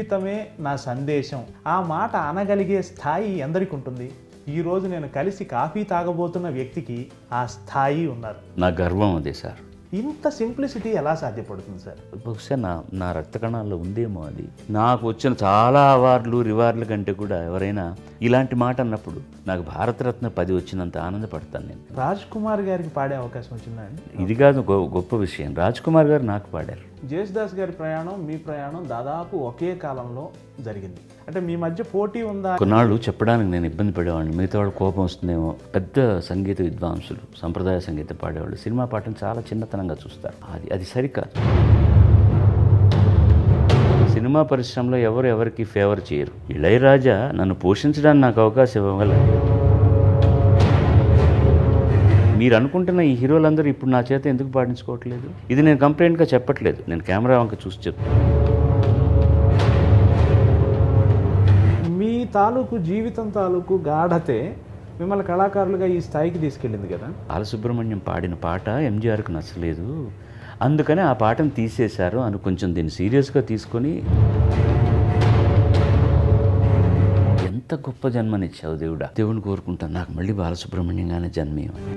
జీవితమే నా సందేశం ఆ మాట అనగలిగే స్థాయి ఎందరికి ఉంటుంది? ఈరోజు నేను కలిసి కాఫీ తాగబోతున్న వ్యక్తికి ఆ స్థాయి ఉన్నారు. నా గర్వం అదే సార్. ఇంత సింప్లిసిటీ ఎలా సాధ్యపడుతుంది సార్? బహుశా నా రక్త కణాల్లో ఉందేమో అది. నాకు వచ్చిన చాలా అవార్డులు రివార్డుల కంటే కూడా ఎవరైనా ఇలాంటి మాట అన్నప్పుడు నాకు భారతరత్న 10 వచ్చినంత ఆనందపడతాను నేను. రాజ్ కుమార్ గారికి పాడే అవకాశం వచ్చిందా అండి? ఇది కాదు గొప్ప విషయం. రాజ్ కుమార్ గారు నాకు పాడారు. జేసుదాస్ గారి ప్రయాణం మీ ప్రయాణం దాదాపు ఒకే కాలంలో జరిగింది. అంటే మీ మధ్య పోటీ ఉందా? కొన్నాళ్ళు చెప్పడానికి నేను ఇబ్బంది పడేవాడిని. మిగతా వాళ్ళు కోపం వస్తుందేమో. పెద్ద సంగీత విద్వాంసులు, సంప్రదాయ సంగీతం పాడేవాళ్ళు సినిమా పాటను చాలా చిన్నతనంగా చూస్తారు. అది సరికాదు. సినిమా పరిశ్రమలో ఎవరికి ఫేవర్ చేయరు. ఇళయరాజా నన్ను పోషించడానికి నాకు అవకాశం ఇవ్వగలరు. మీరు అనుకుంటున్న ఈ హీరోలందరూ ఇప్పుడు నా చేత ఎందుకు పాటించుకోవట్లేదు? ఇది నేను కంప్లైంట్గా చెప్పట్లేదు, నేను కెమెరా వంక చూసి చెప్తాను. మీ తాలూకు జీవితం తాలూకు గాఢతే మిమ్మల్ని కళాకారులుగా ఈ స్థాయికి తీసుకెళ్ళింది కదా. బాలసుబ్రహ్మణ్యం పాడిన పాట ఎంజీఆర్కి నచ్చలేదు, అందుకని ఆ పాటను తీసేశారు అని కొంచెం దీన్ని సీరియస్గా తీసుకొని, ఎంత గొప్ప జన్మనిచ్చావు దేవుడా, దేవుని కోరుకుంటాను నాకు మళ్ళీ బాలసుబ్రహ్మణ్యంగానే జన్మేయమని.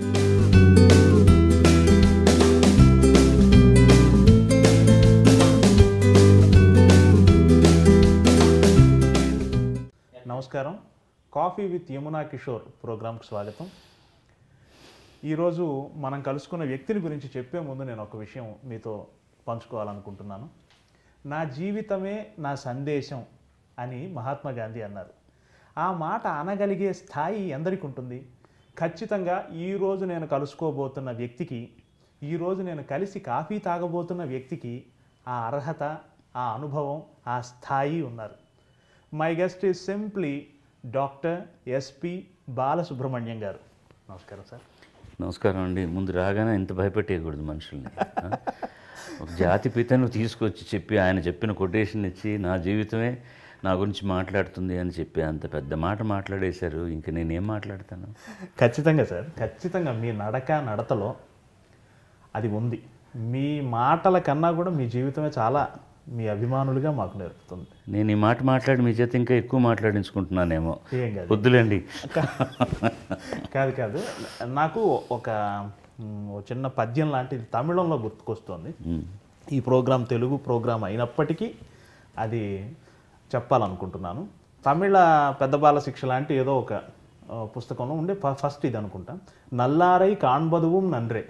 నమస్కారం. కాఫీ విత్ యమునా కిషోర్ ప్రోగ్రాంకి స్వాగతం. ఈరోజు మనం కలుసుకున్న వ్యక్తిని గురించి చెప్పే ముందు నేను ఒక విషయం మీతో పంచుకోవాలనుకుంటున్నాను. నా జీవితమే నా సందేశం అని మహాత్మా గాంధీ అన్నారు. ఆ మాట అనగలిగే స్థాయి ఎందరికి ఉంటుంది? ఖచ్చితంగా ఈరోజు నేను కలుసుకోబోతున్న వ్యక్తికి, ఈరోజు నేను కలిసి కాఫీ తాగబోతున్న వ్యక్తికి ఆ అర్హత, ఆ అనుభవం, ఆ స్థాయి ఉన్నారు. My guest is simply doctor SP Balasubrahmanyam గారు. నమస్కారం సార్. నమస్కారం అండి. ముందు రాగానే ఇంత భయపెట్టేయకూడదు మనుషుల్ని. ఒక జాతిపితను తీసుకొచ్చి చెప్పి ఆయన చెప్పిన కొటేషన్ ఇచ్చి నా జీవితమే నా గురించి మాట్లాడుతుంది అని చెప్పి అంత పెద్ద మాట మాట్లాడేశారు. ఇంక నేనేం మాట్లాడతాను? ఖచ్చితంగా సార్, ఖచ్చితంగా మీ నడతలో అది ఉంది. మీ మాటల కన్నా కూడా మీ జీవితమే చాలా మీ అభిమానులుగా మాకు నేర్పుతుంది. నేను ఈ మాట మాట్లాడి మీ చేత ఇంకా ఎక్కువ మాట్లాడించుకుంటున్నానేమో. ఏం కాదు, వద్దులేండి. కాదు. నాకు ఒక చిన్న పద్యం లాంటిది తమిళంలో గుర్తుకొస్తుంది. ఈ ప్రోగ్రాం తెలుగు ప్రోగ్రాం అయినప్పటికీ అది చెప్పాలనుకుంటున్నాను. తమిళ పెద్ద బాల శిక్ష లాంటి ఏదో ఒక పుస్తకంలో ఉండే ఫస్ట్ ఇది అనుకుంటా. నల్లారై కాண்பதுவும் நன்றே,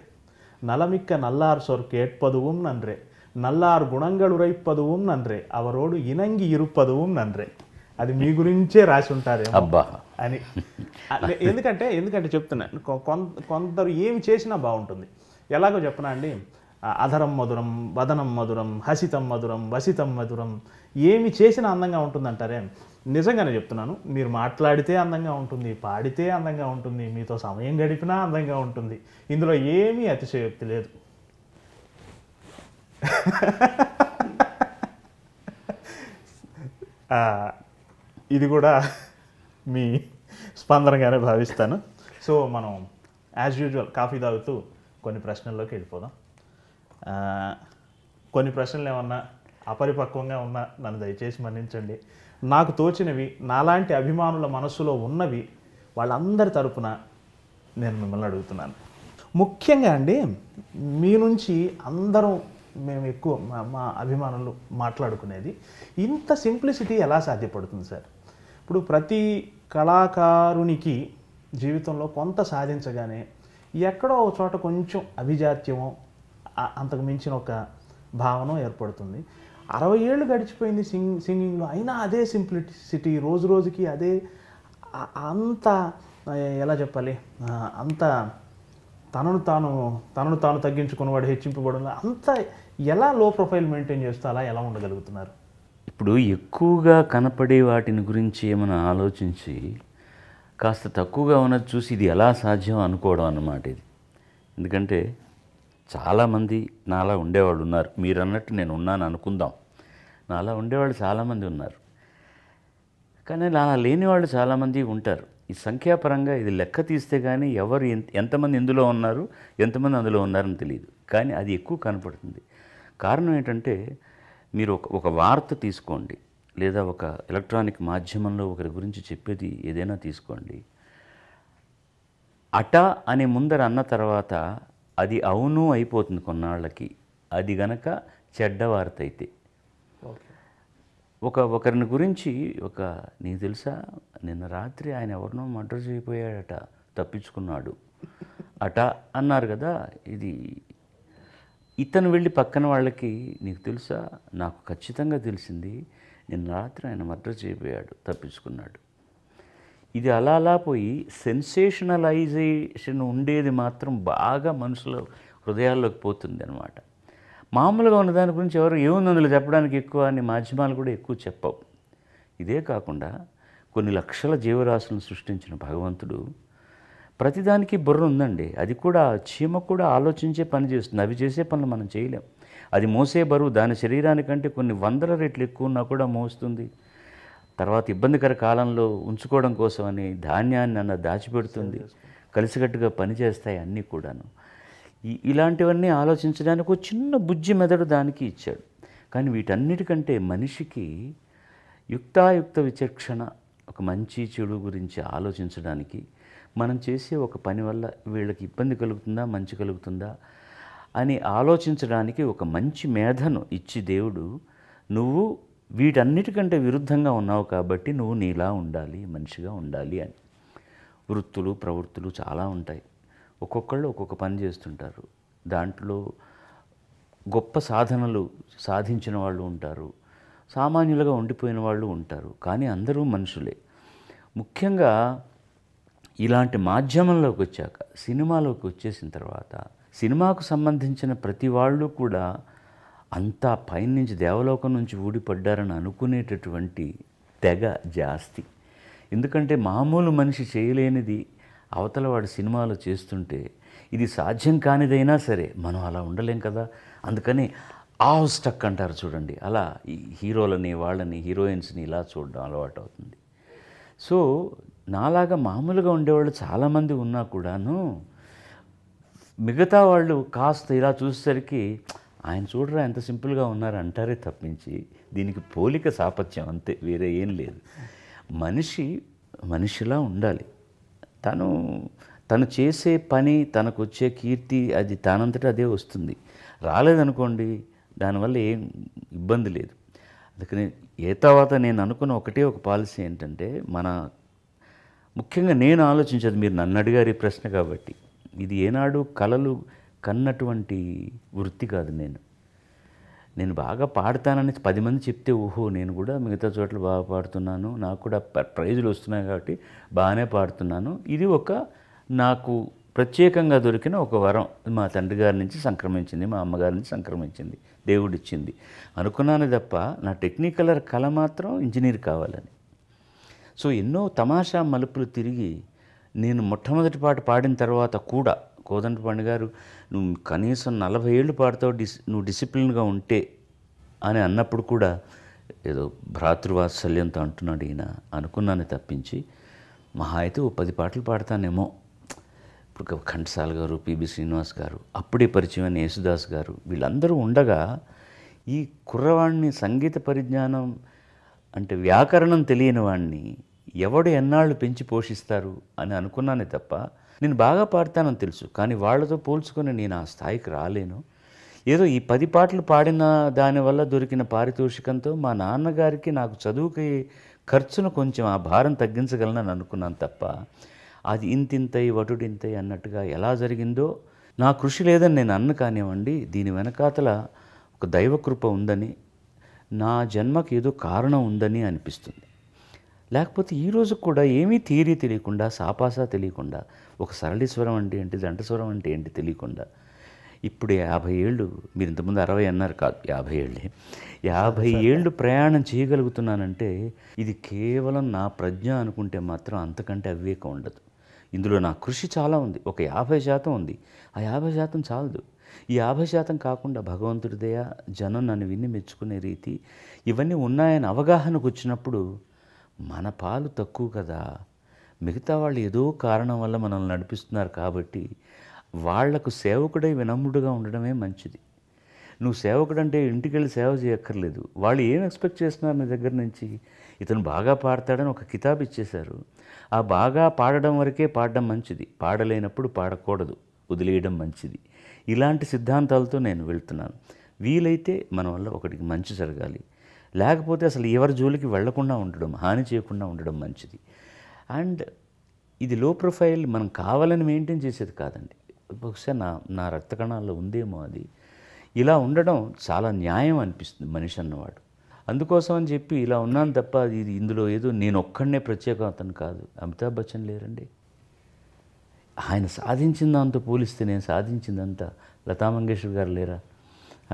நலமிக்க நல்லார் சொற் கேட்பதுவும் நன்றே, నల్లార్ గుణంగళ్ ఉరైపదుவும் నన్రే, అవరోడు ఇనంగి ఇరుపదుவும் నన్రే. అది మీ గురించే రాసి ఉంటారేమో అబ్బా అని. ఎందుకంటే చెప్తున్నాను, కొందరు ఏమి చేసినా బాగుంటుంది. ఎలాగో చెప్పనా అండి, అధరం మధురం, వదనం మధురం, హసితం మధురం, వసితం మధురం, ఏమి చేసినా అందంగా ఉంటుందంటారే. నిజంగానే చెప్తున్నాను, మీరు మాట్లాడితే అందంగా ఉంటుంది, పాడితే అందంగా ఉంటుంది, మీతో సమయం గడిపినా అందంగా ఉంటుంది. ఇందులో ఏమీ అతిశయోక్తి లేదు. ఇది కూడా మీ స్పందనగానే భావిస్తాను. సో మనం యాజ్ యూజువల్ కాఫీ తాగుతూ కొన్ని ప్రశ్నల్లోకి వెళ్ళిపోదాం. కొన్ని ప్రశ్నలు ఏమన్నా అపరిపక్వంగా ఉన్నా నన్ను దయచేసి మన్నించండి. నాకు తోచినవి, నాలాంటి అభిమానుల మనస్సులో ఉన్నవి వాళ్ళందరి తరపున నేను మిమ్మల్ని అడుగుతున్నాను. ముఖ్యంగా అండి, మీ నుంచి అందరం మేము ఎక్కువ మా అభిమానులు మాట్లాడుకునేది, ఇంత సింప్లిసిటీ ఎలా సాధ్యపడుతుంది సార్? ఇప్పుడు ప్రతి కళాకారునికి జీవితంలో కొంత సాధించగానే ఎక్కడో ఒక చోట కొంచెం అభిజాత్యమో అంతకు మించిన ఒక భావన ఏర్పడుతుంది. 60 ఏళ్ళు గడిచిపోయింది సింగింగ్లో, అయినా అదే సింప్లిసిటీ, రోజు రోజుకి అదే, అంత ఎలా చెప్పాలి, అంత తనను తాను తగ్గించుకున్నవాడు హెచ్చింపబడు, అంత ఎలా లో ప్రొఫైల్ మెయింటైన్ చేస్తూ అలా ఎలా ఉండగలుగుతున్నారు? ఇప్పుడు ఎక్కువగా కనపడే వాటిని గురించి ఏమైనా ఆలోచించి కాస్త తక్కువగా ఉన్నది చూసి ఇది ఎలా సాధ్యం అనుకోవడం అన్నమాట ఇది. ఎందుకంటే చాలామంది నాలా ఉండేవాళ్ళు ఉన్నారు. మీరు అన్నట్టు నేను ఉన్నాను అనుకుందాం. నాలా ఉండేవాళ్ళు చాలామంది ఉన్నారు, కానీ నాలా లేని వాళ్ళు చాలామంది ఉంటారు. ఈ సంఖ్యాపరంగా ఇది లెక్క తీస్తే కానీ ఎవరు ఎంతమంది ఇందులో ఉన్నారు, ఎంతమంది అందులో ఉన్నారని తెలియదు, కానీ అది ఎక్కువ కనపడుతుంది. కారణం ఏంటంటే, మీరు ఒక వార్త తీసుకోండి, లేదా ఒక ఎలక్ట్రానిక్ మాధ్యమంలో ఒకరి గురించి చెప్పేది ఏదైనా తీసుకోండి, అట అని ముందర అన్న తర్వాత అది అవును అయిపోతుంది కొన్నాళ్ళకి. అది గనక చెడ్డ వార్త అయితే. ఒకరిని గురించి నీకు తెలుసా నిన్న రాత్రి ఆయన ఎవరినో మర్డర్ చేయబోయాడట, తప్పించుకున్నాడు అట అన్నారు కదా. ఇతను వెళ్ళి పక్కన వాళ్ళకి నీకు తెలుసా, నాకు ఖచ్చితంగా తెలిసింది, నిన్న రాత్రి ఆయన మర్డర్ చేయబోయాడు, తప్పించుకున్నాడు. ఇది అలా అలా పోయి సెన్సేషనలైజేషన్ ఉండేది మాత్రం బాగా మనుషుల హృదయాల్లోకి పోతుంది అనమాట. మామూలుగా ఉన్న దాని గురించి ఎవరు ఏముంది అందులో చెప్పడానికి ఎక్కువ అని మాధ్యమాలు కూడా ఎక్కువ చెప్పవు. ఇదే కాకుండా కొన్ని లక్షల జీవరాశులను సృష్టించిన భగవంతుడు ప్రతిదానికి బుర్ర ఉందండి. అది కూడా చీమ కూడా ఆలోచించే పని చేస్తుంది. అవి చేసే పనులు మనం చేయలేం. అది మోసే బరువు దాని శరీరానికంటే కొన్ని వందల రెట్లు ఎక్కువ ఉన్నా కూడా మోస్తుంది. తర్వాత ఇబ్బందికర కాలంలో ఉంచుకోవడం కోసమని ధాన్యాన్ని దాచిపెడుతుంది. కలిసికట్టుగా పనిచేస్తాయి అన్నీ కూడాను. ఇలాంటివన్నీ ఆలోచించడానికి ఒక చిన్న బుజ్జి మెదడు దానికి ఇచ్చాడు. కానీ వీటన్నిటికంటే మనిషికి యుక్తాయుక్త విచక్షణ, ఒక మంచి చెడు గురించి ఆలోచించడానికి, మనం చేసే ఒక పని వల్ల వీళ్ళకి ఇబ్బంది కలుగుతుందా మంచి కలుగుతుందా అని ఆలోచించడానికి ఒక మంచి మేధను ఇచ్చి దేవుడు, నువ్వు వీటన్నిటికంటే విరుద్ధంగా ఉన్నావు కాబట్టి నువ్వు నీలా ఉండాలి, మనిషిగా ఉండాలి అని. వృత్తులు ప్రవృత్తులు చాలా ఉంటాయి. ఒక్కొక్కళ్ళు ఒక్కొక్క పని చేస్తుంటారు. దాంట్లో గొప్ప సాధనలు సాధించిన వాళ్ళు ఉంటారు, సామాన్యులుగా ఉండిపోయిన వాళ్ళు ఉంటారు. కానీ అందరూ మనుషులే. ముఖ్యంగా ఇలాంటి మాధ్యమంలోకి వచ్చాక, సినిమాలోకి వచ్చేసిన తర్వాత, సినిమాకు సంబంధించిన ప్రతి వాళ్ళు కూడా అంతా పైనుంచి దేవలోకం నుంచి ఊడిపడ్డారని అనుకునేటటువంటి తెగ జాస్తి. ఎందుకంటే మామూలు మనిషి చేయలేనిది అవతల వాడు సినిమాలో చేస్తుంటే ఇది సాధ్యం కానిదైనా సరే మనం అలా ఉండలేం కదా. అందుకని ఆవ్ స్టక్ అంటారు చూడండి, అలా ఈ హీరోలని వాళ్ళని హీరోయిన్స్ని ఇలా చూడడం అలవాటు అవుతుంది. సో నాలాగా మామూలుగా ఉండేవాళ్ళు చాలామంది ఉన్నా కూడాను మిగతా వాళ్ళు కాస్త ఇలా చూసేసరికి ఆయన చూడరా ఎంత సింపుల్గా ఉన్నారు అంటారే తప్పించి దీనికి పోలిక సాపత్యం అంతే, వేరే ఏం లేదు. మనిషిలా ఉండాలి. తను చేసే పని, తనకు వచ్చే కీర్తి అది తానంతటా అదే వస్తుంది. రాలేదనుకోండి దానివల్ల ఏం ఇబ్బంది లేదు. అందుకని తర్వాత నేను అనుకున్న ఒక పాలసీ ఏంటంటే, ముఖ్యంగా నేను ఆలోచించేది, మీరు నన్ను అడిగారు ఈ ప్రశ్న కాబట్టి, ఇది ఏనాడు కలలు కన్నటువంటి వృత్తి కాదు. నేను బాగా పాడతానని 10 మంది చెప్తే ఓహో నేను కూడా మిగతా చోట్ల బాగా పాడుతున్నాను, నాకు కూడా ప్రైజులు వస్తున్నాయి కాబట్టి బాగానే పాడుతున్నాను, ఇది నాకు ప్రత్యేకంగా దొరికిన ఒక వరం. మా తండ్రి గారి నుంచి సంక్రమించింది, మా అమ్మగారి నుంచి సంక్రమించింది, దేవుడిచ్చింది అనుకున్నాను తప్ప నా టెక్నికల్ కళ మాత్రం ఇంజనీర్ కావాలని. సో ఎన్నో తమాషా మలుపులు తిరిగి నేను మొట్టమొదటి పాట పాడిన తర్వాత కూడా కోదండపాణి గారు నువ్వు కనీసం 40 ఏళ్ళు పాడతావు, నువ్వు డిసిప్లిన్గా ఉంటే అని అన్నప్పుడు కూడా ఏదో భ్రాతృవాత్సల్యంతో అంటున్నాడు ఈయన అనుకున్నాను తప్పించి, మహా అయితే 10 పాటలు పాడతానేమో. ఇప్పుడు ఘంటసాల గారు, పిబి శ్రీనివాస్ గారు, అప్పుడే పరిచయమైన యేసుదాస్ గారు, వీళ్ళందరూ ఉండగా ఈ కుర్రవాణ్ణి సంగీత పరిజ్ఞానం అంటే వ్యాకరణం తెలియని వాడిని ఎవడు ఎన్నాళ్ళు పెంచి పోషిస్తారు అని అనుకున్నానే తప్ప, నేను బాగా పాడతానని తెలుసు, కానీ వాళ్ళతో పోల్చుకొని నేను ఆ స్థాయికి రాలేను. ఏదో ఈ 10 పాటలు పాడిన దానివల్ల దొరికిన పారితోషికంతో మా నాన్నగారికి నాకు చదువుకి ఖర్చును కొంచెం ఆ భారం తగ్గించగలనని అనుకున్నాను తప్ప, అది ఇంతింతై వటుడింతై అన్నట్టుగా ఎలా జరిగిందో నా కృషి లేదని నేను అన్న కానివ్వండి, దీని వెనకాతల ఒక దైవకృప ఉందని, నా జన్మకి ఏదో కారణం ఉందని అనిపిస్తుంది. లేకపోతే ఈరోజు కూడా ఏమీ థియరీ తెలియకుండా, సాపాసా తెలియకుండా, ఒక సరళీస్వరం అంటే ఏంటి, జంటస్వరం అంటే ఏంటి తెలియకుండా, ఇప్పుడు 50 ఏళ్ళు, మీరు ఇంతకుముందు 60 అన్నారు, కాదు 50 ఏళ్ళే, 50 ఏళ్ళు ప్రయాణం చేయగలుగుతున్నానంటే ఇది కేవలం నా ప్రజ్ఞ అనుకుంటే మాత్రం అంతకంటే అవివేకం ఉండదు. ఇందులో నా కృషి చాలా ఉంది, ఒక 50% ఉంది. ఆ 50% చాలదు. ఈ 50% కాకుండా భగవంతుడి దయ, జనం నన్ను విని మెచ్చుకునే రీతి, ఇవన్నీ ఉన్నాయని అవగాహనకు వచ్చినప్పుడు మన పాలు తక్కువ కదా, మిగతా వాళ్ళు ఏదో కారణం వల్ల మనల్ని నడిపిస్తున్నారు కాబట్టి వాళ్లకు సేవకుడై వినమ్రుడుగా ఉండడమే మంచిది. నువ్వు సేవకుడు అంటే ఇంటికి వెళ్ళి సేవ చేయక్కర్లేదు. వాళ్ళు ఏం ఎక్స్పెక్ట్ చేస్తున్నారు నీ దగ్గర నుంచి? ఇతను బాగా పాడతాడని ఒక కితాబ్ ఇచ్చేశారు. ఆ బాగా పాడడం వరకే పాడడం మంచిది, పాడలేనప్పుడు పాడకూడదు, వదిలేయడం మంచిది. ఇలాంటి సిద్ధాంతాలతో నేను వెళ్తున్నాను. వీలైతే మన వల్ల ఒకటికి మంచి జరగాలి, లేకపోతే అసలు ఎవరి జోలికి వెళ్లకుండా ఉండడం, హాని చేయకుండా ఉండడం మంచిది. అండ్ ఇది లో ప్రొఫైల్ మనం కావాలని మెయింటైన్ చేసేది కాదండి. బహుశా నా రక్త కణాల్లో ఉందేమో అది. ఇలా ఉండడం చాలా న్యాయం అనిపిస్తుంది మనిషి అన్నవాడు. అందుకోసం అని చెప్పి ఇలా ఉన్నాను తప్ప ఇది ఇందులో ఏదో నేను ఒక్కడనే ప్రత్యేకతను కాదు. అమితాబ్ బచ్చన్ లేరండి, ఆయన సాధించిన దాంతో పోలిస్తే నేను సాధించిందంతా. లతా మంగేష్కర్ గారు లేరా?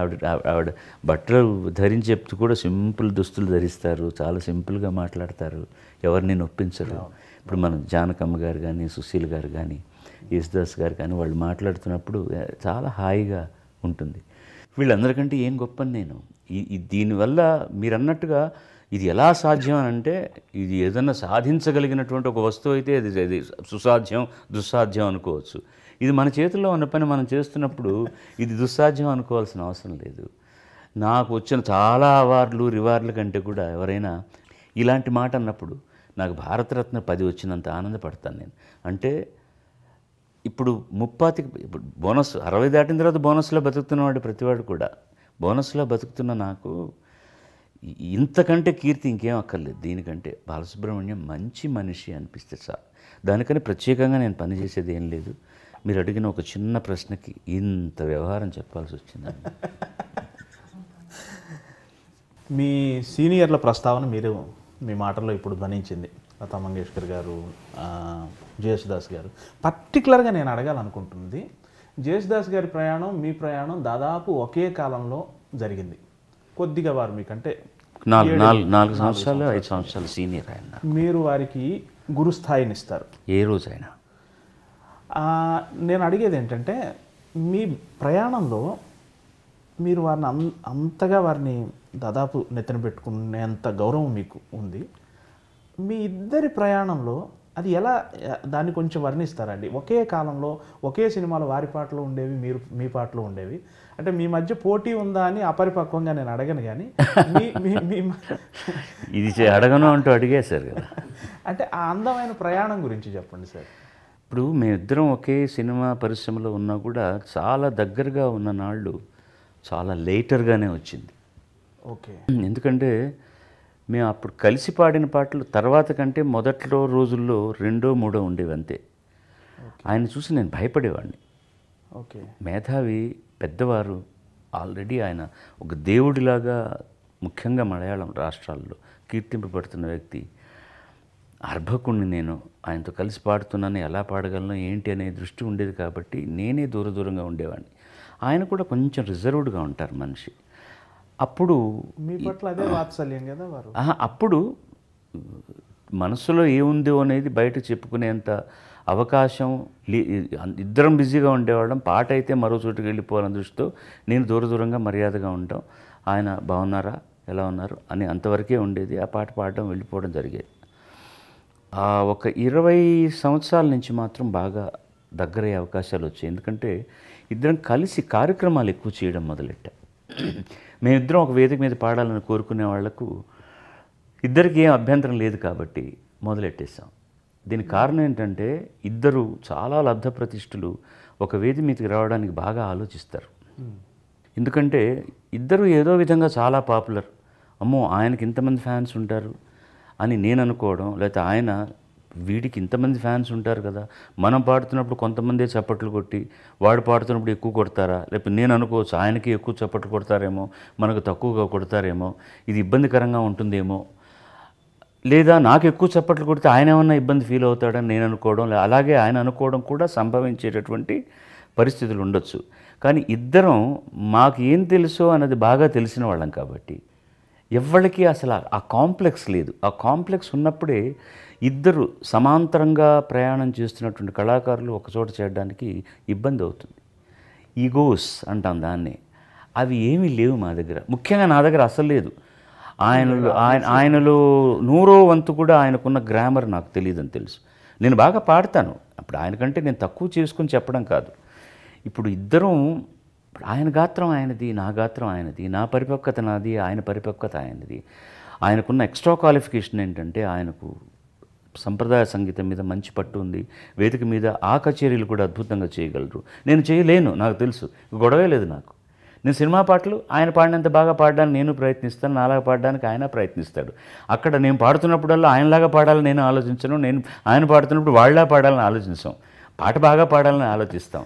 ఆవిడ బట్టలు ధరించి చెప్తూ కూడా సింపుల్ దుస్తులు ధరిస్తారు, చాలా సింపుల్గా మాట్లాడతారు, ఎవరిని నొప్పించరు. ఇప్పుడు మనం జానకమ్మ గారు కానీ, సుశీల్ గారు కానీ, యేసుదాస్ గారు కానీ వాళ్ళు మాట్లాడుతున్నప్పుడు చాలా హాయిగా ఉంటుంది. వీళ్ళందరికంటే ఏం గొప్పని నేను దీనివల్ల మీరు అన్నట్టుగా ఇది ఎలా సాధ్యం అని అంటే, ఇది ఏదన్నా సాధించగలిగినటువంటి ఒక వస్తువు అయితే అది సుసాధ్యం దుస్సాధ్యం అనుకోవచ్చు. ఇది మన చేతుల్లో ఉన్న పని మనం చేస్తున్నప్పుడు ఇది దుస్సాధ్యం అనుకోవాల్సిన అవసరం లేదు. నాకు వచ్చిన చాలా అవార్డులు రివార్డుల కంటే కూడా ఎవరైనా ఇలాంటి మాట అన్నప్పుడు నాకు భారతరత్న 10 వచ్చినంత ఆనందపడతాను నేను. అంటే ఇప్పుడు ఇప్పుడు బోనస్ 60 దాటిన తర్వాత బోనస్లో బతుకుతున్నవాడు ప్రతివాడు కూడా. బోనస్లో బతుకుతున్న నాకు ఇంతకంటే కీర్తి ఇంకేం అక్కర్లేదు. దీనికంటే బాలసుబ్రహ్మణ్యం మంచి మనిషి అనిపిస్తే చాలు. దానికని ప్రత్యేకంగా నేను పనిచేసేది ఏం లేదు. మీరు అడిగిన ఒక చిన్న ప్రశ్నకి ఇంత వ్యవహారం చెప్పాల్సి వచ్చిందండి. మీ సీనియర్ల ప్రస్తావన మీరు మీ మాటల్లో ఇప్పుడు ధ్వనించింది. లతా మంగేష్కర్ గారు, జేసుదాస్ గారు. పర్టికులర్గా నేను అడగాలనుకుంటుంది, జేసుదాస్ గారి ప్రయాణం మీ ప్రయాణం దాదాపు ఒకే కాలంలో జరిగింది. కొద్దిగా వారు మీకంటే 4 సంవత్సరాలు 5 సంవత్సరాలు సీనియర్ ఆయన. మీరు వారికి గురుస్థాయిని ఇస్తారు ఏ రోజైనా. నేను అడిగేది ఏంటంటే, మీ ప్రయాణంలో మీరు వారిని అంతగా వారిని దాదాపు నెత్తిన పెట్టుకునేంత గౌరవం మీకు ఉంది. మీ ఇద్దరి ప్రయాణంలో అది ఎలా, దాన్ని కొంచెం వర్ణిస్తారండి? ఒకే కాలంలో ఒకే సినిమాలో వారి పాటలు ఉండేవి, మీ పాటలు ఉండేవి. అంటే మీ మధ్య పోటీ ఉందా అని అపరిపక్వంగా నేను అడగను, కానీ ఇది అడగను అంటూ అడిగేశారు కదా. అంటే ఆ అందమైన ప్రయాణం గురించి చెప్పండి సార్. ఇప్పుడు మేమిద్దరం ఒకే సినిమా పరిశ్రమలో ఉన్నా కూడా చాలా దగ్గరగా ఉన్న నాళ్ళు చాలా లేటర్గానే వచ్చింది. ఓకే. ఎందుకంటే మేము అప్పుడు కలిసి పాడిన పాటలు తర్వాత కంటే మొదట్లో రోజుల్లో 2, 3 ఉండేవి అంతే. ఆయన చూసి నేను భయపడేవాడిని. ఓకే. మేధావి, పెద్దవారు, ఆల్రెడీ ఆయన ఒక దేవుడిలాగా ముఖ్యంగా మలయాళం రాష్ట్రాల్లో కీర్తింపబడుతున్న వ్యక్తి. అర్భకుణ్ణి నేను, ఆయనతో కలిసి పాడుతున్నాను, ఎలా పాడగలను ఏంటి అనే దృష్టి ఉండేది కాబట్టి నేనే దూరంగా ఉండేవాడిని. ఆయన కూడా కొంచెం రిజర్వ్డ్గా ఉంటారు మనిషి. అప్పుడు మీ పట్ల అదే వాత్సల్యం కదా వారు. అప్పుడు మనసులో ఏముందో అనేది బయట చెప్పుకునేంత అవకాశం ఇద్దరం బిజీగా ఉండేవాళ్ళం. పాట అయితే మరో చోటుకి వెళ్ళిపోవాలని దృష్టితో నేను దూరంగా మర్యాదగా ఉంటాం. ఆయన బాగున్నారా, ఎలా ఉన్నారు అని అంతవరకే ఉండేది. ఆ పాట పాడడం, వెళ్ళిపోవడం జరిగేది. ఒక 20 సంవత్సరాల నుంచి మాత్రం బాగా దగ్గరయ్యే అవకాశాలు వచ్చాయి. ఎందుకంటే ఇద్దరం కలిసి కార్యక్రమాలు ఎక్కువ చేయడం మొదలెట్టాం. మేమిద్దరం ఒక వేదిక మీద పాడాలని కోరుకునే వాళ్లకు ఇద్దరికి ఏం అభ్యంతరం లేదు కాబట్టి మొదలెట్టేసాం. దీనికి కారణం ఏంటంటే ఇద్దరు చాలా లబ్ధ ప్రతిష్ఠులు ఒక వేదిక మీదకి రావడానికి బాగా ఆలోచిస్తారు. ఎందుకంటే ఇద్దరు ఏదో విధంగా చాలా పాపులర్, అమ్మో ఆయనకి ఇంతమంది ఫ్యాన్స్ ఉంటారు అని నేను అనుకోవడం, లేకపోతే ఆయన వీడికి ఇంతమంది ఫ్యాన్స్ ఉంటారు కదా, మనం పాడుతున్నప్పుడు కొంతమందే చప్పట్లు కొట్టి వాడు పాడుతున్నప్పుడు ఎక్కువ కొడతారా, లేకపోతే నేను అనుకోవచ్చు ఆయనకి ఎక్కువ చప్పట్లు కొడతారేమో, మనకు తక్కువగా కొడతారేమో, ఇది ఇబ్బందికరంగా ఉంటుందేమో, లేదా నాకు ఎక్కువ చప్పట్లు కొడితే ఆయన ఏమన్నా ఇబ్బంది ఫీల్ అవుతాడని నేను అనుకోవడం, అలాగే ఆయన అనుకోవడం కూడా సంభవించేటటువంటి పరిస్థితులు ఉండొచ్చు. కానీ ఇద్దరం మాకు ఏం తెలుసో అన్నది బాగా తెలిసిన వాళ్ళం కాబట్టి ఎవరికి అసలు ఆ కాంప్లెక్స్ లేదు. ఆ కాంప్లెక్స్ ఉన్నప్పుడే ఇద్దరు సమాంతరంగా ప్రయాణం చేస్తున్నటువంటి కళాకారులు ఒకచోట చేయడానికి ఇబ్బంది అవుతుంది. ఈగోస్ అంటాం దాన్ని. అవి ఏమీ లేవు మా దగ్గర, ముఖ్యంగా నా దగ్గర అసలు లేదు. ఆయనలో 100వ వంతు కూడా ఆయనకున్న గ్రామర్ నాకు తెలియదని తెలుసు. నేను బాగా పాడతాను, అప్పుడు ఆయనకంటే నేను తక్కువ చేసుకుని చెప్పడం కాదు. ఇప్పుడు ఇద్దరం ఇప్పుడు ఆయన గాత్రం ఆయనది, నా గాత్రం ఆయనది, నా పరిపక్వత నాది, ఆయన పరిపక్వత ఆయనది. ఆయనకున్న ఎక్స్ట్రా క్వాలిఫికేషన్ ఏంటంటే ఆయనకు సంప్రదాయ సంగీతం మీద మంచి పట్టు ఉంది. వేదిక మీద ఆ కచేరీలు కూడా అద్భుతంగా చేయగలరు. నేను చేయలేను, నాకు తెలుసు, గొడవే లేదు నాకు. నేను సినిమా పాటలు ఆయన పాడినంత బాగా పాడడానికి నేను ప్రయత్నిస్తాను, నాలాగా పాడడానికి ఆయన ప్రయత్నిస్తాడు. అక్కడ నేను పాడుతున్నప్పుడల్లా ఆయనలాగా పాడాలని నేను ఆలోచించను, నేను ఆయన పాడుతున్నప్పుడు వాళ్ళలా పాడాలని ఆలోచించాం. పాట బాగా పాడాలని ఆలోచిస్తాం.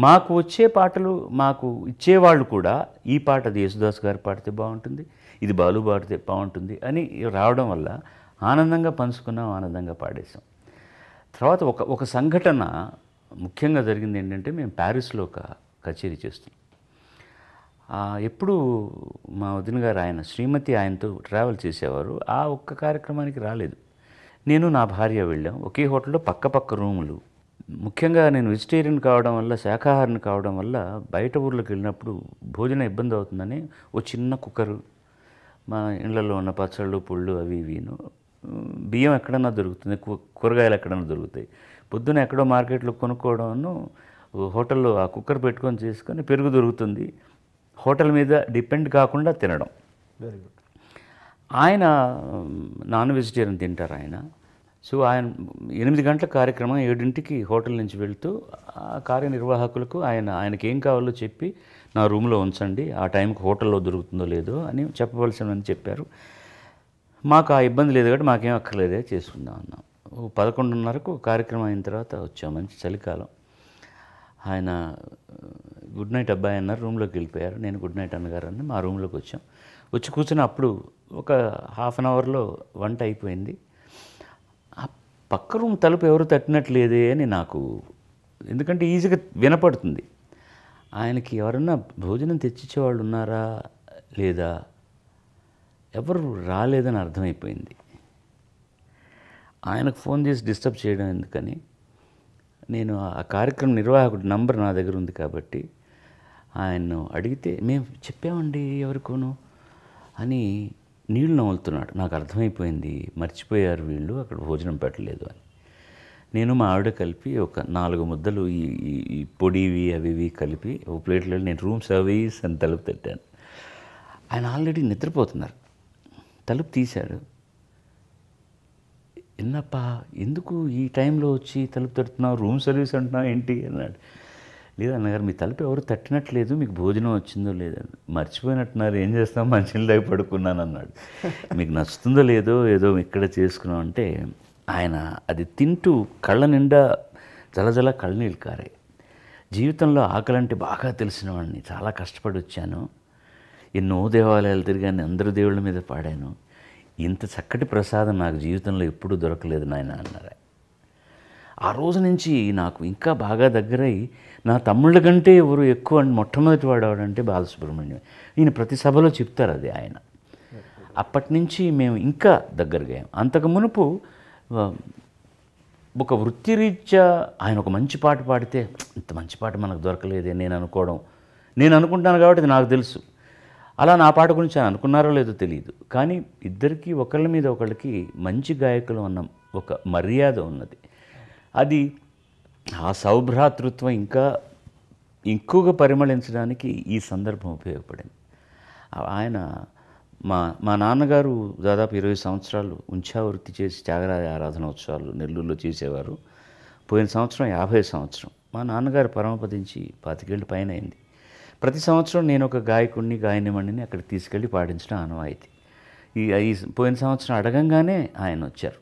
మాకు వచ్చే పాటలు మాకు ఇచ్చేవాళ్ళు కూడా ఈ పాట అది యేసుదాస్ గారు పాడితే బాగుంటుంది, ఇది బాలు పాడితే బాగుంటుంది అని రావడం వల్ల ఆనందంగా పంచుకున్నాం, ఆనందంగా పాడేశాం. తర్వాత ఒక సంఘటన ముఖ్యంగా జరిగింది ఏంటంటే, మేము ప్యారిస్లో ఒక కచేరీ చేస్తున్నాం. ఎప్పుడు మా వదిన గారు ఆయన శ్రీమతి ఆయనతో ట్రావెల్ చేసేవారు. ఆ ఒక్క కార్యక్రమానికి రాలేదు. నేను నా భార్య వెళ్ళాం. ఒకే హోటల్లో పక్క రూములు. ముఖ్యంగా నేను వెజిటేరియన్ కావడం వల్ల, శాకాహారిని కావడం వల్ల బయట ఊర్లోకి వెళ్ళినప్పుడు భోజనం ఇబ్బంది అవుతుందని ఓ చిన్న కుక్కరు, మా ఇళ్లలో ఉన్న పచ్చళ్ళు పుళ్ళు అవి ఇవిను, బియ్యం ఎక్కడన్నా దొరుకుతుంది, కూరగాయలు ఎక్కడన్నా దొరుకుతాయి. పొద్దున ఎక్కడో మార్కెట్లో కొనుక్కోవడం, హోటల్లో ఆ కుక్కర్ పెట్టుకొని చేసుకొని పెరుగు దొరుకుతుంది, హోటల్ మీద డిపెండ్ కాకుండా తినడం. Very good. ఆయన నాన్ వెజిటేరియన్ తింటారు ఆయన. సో ఆయన 8 గంటల కార్యక్రమం 7ంటికి హోటల్ నుంచి వెళ్తూ ఆ కార్యనిర్వాహకులకు ఆయనకి ఏం కావాలో చెప్పి నా రూమ్లో ఉంచండి, ఆ టైంకి హోటల్లో దొరుకుతుందో లేదో అని చెప్పవలసినని చెప్పారు. మాకు ఆ ఇబ్బంది లేదు కాబట్టి మాకేం అక్కర్లేదే, చేసుకుందాం అన్నాం. 11:30కు కార్యక్రమం అయిన తర్వాత వచ్చాం. మంచి చలికాలం. ఆయన గుడ్ నైట్ అబ్బాయి అన్నారు, రూమ్లోకి వెళ్ళిపోయారు. నేను గుడ్ నైట్ అన్నగారు అని మా రూమ్లోకి వచ్చాం. వచ్చి కూర్చుని అప్పుడు ఒక హాఫ్ అన్ అవర్లో వంట అయిపోయింది. ఆ పక్క రూమ్ తలుపు ఎవరు తట్టినట్లేదే అని నాకు, ఎందుకంటే ఈజీగా వినపడుతుంది. ఆయనకి ఎవరన్నా భోజనం తెచ్చిచ్చేవాళ్ళు ఉన్నారా లేదా, ఎవరు రాలేదని అర్థమైపోయింది. ఆయనకు ఫోన్ చేసి డిస్టర్బ్ చేయడం ఎందుకని, నేను ఆ కార్యక్రమం నిర్వాహకుడి నంబర్ నా దగ్గర ఉంది కాబట్టి ఆయన్ను అడిగితే, మేము చెప్పామండి ఎవరికోను అని నీళ్ళు నవ్వులుతున్నాడు. నాకు అర్థమైపోయింది, మర్చిపోయారు వీళ్ళు, అక్కడ భోజనం పెట్టలేదు అని. నేను మా ఆవిడ కలిపి ఒక 4 ముద్దలు ఈ పొడివి అవి కలిపి ఒక ప్లేట్లో నేను రూమ్ సర్వీస్ అని తలుపు తట్టాను. ఆయన ఆల్రెడీ నిద్రపోతున్నారు. తలుపు తీశాడు. ఎన్నప్పా ఎందుకు ఈ టైంలో వచ్చి తలుపు తట్టుతున్నావు, రూమ్ సర్వీస్ అంటున్నావు ఏంటి అన్నాడు. లేదు అన్నగారు, మీ తలుపు ఎవరు తట్టినట్లేదు, మీకు భోజనం వచ్చిందో లేదో. మర్చిపోయినట్టున్నారు, ఏం చేస్తాం, మంచినీళ్ళ దగ్గర పడుకున్నాను అన్నాడు. మీకు నచ్చుతుందో లేదో ఏదో ఇక్కడ చేసుకున్నాం అంటే, ఆయన అది తింటూ కళ్ళ నిండా జలజల కళ్ళనీళ్ళు కారాయి. జీవితంలో ఆకలంటే బాగా తెలిసిన వాడిని, చాలా కష్టపడి వచ్చాను, ఎన్నో దేవాలయాలు తిరిగాను, అందరూ దేవుళ్ళ మీద పాడాను, ఇంత చక్కటి ప్రసాదం నాకు జీవితంలో ఎప్పుడూ దొరకలేదు నాయన అన్నారు. ఆ రోజు నుంచి నాకు ఇంకా బాగా దగ్గరై, నా తమ్ముళ్ళ కంటే ఎవరు ఎక్కువ మొట్టమొదటి వాడేవాడంటే బాలసుబ్రహ్మణ్యం. ఈయన ప్రతి సభలో చెప్తారు అది ఆయన. అప్పటి నుంచి మేము ఇంకా దగ్గరగా. అంతకు మునుపు ఒక వృత్తిరీత్యా ఆయన ఒక మంచి పాట పాడితే, ఇంత మంచి పాట మనకు దొరకలేదే నేను అనుకుంటాను కాబట్టి అది నాకు తెలుసు. అలా నా పాట గురించి ఆయన అనుకున్నారో లేదో తెలియదు. కానీ ఇద్దరికీ ఒకళ్ళ మీద ఒకళ్ళకి మంచి గాయకులు అన్న ఒక మర్యాద ఉన్నది. అది ఆ సౌభ్రాతృత్వం ఇంకా ఎక్కువగా పరిమళించడానికి ఈ సందర్భం ఉపయోగపడింది. ఆయన మా నాన్నగారు దాదాపు 20 సంవత్సరాలు ఉంచావృత్తి చేసి త్యాగరాజ ఆరాధనోత్సవాలు నెల్లూరులో చేసేవారు. పోయిన సంవత్సరం 50 సంవత్సరం. మా నాన్నగారు పరమపదించి 25 ఏళ్ళ పైన అయింది. ప్రతి సంవత్సరం నేను ఒక గాయకుడిని గాయనిమణిని అక్కడికి తీసుకెళ్ళి పాడించడం ఆనవాయితీ. ఈ పోయిన సంవత్సరం అడగంగానే ఆయన వచ్చారు,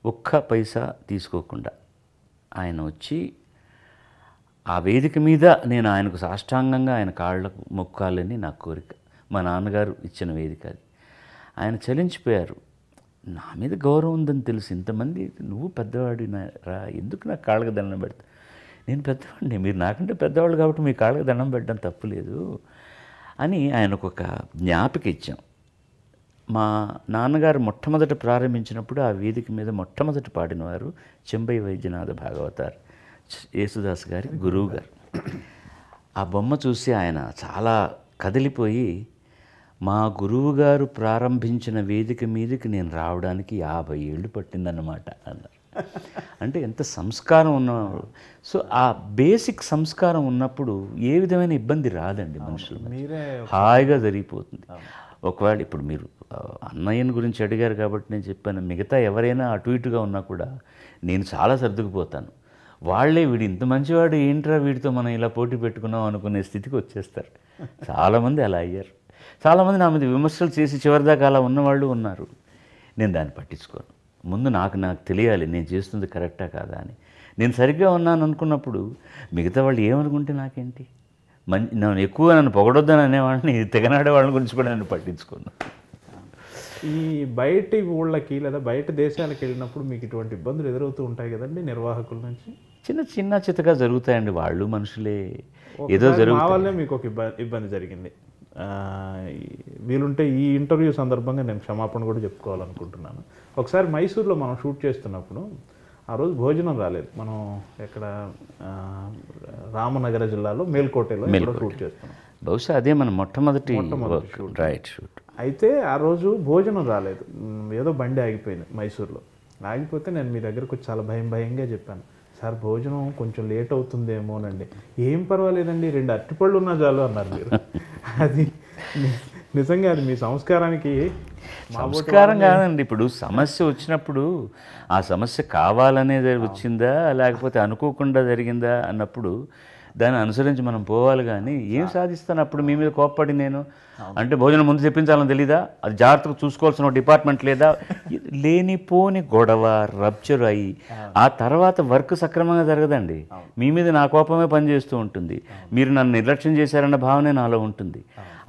ఒక్క పైసా తీసుకోకుండా ఆయన వచ్చి ఆ వేదిక మీద నేను ఆయనకు సాష్టాంగంగా ఆయన కాళ్ళకు మొక్కాలని నా కోరిక. మా నాన్నగారు ఇచ్చిన వేదిక అది. ఆయన చలించిపోయారు. నా మీద గౌరవం ఉందని తెలుసు, ఇంతమంది నువ్వు పెద్దవాడి రా, ఎందుకు నా కాళ్ళకు దండం పెడతా, నేను పెద్దవాడిని, మీరు నాకంటే పెద్దవాళ్ళు కాబట్టి మీ కాళ్ళకు దండం పెట్టడం తప్పులేదు అని ఆయనకు ఒక జ్ఞాపిక ఇచ్చాం. మా నాన్నగారు మొట్టమొదట ప్రారంభించినప్పుడు ఆ వేదిక మీద మొట్టమొదటి పాడినవారు చెంబై వైద్యనాథ భాగవతార్, యేసుదాస్ గారి గురువు గారు. ఆ బొమ్మ చూసి ఆయన చాలా కదిలిపోయి, మా గురువుగారు ప్రారంభించిన వేదిక మీదకి నేను రావడానికి 50 ఏళ్ళు పట్టిందన్నమాట అన్నారు. అంటే ఎంత సంస్కారం ఉన్నవాడు. సో ఆ బేసిక్ సంస్కారం ఉన్నప్పుడు ఏ విధమైన ఇబ్బంది రాదండి మనుషులు, మీరే హాయిగా జరిగిపోతుంది. ఒకవేళ ఇప్పుడు మీరు అన్నయ్యని గురించి అడిగారు కాబట్టి నేను చెప్పాను, మిగతా ఎవరైనా అటు ఇటుగా ఉన్నా కూడా నేను చాలా సర్దుకుపోతాను. వాళ్ళే వీడు ఇంత మంచివాడు ఏంట్రా వీడితో మనం ఇలా పోటీ పెట్టుకున్నాం అనుకునే స్థితికి వచ్చేస్తారు. చాలామంది అలా అయ్యారు. చాలామంది నా మీద విమర్శలు చేసి చివరిదాకా అలా ఉన్నవాళ్ళు ఉన్నారు. నేను దాన్ని పట్టించుకోను. ముందు నాకు తెలియాలి నేను చేస్తుంది కరెక్టా కాదా అని. నేను సరిగ్గా ఉన్నాను అనుకున్నప్పుడు మిగతా వాళ్ళు ఏమనుకుంటే నాకేంటి. నన్ను ఎక్కువగా నన్ను పొగడొద్దని అనేవాళ్ళని, తెగనాడే వాళ్ళ గురించి కూడా నేను పట్టించుకోను. ఈ బయటి ఊళ్ళకి లేదా బయట దేశాలకు వెళ్ళినప్పుడు మీకు ఇటువంటి ఇబ్బందులు ఎదురవుతూ ఉంటాయి కదండి నిర్వాహకుల నుంచి? చిన్న చితగా జరుగుతాయండి, వాళ్ళు మనుషులే, ఏదో మా జరుగుతుంది. వల్లే మీకు ఒక ఇబ్బంది జరిగింది. వీలుంటే ఈ ఇంటర్వ్యూ సందర్భంగా నేను క్షమాపణ కూడా చెప్పుకోవాలనుకుంటున్నాను. ఒకసారి మైసూర్లో మనం షూట్ చేస్తున్నప్పుడు ఆ రోజు భోజనం రాలేదు. మనం ఎక్కడ రామనగర జిల్లాలో మేల్కోటలో షూట్ చేస్తున్నాం. బహుశా అదే మన మొట్టమొదటి రైట్ షూట్. అయితే ఆ రోజు భోజనం రాలేదు, ఏదో బండి ఆగిపోయింది మైసూర్లో. ఆగిపోతే నేను మీ దగ్గరకు వచ్చి చాలా భయంగా చెప్పాను, సార్ భోజనం కొంచెం లేట్ అవుతుందేమోనండి. ఏం పర్వాలేదండి, 2 అరటిపళ్ళు ఉన్నా చాలు అన్నారు మీరు. అది నిజంగా అది మీ సంస్కారానికి సంస్కారం కాదండి. ఇప్పుడు సమస్య వచ్చినప్పుడు ఆ సమస్య కావాలనేది వచ్చిందా లేకపోతే అనుకోకుండా జరిగిందా అన్నప్పుడు దాన్ని అనుసరించి మనం పోవాలి. కానీ ఏం సాధిస్తాను అప్పుడు మీ మీద కోప్పడి నేను అంటే భోజనం ముందు తెప్పించాలని తెలీదా, అది జాగ్రత్తగా చూసుకోవాల్సిన డిపార్ట్మెంట్ లేదా, లేనిపోని గొడవ రప్చర్ అయ్యి ఆ తర్వాత వర్క్ సక్రమంగా జరగదండి. మీ మీద నా కోపమే పనిచేస్తూ ఉంటుంది, మీరు నన్ను నిర్లక్ష్యం చేశారన్న భావనే నాలో ఉంటుంది.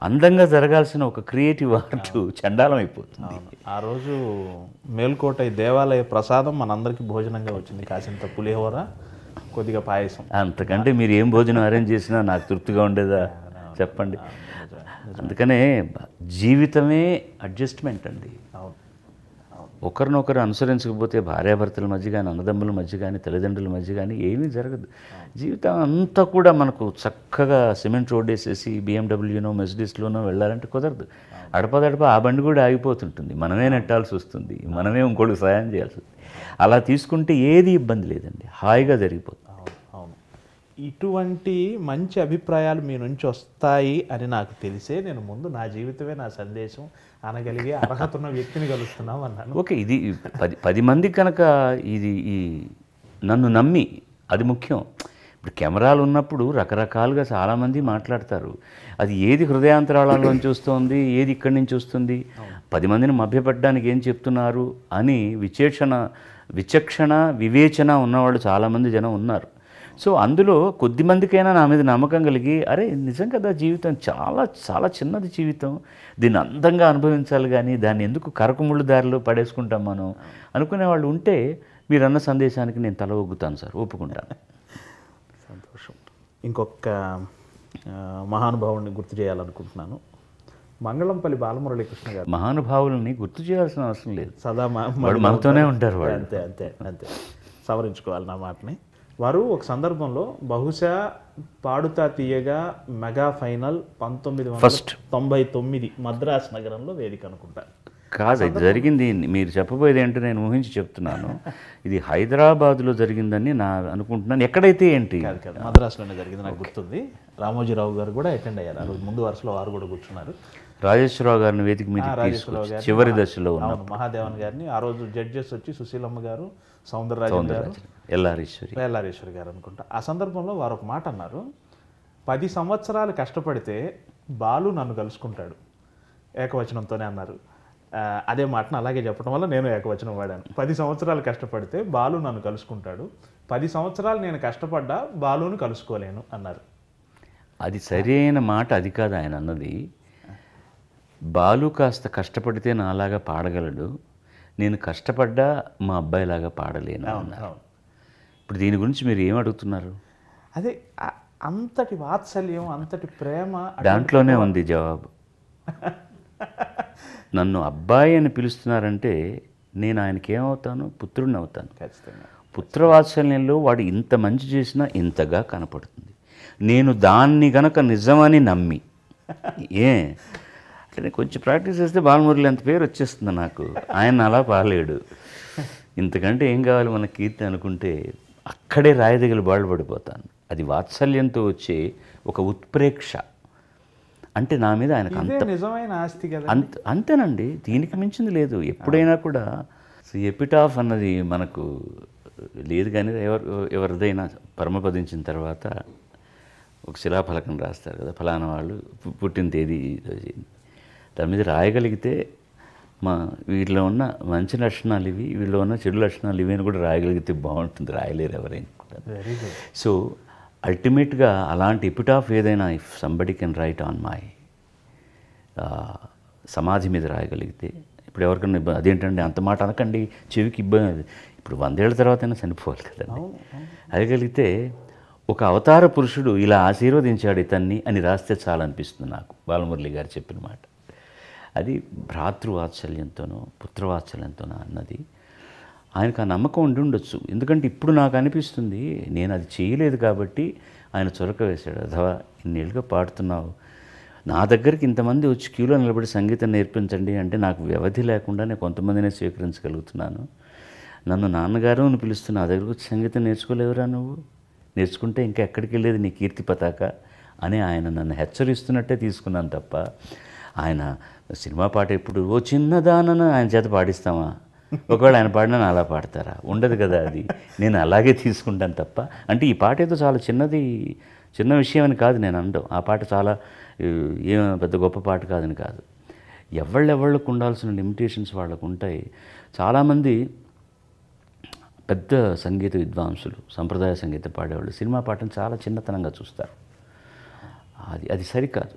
అందంగా జరగాల్సిన ఒక క్రియేటివ్ ఆర్ట్ చండాలం అయిపోతుంది. ఆ రోజు మేల్కోట దేవాలయ ప్రసాదం మనందరికీ భోజనంగా వచ్చింది, కాసింత పులిహోర కొద్దిగా పాయసం. అంతకంటే మీరు ఏం భోజనం అరేంజ్ చేసినా నాకు తృప్తిగా ఉండేదా చెప్పండి. అందుకనే జీవితమే అడ్జస్ట్మెంట్ అండి. ఒకరినొకరు అనుసరించకపోతే భార్యాభర్తల మధ్య కానీ, అన్నదమ్ముల మధ్య కానీ, తల్లిదండ్రుల మధ్య కానీ ఏమీ జరగదు. జీవితం అంతా కూడా మనకు చక్కగా సిమెంట్ రోడ్ వేసేసి బిఎండబ్ల్యూనో మెర్సిడీస్లోనో వెళ్ళాలంటే కుదరదు. అడపదడప ఆ బండి కూడా ఆగిపోతుంటుంది, మనమే నెట్టాల్సి వస్తుంది, మనమే ఇంకోటికి సహాయం చేయాల్సి వస్తుంది. అలా తీసుకుంటే ఏది ఇబ్బంది లేదండి, హాయిగా జరిగిపోతుంది. అవును, ఇటువంటి మంచి అభిప్రాయాలు మీ నుంచి వస్తాయి అని నాకు తెలిసే నేను ముందు నా జీవితమే నా సందేశం అనగలిగే అర్హత ఉన్న వ్యక్తిని కలుస్తున్నాం అన్నాను. ఓకే, ఇది 10 మంది కనుక ఇది నన్ను నమ్మి, అది ముఖ్యం. ఇప్పుడు కెమెరాలు ఉన్నప్పుడు రకరకాలుగా చాలామంది మాట్లాడతారు, అది ఏది హృదయాంతరాళంలోంచి వస్తుంది, ఏది ఇక్కడి నుంచి వస్తుంది, 10 మందిని మభ్యపెట్టడానికి ఏం చెప్తున్నారు అని విచక్షణ వివేచన ఉన్నవాళ్ళు చాలామంది జనం ఉన్నారు. సో అందులో కొద్దిమందికైనా నా మీద నమ్మకం కలిగి, అరే నిజం కదా జీవితం చాలా చాలా చిన్నది జీవితం, దీన్ని అందంగా అనుభవించాలి కానీ దాన్ని ఎందుకు కరకుముళ్ళు దారిలో పడేసుకుంటాం మనం అనుకునే వాళ్ళు ఉంటే మీరన్న సందేశానికి నేను తల ఒగ్గుతాను సార్, ఒప్పుకుంటాను. సంతోషం. ఇంకొక మహానుభావుడిని గుర్తు చేయాలనుకుంటున్నాను, మంగళంపల్లి బాలమురళీకృష్ణ గారు. మహానుభావులని గుర్తు చేయాల్సిన అవసరం లేదు, సదా వాడు మనతోనే ఉంటారు. వాడు అంతే అంతే అంతే సవరించుకోవాలి నా మాటని. వారు ఒక సందర్భంలో బహుశా పాడుతా తీయగా మెగా ఫైనల్ 1999 మద్రాస్ నగరంలో వేదిక అనుకుంటా. కాదు, ఇది జరిగింది మీరు చెప్పబోయేది ఏంటో నేను ఊహించి చెప్తున్నాను. ఇది హైదరాబాద్లో జరిగిందని నా అనుకుంటున్నాను. ఎక్కడైతే ఏంటి కాదు, మద్రాసులోనే జరిగింది నాకు గుర్తుంది. రామోజీరావు గారు కూడా అటెండ్ అయ్యారు ఆ రోజు, ముందు వరుసలో వారు కూడా కూర్చున్నారు. రాజేశ్వరరావు గారిని వేదిక మీద తీసుకొచ్చి చివరి దశలో ఉన్న మహాదేవన్ గారిని ఆ రోజు జడ్జెస్ వచ్చి సుశీలమ్మ గారు, సౌందరరాజన్ గారు, ఎల్లారేశ్వరి గారు అనుకుంటా. ఆ సందర్భంలో వారు ఒక మాట అన్నారు, 10 సంవత్సరాలు కష్టపడితే బాలు నన్ను కలుసుకుంటాడు, ఏకవచనంతోనే అన్నారు. అదే మాటను అలాగే చెప్పడం వల్ల నేను ఏకవచనం వాడాను. 10 సంవత్సరాలు కష్టపడితే బాలు నన్ను కలుసుకుంటాడు, 10 సంవత్సరాలు నేను కష్టపడ్డా బాలును కలుసుకోలేను అన్నారు. అది సరైన మాట, అది కాదు ఆయన అన్నది. బాలు కాస్త కష్టపడితే నాలాగా పాడగలడు, నేను కష్టపడ్డా మా అబ్బాయిలాగా పాడలేను అన్నారు. ఇప్పుడు దీని గురించి మీరు ఏం అడుగుతున్నారు? అదే అంతటి వాత్సల్యం, అంతటి ప్రేమ దాంట్లోనే ఉంది జవాబు. నన్ను అబ్బాయి అని పిలుస్తున్నారంటే నేను ఆయనకి ఏమవుతాను? పుత్రుడిని అవుతాను. ఖచ్చితంగా పుత్రవాత్సల్యంలో వాడు ఇంత మంచి చేసినా ఇంతగా కనపడుతుంది. నేను దాన్ని గనక నిజమని నమ్మి అంటే కొంచెం ప్రాక్టీస్ చేస్తే బాలమురళి అంత పేరు వచ్చేస్తుంది నాకు. ఆయన అలా పాలేడు. ఇంతకంటే ఏం కావాలి మన కీర్తి అనుకుంటే అక్కడే రాయదగిలి బాళ్ళు పడిపోతాను. అది వాత్సల్యంతో వచ్చే ఒక ఉత్ప్రేక్ష. అంటే నా మీద ఆయనకు ఇదే నిజమైన ఆస్తి కదా. అంతేనండి, దీనికి మించింది లేదు. ఎప్పుడైనా కూడా ఎపిటాఫ్ అన్నది మనకు లేదు, కానీ ఎవరిదైనా పరమపదించిన తర్వాత ఒక శిలాఫలకం రాస్తారు కదా, ఫలానా వాళ్ళు పుట్టిన తేదీ దాని మీద రాయగలిగితే వీటిలో ఉన్న మంచి లక్షణాలు ఇవి, వీళ్ళు ఉన్న చెడు లక్షణాలు ఇవి అని కూడా రాయగలిగితే బాగుంటుంది. రాయలేరు ఎవరైనా కూడా. సో అల్టిమేట్గా అలాంటి ఎపిటాఫ్ ఏదైనా if somebody can write on my సమాధి మీద రాయగలిగితే, ఇప్పుడు ఎవరికన్నా అదేంటండి అంత మాట అనకండి, చెవికి ఇబ్బంది, ఇప్పుడు 100 ఏళ్ల తర్వాతైనా చనిపోవాలి కదండి. అడగలిగితే ఒక అవతార పురుషుడు ఇలా ఆశీర్వదించాడు ఇతన్ని అని రాస్తే చాలనిపిస్తుంది నాకు, బాలమురళి గారు చెప్పిన మాట. అది భ్రాతృవాత్సల్యంతోనో పుత్రవాత్సల్యంతోనో అన్నది ఆయనకు ఆ నమ్మకం ఉండి ఉండొచ్చు. ఎందుకంటే ఇప్పుడు నాకు అనిపిస్తుంది నేను అది చేయలేదు కాబట్టి ఆయన చొరక వేశాడు. అథవా ఇన్నేళ్ళుగా పాడుతున్నావు, నా దగ్గరికి ఇంతమంది వచ్చి క్యూలో నిలబడి సంగీతం నేర్పించండి అంటే నాకు వ్యవధి లేకుండా నేను కొంతమందినే స్వీకరించగలుగుతున్నాను. నన్ను నాన్నగారు అని పిలుస్తున్నా, నా దగ్గరకు వచ్చి సంగీతం నేర్చుకోలేవురా నువ్వు, నేర్చుకుంటే ఇంకా ఎక్కడికి వెళ్ళేది నీ కీర్తి పతాక అని ఆయన నన్ను హెచ్చరిస్తున్నట్టే తీసుకున్నాను తప్ప, ఆయన సినిమా పాట ఎప్పుడు ఓ చిన్నదానన ఆయన చేత పాడిస్తామా, ఒకవేళ ఆయన పాడినా అలా పాడతారా, ఉండదు కదా. అది నేను అలాగే తీసుకుంటాను తప్ప, అంటే ఈ పాట ఏదో చాలా చిన్న విషయం అని కాదు నేను అనడం. ఆ పాట చాలా ఏం పెద్ద గొప్ప పాట కాదని కాదు. ఎవళ్ళకు ఉండాల్సిన లిమిటేషన్స్ వాళ్ళకు ఉంటాయి. చాలామంది పెద్ద సంగీత విద్వాంసులు, సంప్రదాయ సంగీతం పాడేవాళ్ళు సినిమా పాటను చాలా చిన్నతనంగా చూస్తారు. అది సరికాదు.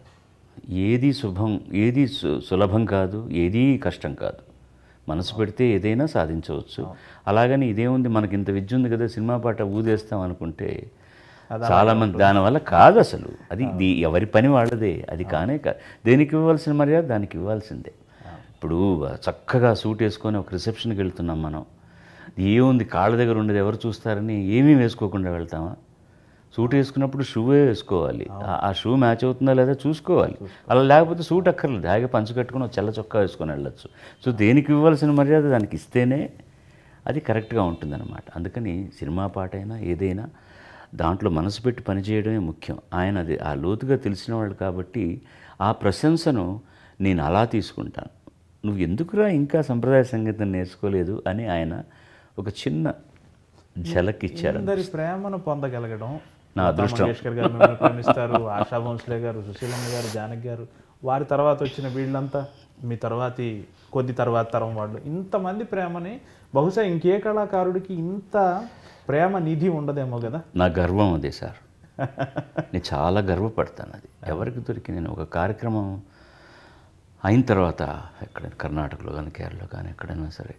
ఏది శుభం, ఏది సులభం కాదు, ఏదీ కష్టం కాదు. మనసు పెడితే ఏదైనా సాధించవచ్చు. అలాగని ఇదేముంది మనకి ఇంత విద్య ఉంది కదా సినిమా పాట ఊదేస్తాం అనుకుంటే చాలామంది దానివల్ల కాదు అసలు. అది ఎవరి పని వాళ్ళదే. అది కానే కాదు. దేనికి ఇవ్వాల్సిన మర్యాద దానికి ఇవ్వాల్సిందే. ఇప్పుడు చక్కగా సూట్ వేసుకొని ఒక రిసెప్షన్కి వెళ్తున్నాం మనం, ఏముంది కాళ్ళ దగ్గర ఉండేది ఎవరు చూస్తారని ఏమీ వేసుకోకుండా వెళ్తామా? సూట్ వేసుకున్నప్పుడు షూవే వేసుకోవాలి. ఆ షూ మ్యాచ్ అవుతుందా లేదా చూసుకోవాలి. అలా లేకపోతే సూట్ అక్కర్లేదు, హాయిగా పంచు కట్టుకుని ఒక తెల్ల చొక్కా వేసుకొని వెళ్ళచ్చు. సో దేనికి ఇవ్వాల్సిన మర్యాద దానికి ఇస్తేనే అది కరెక్ట్గా ఉంటుందన్నమాట. అందుకని సినిమా పాట అయినా ఏదైనా దాంట్లో మనసు పెట్టి పనిచేయడమే ముఖ్యం. ఆయన అది ఆ లోతుగా తెలిసిన వాళ్ళు కాబట్టి ఆ ప్రశంసను నేను అలా తీసుకుంటాను. నువ్వు ఎందుకురా ఇంకా సంప్రదాయ సంగీతం నేర్చుకోలేదు అని ఆయన ఒక చిన్న ఝలక్ ఇచ్చారు. అందరి ప్రేమను పొందగలగడం నా అదృష్టం. మంగేష్కర్ గారు మిమ్మల్ని ప్రేమిస్తారు, ఆశా భోంస్లే గారు, సుశీలమ్మ గారు, జానకి గారు, వారి తర్వాత వచ్చిన వీళ్ళంతా మీ కొద్ది తర్వాత తరం వాళ్ళు, ఇంతమంది ప్రేమని బహుశా ఇంకే కళాకారుడికి ఇంత ప్రేమ నిధి ఉండదేమో కదా. నా గర్వం అదే సార్. నేను చాలా గర్వపడతాను. అది ఎవరికి దొరికి నేను ఒక కార్యక్రమం అయిన తర్వాత ఎక్కడైనా కర్ణాటకలో కానీ కేరళలో కానీ ఎక్కడైనా సరే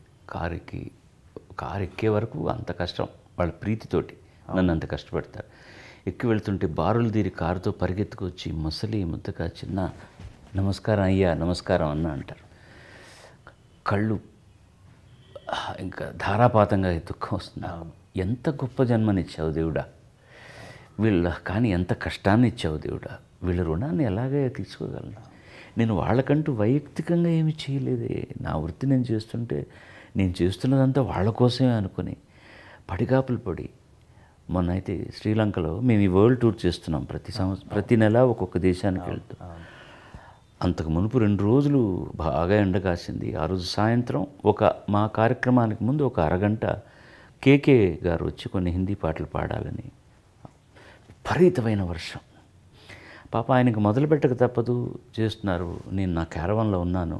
కారు ఎక్కే వరకు అంత కష్టం, వాళ్ళ ప్రీతితోటి నన్ను అంత కష్టపెడతారు. ఎక్కి వెళ్తుంటే బారులు తీరి కారుతో పరిగెత్తుకొచ్చి ముసలి ముద్దగా చిన్న నమస్కారం అయ్యా, నమస్కారం అన్న అంటారు. కళ్ళు ఇంకా ధారాపాతంగా దుఃఖం వస్తుంది. ఎంత గొప్ప జన్మనిచ్చావు దేవుడా, కానీ ఎంత కష్టాన్ని ఇచ్చావు దేవుడా, వీళ్ళ రుణాన్ని ఎలాగే తీసుకోగలను. నేను వాళ్ళకంటూ వైయక్తికంగా ఏమి చేయలేదే. నా వృత్తి నేను చేస్తుంటే నేను చేస్తున్నదంతా వాళ్ళ కోసమే అనుకుని పడిగాపులు పడి, మొన్న అయితే శ్రీలంకలో మేము ఈ వరల్డ్ టూర్ చేస్తున్నాం. ప్రతి నెల ఒక్కొక్క దేశానికి వెళ్తాం. అంతకు మునుపు 2 రోజులు బాగా ఎండ కాసింది. ఆ రోజు సాయంత్రం మా కార్యక్రమానికి ముందు ఒక అరగంట కేకే గారు వచ్చి కొన్ని హిందీ పాటలు పాడాలని, విపరీతమైన వర్షం. పాప ఆయనకు మొదలుపెట్టక తప్పదు, చేస్తున్నారు. నేను నా క్యారవాన్లో ఉన్నాను.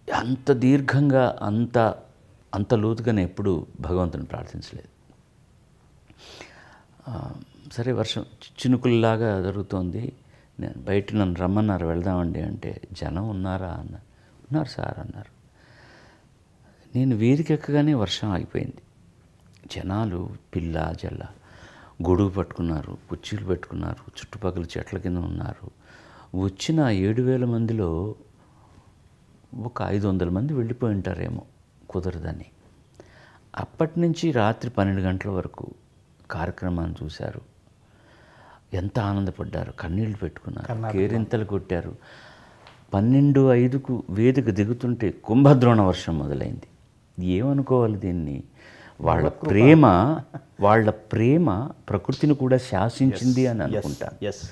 అంత దీర్ఘంగా అంత లోతుగా నేను ఎప్పుడు భగవంతుని ప్రార్థించలేదు. సరే వర్షం చినుకుల్లాగా జరుగుతోంది. నేను బయట నన్ను రమ్మన్నారు, వెళ్దామండి అంటే, జనం ఉన్నారా అన్న. ఉన్నారు సార్ అన్నారు. నేను వేదిక ఎక్కగానే వర్షం ఆగిపోయింది. జనాలు పిల్ల జల్ల గొడుగు పట్టుకున్నారు, కుర్చీలు పెట్టుకున్నారు, చుట్టుపక్కల చెట్ల కింద ఉన్నారు. వచ్చిన 7,000 మందిలో ఒక 500 మంది వెళ్ళిపోయి ఉంటారేమో కుదరదని. అప్పటి నుంచి రాత్రి 12 గంటల వరకు కార్యక్రమాన్ని చూశారు. ఎంత ఆనందపడ్డారు, కన్నీళ్లు పెట్టుకున్నారు, కేరింతలు కొట్టారు. 12:05కు వేదిక దిగుతుంటే కుంభద్రోణ వర్షం మొదలైంది. ఏమనుకోవాలి దీన్ని, వాళ్ళ ప్రేమ ప్రకృతిని కూడా శాసించింది అని అనుకుంటాను. ఎస్.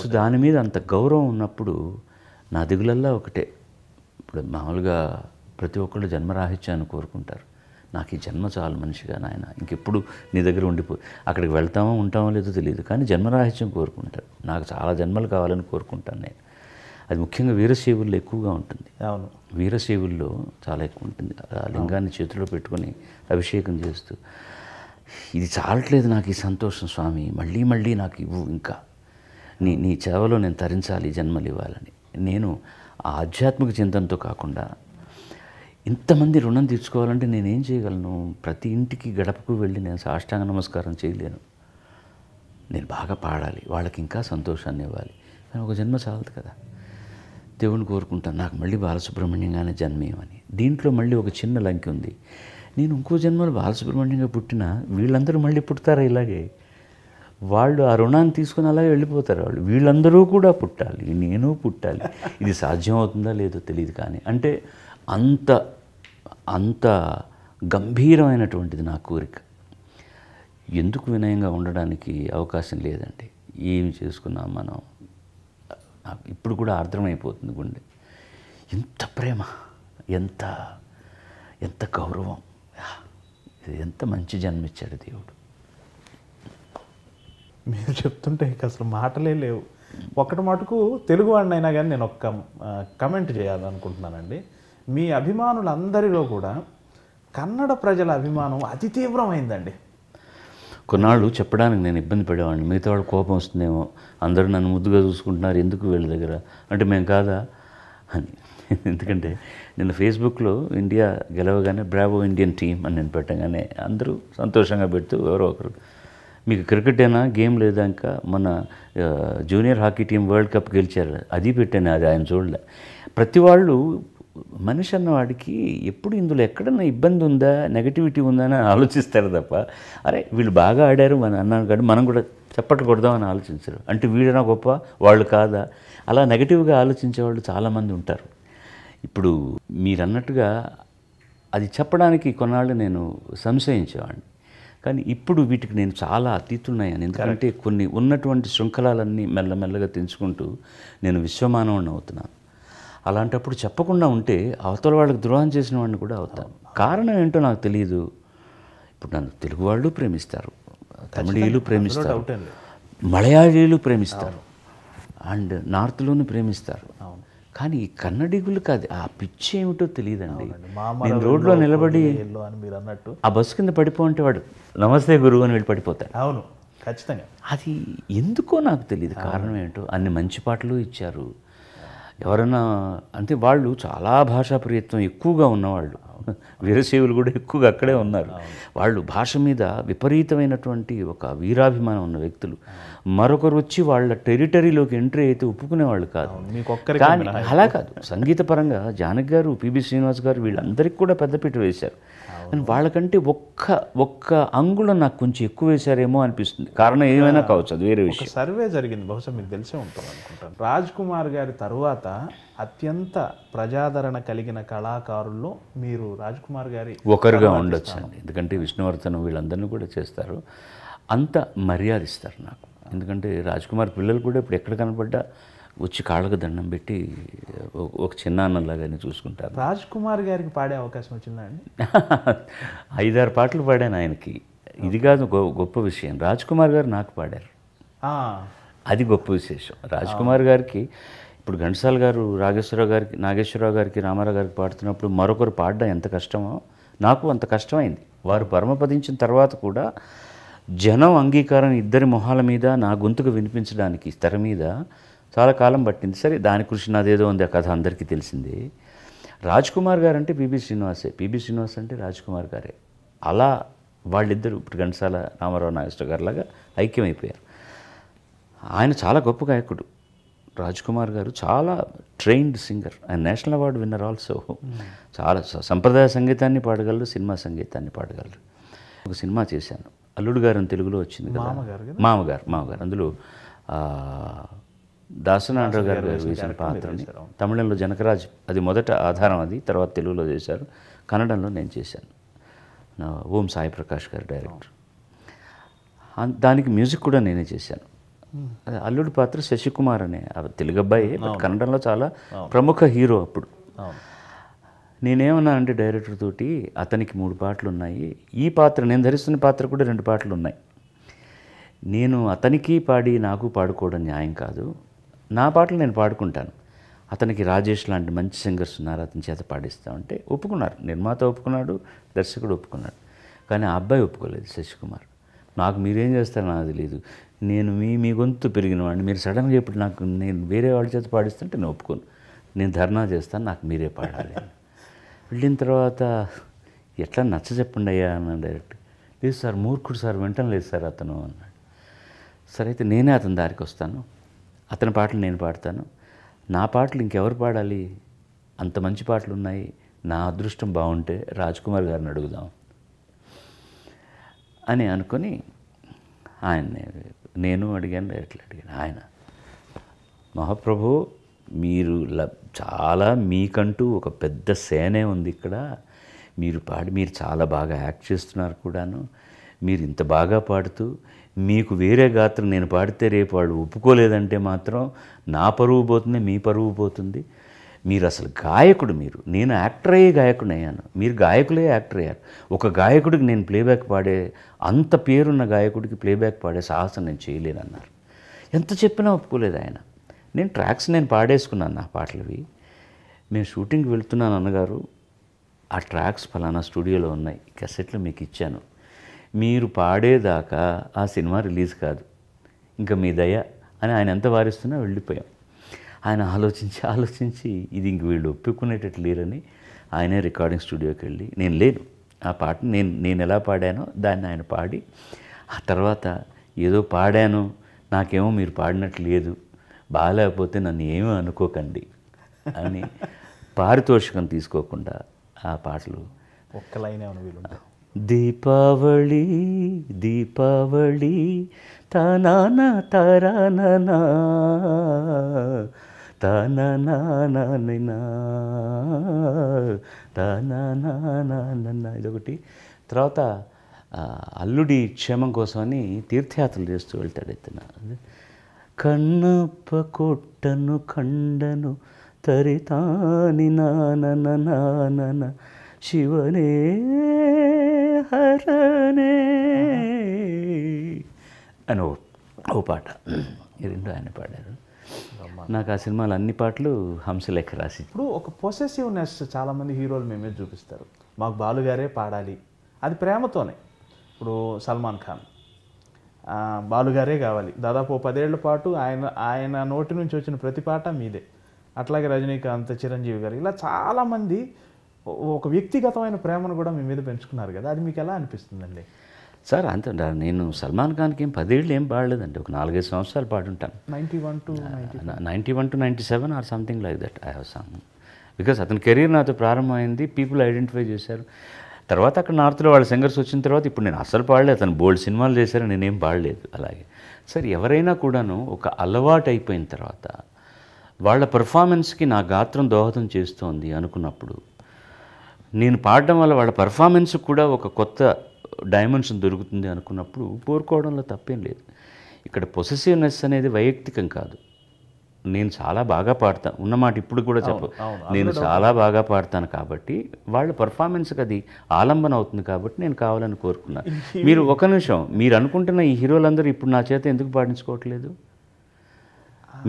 సో దాని మీద అంత గౌరవం ఉన్నప్పుడు నా దిగులల్లా ఒకటే. ఇప్పుడు మామూలుగా ప్రతి ఒక్కళ్ళు జన్మరాహిత్యాన్ని కోరుకుంటారు. నాకు ఈ జన్మ చాలు మనిషిగా నాయన, ఇంకెప్పుడు నీ దగ్గర అక్కడికి వెళ్తామో ఉంటామో లేదో తెలియదు, కానీ జన్మరాహిత్యం కోరుకుంటారు. నాకు చాలా జన్మలు కావాలని కోరుకుంటాను నేను. అది ముఖ్యంగా వీరశైవుల్లో ఎక్కువగా ఉంటుంది. అవును, వీరశైవుల్లో చాలా ఎక్కువ ఉంటుంది. ఆ లింగాన్ని చేతిలో పెట్టుకొని అభిషేకం చేస్తూ, ఇది చాలట్లేదు నాకు ఈ సంతోషం స్వామి, మళ్ళీ మళ్ళీ నాకు ఇవ్వు, ఇంకా నీ సేవలో నేను తరించాలి, జన్మలు ఇవ్వాలని. నేను ఆ ఆధ్యాత్మిక చింతనతో కాకుండా ఇంతమంది రుణం తీర్చుకోవాలంటే నేనేం చేయగలను? ప్రతి ఇంటికి గడపకు వెళ్ళి నేను సాష్టాంగ నమస్కారం చేయలేను. నేను బాగా పాడాలి, వాళ్ళకి ఇంకా సంతోషాన్ని ఇవ్వాలి. కానీ ఒక జన్మ చాలదు కదా. దేవుని కోరుకుంటాను నాకు మళ్ళీ బాలసుబ్రహ్మణ్యంగానే జన్మేయమని. దీంట్లో మళ్ళీ ఒక చిన్న లంకి ఉంది. నేను ఇంకో జన్మలో బాలసుబ్రహ్మణ్యంగా పుట్టినా వీళ్ళందరూ మళ్ళీ పుడతారా ఇలాగే? వాళ్ళు ఆ రుణాన్ని తీసుకుని అలాగే వెళ్ళిపోతారు. వీళ్ళందరూ కూడా పుట్టాలి, నేను పుట్టాలి. ఇది సాధ్యం అవుతుందా లేదో తెలియదు, కానీ అంటే అంత గంభీరమైనటువంటిది నా కోరిక. ఎందుకు వినయంగా ఉండడానికి అవకాశం లేదండి. ఏమి చేసుకున్నాం మనం, నాకు ఇప్పుడు కూడా అర్థమైపోతుంది గుండె. ఎంత ప్రేమ, ఎంత గౌరవం, ఎంత మంచి జన్మిచ్చాడు దేవుడు. మీరు చెప్తుంటే ఇక అసలు మాటలే లేవు. ఒకటి మటుకు తెలుగు వాడినైనా కానీ నేను ఒక్క కమెంట్ చేయాలనుకుంటున్నానండి. మీ అభిమానులందరిలో కూడా కన్నడ ప్రజల అభిమానం అతి తీవ్రమైందండి. కొన్నాళ్ళు చెప్పడానికి నేను ఇబ్బంది పడేవాడిని. మిగతా వాళ్ళు కోపం వస్తుందేమో, అందరూ నన్ను ముద్దుగా చూసుకుంటున్నారు, ఎందుకు వీళ్ళ దగ్గర అంటే మేము కాదా అని. ఎందుకంటే నేను ఫేస్బుక్లో ఇండియా గెలవగానే బ్రావో ఇండియన్ టీమ్ అని నేను పెట్టగానే అందరూ సంతోషంగా పెడుతూ ఎవరో ఒకరు మీకు క్రికెట్ అయినా గేమ్ లేదా, ఇంకా మన junior hockey team world cup గెలిచారు అది పెట్టాను, అది ఆయన చూడలే. ప్రతి వాళ్ళు మనిషి అన్నవాడికి ఎప్పుడు ఇందులో ఎక్కడన్నా ఇబ్బంది ఉందా, నెగటివిటీ ఉందా అని ఆలోచిస్తారు తప్ప, అరే వీళ్ళు బాగా ఆడారు మన అన్నాను కానీ మనం కూడా చప్పట్లు కొడదామని ఆలోచించరు. అంటే వీళ్ళనా గొప్ప, వాళ్ళు కాదా, అలా నెగటివ్గా ఆలోచించే వాళ్ళు చాలామంది ఉంటారు. ఇప్పుడు మీరు అన్నట్టుగా అది చెప్పడానికి కొన్నాళ్ళు నేను సంశయించేవాడిని, కానీ ఇప్పుడు వీటికి నేను చాలా అతీతున్నాను. ఎందుకంటే కొన్ని ఉన్నటువంటి శృంఖలాలన్నీ మెల్లమెల్లగా తెంచుకుంటూ నేను విశ్వమానవుడిని అవుతున్నాను. అలాంటప్పుడు చెప్పకుండా ఉంటే అవతల వాళ్ళకి ద్రోహం చేసిన వాడిని కూడా అవుతాను. కారణం ఏంటో నాకు తెలియదు. ఇప్పుడు నన్ను తెలుగు వాళ్ళు ప్రేమిస్తారు, తమిళీయులు ప్రేమిస్తారు, మలయాళీలు ప్రేమిస్తారు, అండ్ నార్త్లోనూ ప్రేమిస్తారు. కానీ ఈ కన్నడిగులు కాదు, ఆ పిచ్చి ఏమిటో తెలియదండి. నేను రోడ్లో నిలబడి ఆ బస్సు కింద పడిపోంటే వాడు నమస్తే గురువు అని వెళ్ళి పడిపోతాడు. అవును, ఖచ్చితంగా. అది ఎందుకో నాకు తెలియదు, కారణం ఏంటో. అన్ని మంచి పాటలు ఇచ్చారు. ఎవరన్నా అంటే వాళ్ళు చాలా భాషా ప్రియత్వం ఎక్కువగా ఉన్నవాళ్ళు, వీరశైవులు కూడా ఎక్కువగా అక్కడే ఉన్నారు. వాళ్ళు భాష మీద విపరీతమైనటువంటి ఒక వీరాభిమానం ఉన్న వ్యక్తులు. మరొకరు వచ్చి వాళ్ళ టెరిటరీలోకి ఎంట్రీ అయితే ఒప్పుకునేవాళ్ళు కాదు. కానీ అలా కాదు, సంగీతపరంగా జానకి గారు, పిబి శ్రీనివాస్ గారు వీళ్ళందరికీ కూడా పెద్దపీట వేశారు. కానీ వాళ్ళకంటే ఒక్క అంగుళం నాకు కొంచెం ఎక్కువ వేశారేమో అనిపిస్తుంది. కారణం ఏమైనా కావచ్చు, అది వేరే విషయం. సర్వే జరిగింది, బహుశా మీకు తెలిసే ఉంటుంది అనుకుంటాను. రాజ్ కుమార్ గారి తరువాత అత్యంత ప్రజాదరణ కలిగిన కళాకారుల్లో మీరు రాజ్ కుమార్ గారి ఒకరుగా ఉండొచ్చు అండి. ఎందుకంటే విష్ణువర్ధన్ వీళ్ళందరినీ కూడా చేస్తారు, అంత మర్యాద ఇస్తారు నాకు. ఎందుకంటే రాజ్ కుమార్ పిల్లలు కూడా ఇప్పుడు ఎక్కడ కనపడ్డా వచ్చి కాళ్ళకు దండం పెట్టి ఒక చిన్న అన్నలాగానే చూసుకుంటారు. రాజ్ కుమార్ గారికి పాడే అవకాశం వచ్చిందా అండి? 5-6 పాటలు పాడాను ఆయనకి. ఇది కాదు గొప్ప విషయం, రాజ్ కుమార్ గారు నాకు పాడారు, అది గొప్ప విశేషం. రాజ్ కుమార్ గారికి ఇప్పుడు ఘంటసాల గారు నాగేశ్వరరావు గారికి రామారావు గారికి పాడుతున్నప్పుడు మరొకరు పాడడం ఎంత కష్టమో నాకు అంత కష్టమైంది. వారు పరమపదించిన తర్వాత కూడా జనం అంగీకారం ఇద్దరి మొహాల మీద నా గొంతుకు వినిపించడానికి తెర మీద చాలా కాలం పట్టింది. సరే దాని కృషి నాదేదో ఉంది, ఆ కథ అందరికీ తెలిసింది. రాజ్ కుమార్ గారు అంటే పిబి శ్రీనివాసే, పిబి శ్రీనివాస్ అంటే రాజ్ కుమార్ గారే. అలా వాళ్ళిద్దరు ఇప్పుడు ఘంటసాల రామారావు నాగేశ్వర గారు లాగా ఐక్యమైపోయారు. ఆయన చాలా గొప్ప గాయకుడు. రాజ్ కుమార్ గారు చాలా ట్రైన్డ్ సింగర్, ఆయన నేషనల్ అవార్డు విన్నర్ ఆల్సో. చాలా సంప్రదాయ సంగీతాన్ని పాడగలరు, సినిమా సంగీతాన్ని పాడగలరు. ఒక సినిమా చేశాను, అల్లుడు గారు అని తెలుగులో వచ్చింది కదా, మామగారు. అందులో దాసనారాయణరావు గారు వేసిన పాత్రని తమిళంలో జనకరాజ్ అది మొదట ఆధారం, అది తర్వాత తెలుగులో చేశారు, కన్నడంలో నేను చేశాను. ఓం సాయి ప్రకాష్ గారు డైరెక్టర్. దానికి మ్యూజిక్ కూడా నేనే చేశాను. అల్లుడి పాత్ర శశికుమార్ అనే తెలుగు అబ్బాయి, బట్ కన్నడంలో చాలా ప్రముఖ హీరో అప్పుడు. నేనేమన్నా అంటే డైరెక్టర్ తోటి, అతనికి 3 పాటలు ఉన్నాయి, ఈ పాత్ర నేను ధరిస్తున్న పాత్ర కూడా 2 పాటలు ఉన్నాయి, నేను అతనికి పాడి నాకు పాడుకోవడం న్యాయం కాదు, నా పాటలు నేను పాడుకుంటాను, అతనికి రాజేష్ లాంటి మంచి సింగర్స్ ఉన్నారు, అతని చేత పాడిస్తామంటే ఒప్పుకున్నారు. నిర్మాత ఒప్పుకున్నాడు, దర్శకుడు ఒప్పుకున్నాడు. కానీ ఆ అబ్బాయి ఒప్పుకోలేదు, శశికుమార్. నాకు మీరేం చేస్తారో నాకు తెలియదు, నేను మీ గొంతు పెరిగిన వాడిని, మీరు సడన్గా ఇప్పుడు నాకు నేను వేరే వాళ్ళ చేత పాడిస్తుంటే నేను ఒప్పుకోను, నేను ధర్నా చేస్తాను, నాకు మీరే పాడాలి. వెళ్ళిన తర్వాత ఎట్లా నచ్చ చెప్పండి అయ్యా అన్నాను డైరెక్ట్. లేదు సార్, మూర్ఖుడు సార్, వింటం లేదు సార్ అతను అన్నాడు. సరే అయితే నేనే అతని దారికి వస్తాను, అతని పాటలు నేను పాడతాను, నా పాటలు ఇంకెవరు పాడాలి, అంత మంచి పాటలు ఉన్నాయి, నా అదృష్టం బాగుంటే రాజ్ కుమార్ గారిని అడుగుదాం అని అనుకొని ఆయన్ని నేను అడిగాను, ఎట్లా అడిగాను. ఆయన, మహాప్రభు మీరు చాలా మీకంటూ ఒక పెద్ద సేనే ఉంది ఇక్కడ, మీరు మీరు చాలా బాగా యాక్ట్ చేస్తున్నారు కూడాను, మీరు ఇంత బాగా పాడుతూ మీకు వేరే గాత్రం నేను పాడితే రేపు వాళ్ళు ఒప్పుకోలేదంటే మాత్రం నా పరువు పోతుంది, మీ పరువు పోతుంది, మీరు అసలు గాయకుడు, నేను యాక్టర్ అయ్యే గాయకుడు అయ్యాను, మీరు గాయకులే యాక్టర్ అయ్యారు. ఒక గాయకుడికి నేను ప్లేబ్యాక్ పాడే, అంత పేరున్న గాయకుడికి ప్లేబ్యాక్ పాడే సాహసం నేను చేయలేనన్నారు. ఎంత చెప్పినా ఒప్పుకోలేదు ఆయన. నేను ట్రాక్స్ నేను పాడేసుకున్నాను, నా పాటలవి. మేము షూటింగ్కి వెళ్తున్నాను అన్నగారు, ఆ ట్రాక్స్ ఫలానా స్టూడియోలో ఉన్నాయి, క్యాసెట్లు మీకు ఇచ్చాను, మీరు పాడేదాకా ఆ సినిమా రిలీజ్ కాదు, ఇంకా మీ దయ అని ఆయన ఎంత వారిస్తున్నా వెళ్ళిపోయాం. ఆయన ఆలోచించి ఇది ఇంక వీళ్ళు ఒప్పుకునేటట్లు లేరని ఆయనే రికార్డింగ్ స్టూడియోకి వెళ్ళి, నేను లేను, ఆ పాటను నేను ఎలా పాడానో దాన్ని ఆయన పాడి, ఆ తర్వాత ఏదో పాడాను, నాకేమో మీరు పాడినట్లు లేదు, బాగాలేకపోతే నన్ను ఏమీ అనుకోకండి అని పారితోషికం తీసుకోకుండా ఆ పాటలు ఒక్క లైన్ ఏమైనా వీలుంటాయి. దీపావళి దీపావళి తనానా తరాననా తననా తననా ఇదొకటి. తర్వాత అల్లుడి క్షేమం కోసమని తీర్థయాత్రలు చేస్తూ వెళ్తాడు ఎత్తున. కన్నప్ప కొట్టను ఖండను తరితాని నానన శివనే హరనే అని ఓ పాట, ఈ 2 ఆయన పాడారు. నాకు ఆ సినిమాలో అన్ని పాటలు హంసలేఖ రాసి. ఇప్పుడు ఒక పొసెసివ్నెస్ చాలామంది హీరోలు మేమే చూపిస్తారు, మాకు బాలుగారే పాడాలి, అది ప్రేమతోనే. ఇప్పుడు సల్మాన్ ఖాన్ బాలుగారే కావాలి, దాదాపు 10 ఏళ్ల పాటు ఆయన నోటి నుంచి వచ్చిన ప్రతి పాట మీదే. అట్లాగే రజనీకాంత్, చిరంజీవి గారు, ఇలా చాలామంది ఒక వ్యక్తిగతమైన ప్రేమను కూడా మీ మీద పెంచుకున్నారు కదా, అది మీకు ఎలా అనిపిస్తుందండి? సార్ అంతే, నేను సల్మాన్ ఖాన్కి 10 ఏళ్ళు ఏం పాడలేదండి, ఒక 4-5 సంవత్సరాలు పాడుంటాను. 91 to 97 or something like that I have song. Because అతని కెరీర్ నాతో ప్రారంభమైంది, పీపుల్ ఐడెంటిఫై చేశారు. తర్వాత అక్కడ నార్త్లో వాళ్ళ సింగర్స్ వచ్చిన తర్వాత ఇప్పుడు నేను అస్సలు పాడలేదు, అతను బోల్డ్ సినిమాలు చేశారు, నేనేం పాడలేదు. అలాగే సార్, ఎవరైనా కూడాను ఒక అలవాటు అయిపోయిన తర్వాత వాళ్ళ పెర్ఫార్మెన్స్కి నా గాత్రం దోహదం చేస్తోంది అనుకున్నప్పుడు, నేను పాడడం వల్ల వాళ్ళ పెర్ఫార్మెన్స్కి కూడా ఒక కొత్త డైమెన్షన్ దొరుకుతుంది అనుకున్నప్పుడు కోరుకోవడంలో తప్పేం లేదు. ఇక్కడ పొసెసివ్నెస్ అనేది వైయక్తికం కాదు. నేను చాలా బాగా పాడతాను ఉన్నమాట, ఇప్పుడు కూడా నేను చాలా బాగా పాడతాను కాబట్టి వాళ్ళ పర్ఫార్మెన్స్కి అది ఆలంబన అవుతుంది కాబట్టి నేను కావాలని కోరుకున్నాను. మీరు ఒక నిమిషం, మీరు అనుకుంటున్న ఈ హీరోలందరూ ఇప్పుడు నా చేత ఎందుకు పాడించుకోవట్లేదు?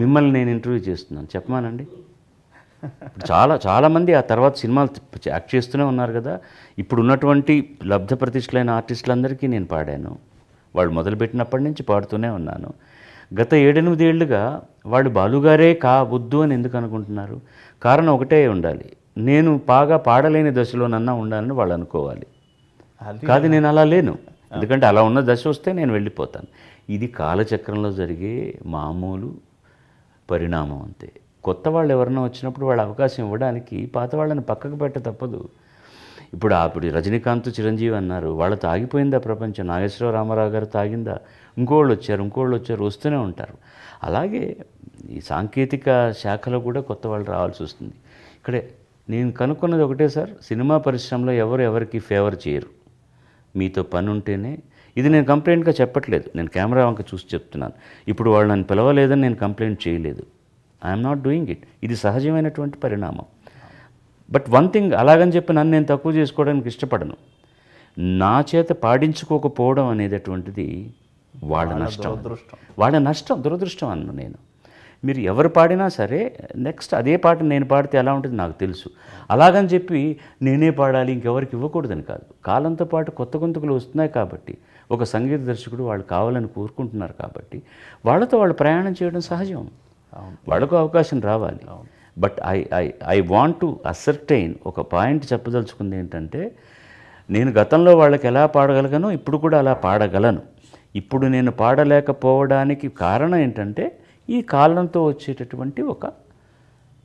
మిమ్మల్ని నేను ఇంటర్వ్యూ చేస్తున్నాను, చెప్పమానండి. ఇప్పుడు చాలామంది ఆ తర్వాత సినిమాలు యాక్ట్ చేస్తూనే ఉన్నారు కదా. ఇప్పుడు ఉన్నటువంటి లబ్ధ ప్రతిష్ఠలైన ఆర్టిస్టులందరికీ నేను పాడాను, వాళ్ళు మొదలుపెట్టినప్పటి నుంచి పాడుతూనే ఉన్నాను. గత 7-8 ఏళ్ళుగా వాళ్ళు బాలుగారే కావద్దు అని ఎందుకు అనుకుంటున్నారు? కారణం ఒకటే ఉండాలి, నేను బాగా పాడలేని దశలోనన్నా ఉండాలని వాళ్ళు అనుకోవాలి. కాదు, నేను అలా లేను, ఎందుకంటే అలా ఉన్న దశ వస్తే నేను వెళ్ళిపోతాను. ఇది కాలచక్రంలో జరిగే మామూలు పరిణామం అంతే. కొత్త వాళ్ళు ఎవరైనా వచ్చినప్పుడు వాళ్ళ అవకాశం ఇవ్వడానికి పాత వాళ్ళని పక్కకు పెట్ట తప్పదు. ఇప్పుడు రజనీకాంత్, చిరంజీవి అన్నారు, వాళ్ళతో ఆగిపోయిందా ప్రపంచం? నాగేశ్వరరావు, రామారావు గారు తాగిందా? ఇంకోళ్ళు వచ్చారు వస్తూనే ఉంటారు. అలాగే ఈ సాంకేతిక శాఖలో కూడా కొత్త వాళ్ళు రావాల్సి వస్తుంది. ఇక్కడే నేను కనుక్కున్నది ఒకటే సార్, సినిమా పరిశ్రమలో ఎవరికి ఫేవర్ చేయరు. మీతో పని ఉంటేనే, ఇది నేను కంప్లైంట్గా చెప్పట్లేదు, నేను కెమెరా వంక చూసి చెప్తున్నాను. ఇప్పుడు వాళ్ళు నన్ను పిలవలేదని నేను కంప్లైంట్ చేయలేదు. I'm not doing it. ఇది సహజమైనటువంటి పరిణామం. బట్ వన్ థింగ్, అలాగని చెప్పి నన్ను నేను తక్కువ చేసుకోవడానికి ఇష్టపడను. నా చేత పాడించుకోకపోవడం అనేటటువంటిది వాళ్ళ నష్టం, దురదృష్టం అన్ను నేను. మీరు ఎవరు పాడినా సరే నెక్స్ట్ అదే పాట నేను పాడితే ఎలా ఉంటుంది నాకు తెలుసు. అలాగని చెప్పి నేనే పాడాలి ఇంకెవరికి ఇవ్వకూడదని కాదు. కాలంతో పాటు కొత్త గొంతుకులు వస్తున్నాయి కాబట్టి, ఒక సంగీత దర్శకుడు వాళ్ళు కావాలని కోరుకుంటున్నారు కాబట్టి వాళ్ళతో వాళ్ళు ప్రయాణం చేయడం సహజం. వాళ్ళకు అవకాశం రావాలి. But I want to ascertain, ఒక పాయింట్ చెప్పదలుచుకుంది ఏంటంటే, నేను గతంలో వాళ్ళకి ఎలా పాడగలిగానో ఇప్పుడు కూడా అలా పాడగలను. ఇప్పుడు నేను పాడలేకపోవడానికి కారణం ఏంటంటే ఈ కాలంతో వచ్చేటటువంటి ఒక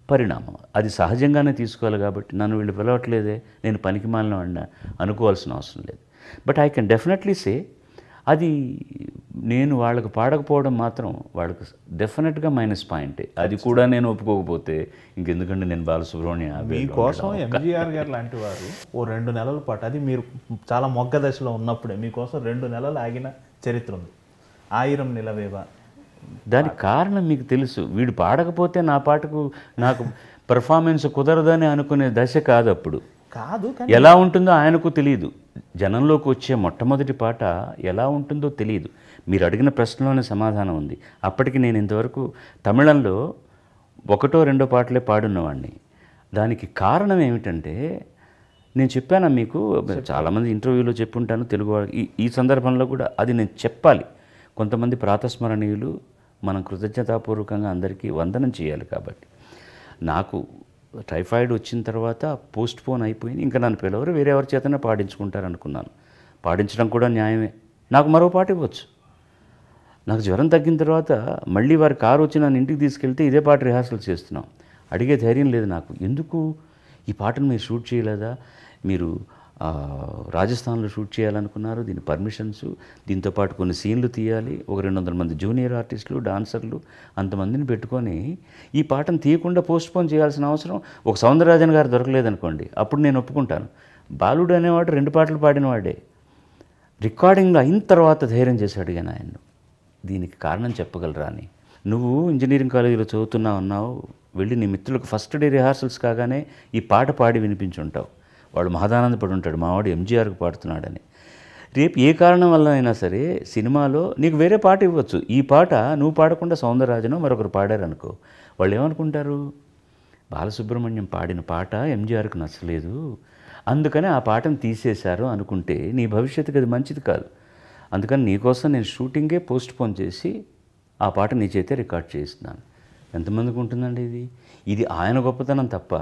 పరిణామం. అది సహజంగానే తీసుకోవాలి. కాబట్టి నన్ను వీళ్ళు పిలవట్లేదే, నేను పనికిమాలిన వాడినా అనుకోవాల్సిన అవసరం లేదు. But I can definitely say, అది నేను వాళ్ళకు పాడకపోవడం మాత్రం వాళ్ళకు డెఫినెట్గా మైనస్ పాయింటే. అది కూడా నేను ఒప్పుకోకపోతే ఇంకెందుకంటే నేను బాలసుబ్రహ్మణ్యం మీకోసం ఎంజీఆర్ గారు లాంటి వారు ఓ 2 నెలల పాటు, అది మీరు చాలా మొగ్గ దశలో ఉన్నప్పుడే మీకోసం 2 నెలలు ఆగిన చరిత్ర ఉంది. ఆయిరం నిలవేవా. దానికి కారణం మీకు తెలుసు. వీడు పాడకపోతే నా పాటకు నాకు పెర్ఫార్మెన్స్ కుదరదని అనుకునే దశ కాదు. అప్పుడు కాదు, ఎలా ఉంటుందో ఆయనకు తెలియదు. జనంలోకి వచ్చే మొట్టమొదటి పాట ఎలా ఉంటుందో తెలియదు. మీరు అడిగిన ప్రశ్నలోనే సమాధానం ఉంది. అప్పటికి నేను ఇంతవరకు తమిళంలో 1, 2 పాటలే పాడున్నవాడిని. దానికి కారణం ఏమిటంటే, నేను చెప్పాను మీకు, చాలామంది ఇంటర్వ్యూలో చెప్పుంటాను, తెలుగు ఈ సందర్భంలో కూడా అది నేను చెప్పాలి. కొంతమంది ప్రాతస్మరణీయులు మనం కృతజ్ఞతాపూర్వకంగా అందరికీ వందనం చేయాలి. కాబట్టి నాకు టైఫాయిడ్ వచ్చిన తర్వాత పోస్ట్ పోన్ అయిపోయింది. ఇంకా నన్ను పిలవరు, వేరే ఎవరి చేతనే పాడించుకుంటారు అనుకున్నాను. పాడించడం కూడా న్యాయమే. నాకు మరో పాట ఇవ్వచ్చు. నాకు జ్వరం తగ్గిన తర్వాత మళ్ళీ వారి కారు వచ్చి నన్ను ఇంటికి తీసుకెళ్తే ఇదే పాట రిహార్సల్ చేస్తున్నాం. అడిగే ధైర్యం లేదు నాకు. ఎందుకు ఈ పాటను మీరు షూట్ చేయలేదా? మీరు రాజస్థాన్లో షూట్ చేయాలనుకున్నారు, దీని పర్మిషన్స్, దీంతోపాటు కొన్ని సీన్లు తీయాలి, ఒక 200 మంది జూనియర్ ఆర్టిస్టులు, డాన్సర్లు, అంతమందిని పెట్టుకొని ఈ పాటను తీయకుండా పోస్ట్ పోన్ చేయాల్సిన అవసరం. ఒక సౌందరరాజన్ గారు దొరకలేదనుకోండి, అప్పుడు నేను ఒప్పుకుంటాను. బాలుడు అనేవాడు 2 పాటలు పాడినవాడే. రికార్డింగ్లో అయిన తర్వాత ధైర్యం చేసి అడిగాను ఆయన్ను, దీనికి కారణం చెప్పగలరా అని. నువ్వు ఇంజనీరింగ్ కాలేజీలో చదువుతున్నావు, వెళ్ళి నీ మిత్రులకు ఫస్ట్ డే రిహార్సల్స్ కాగానే ఈ పాట పాడి వినిపించుంటావు. వాడు మహదానందపడి ఉంటాడు, మావాడు ఎంజీఆర్కి పాడుతున్నాడని. రేపు ఏ కారణం వల్ల అయినా సరే సినిమాలో నీకు వేరే పాట ఇవ్వచ్చు. ఈ పాట నువ్వు పాడకుండా సౌందరరాజనో మరొకరు పాడారనుకో, వాళ్ళు ఏమనుకుంటారు? బాలసుబ్రహ్మణ్యం పాడిన పాట ఎంజీఆర్కి నచ్చలేదు, అందుకని ఆ పాటను తీసేశారు అనుకుంటే నీ భవిష్యత్తుకి అది మంచిది కాదు. అందుకని నీకోసం నేను షూటింగే పోస్ట్ పోన్ చేసి ఆ పాట నీ చేతే రికార్డ్ చేస్తున్నాను. ఎంతమందికి ఉంటుందండి ఇది? ఇది ఆయన గొప్పతనం తప్ప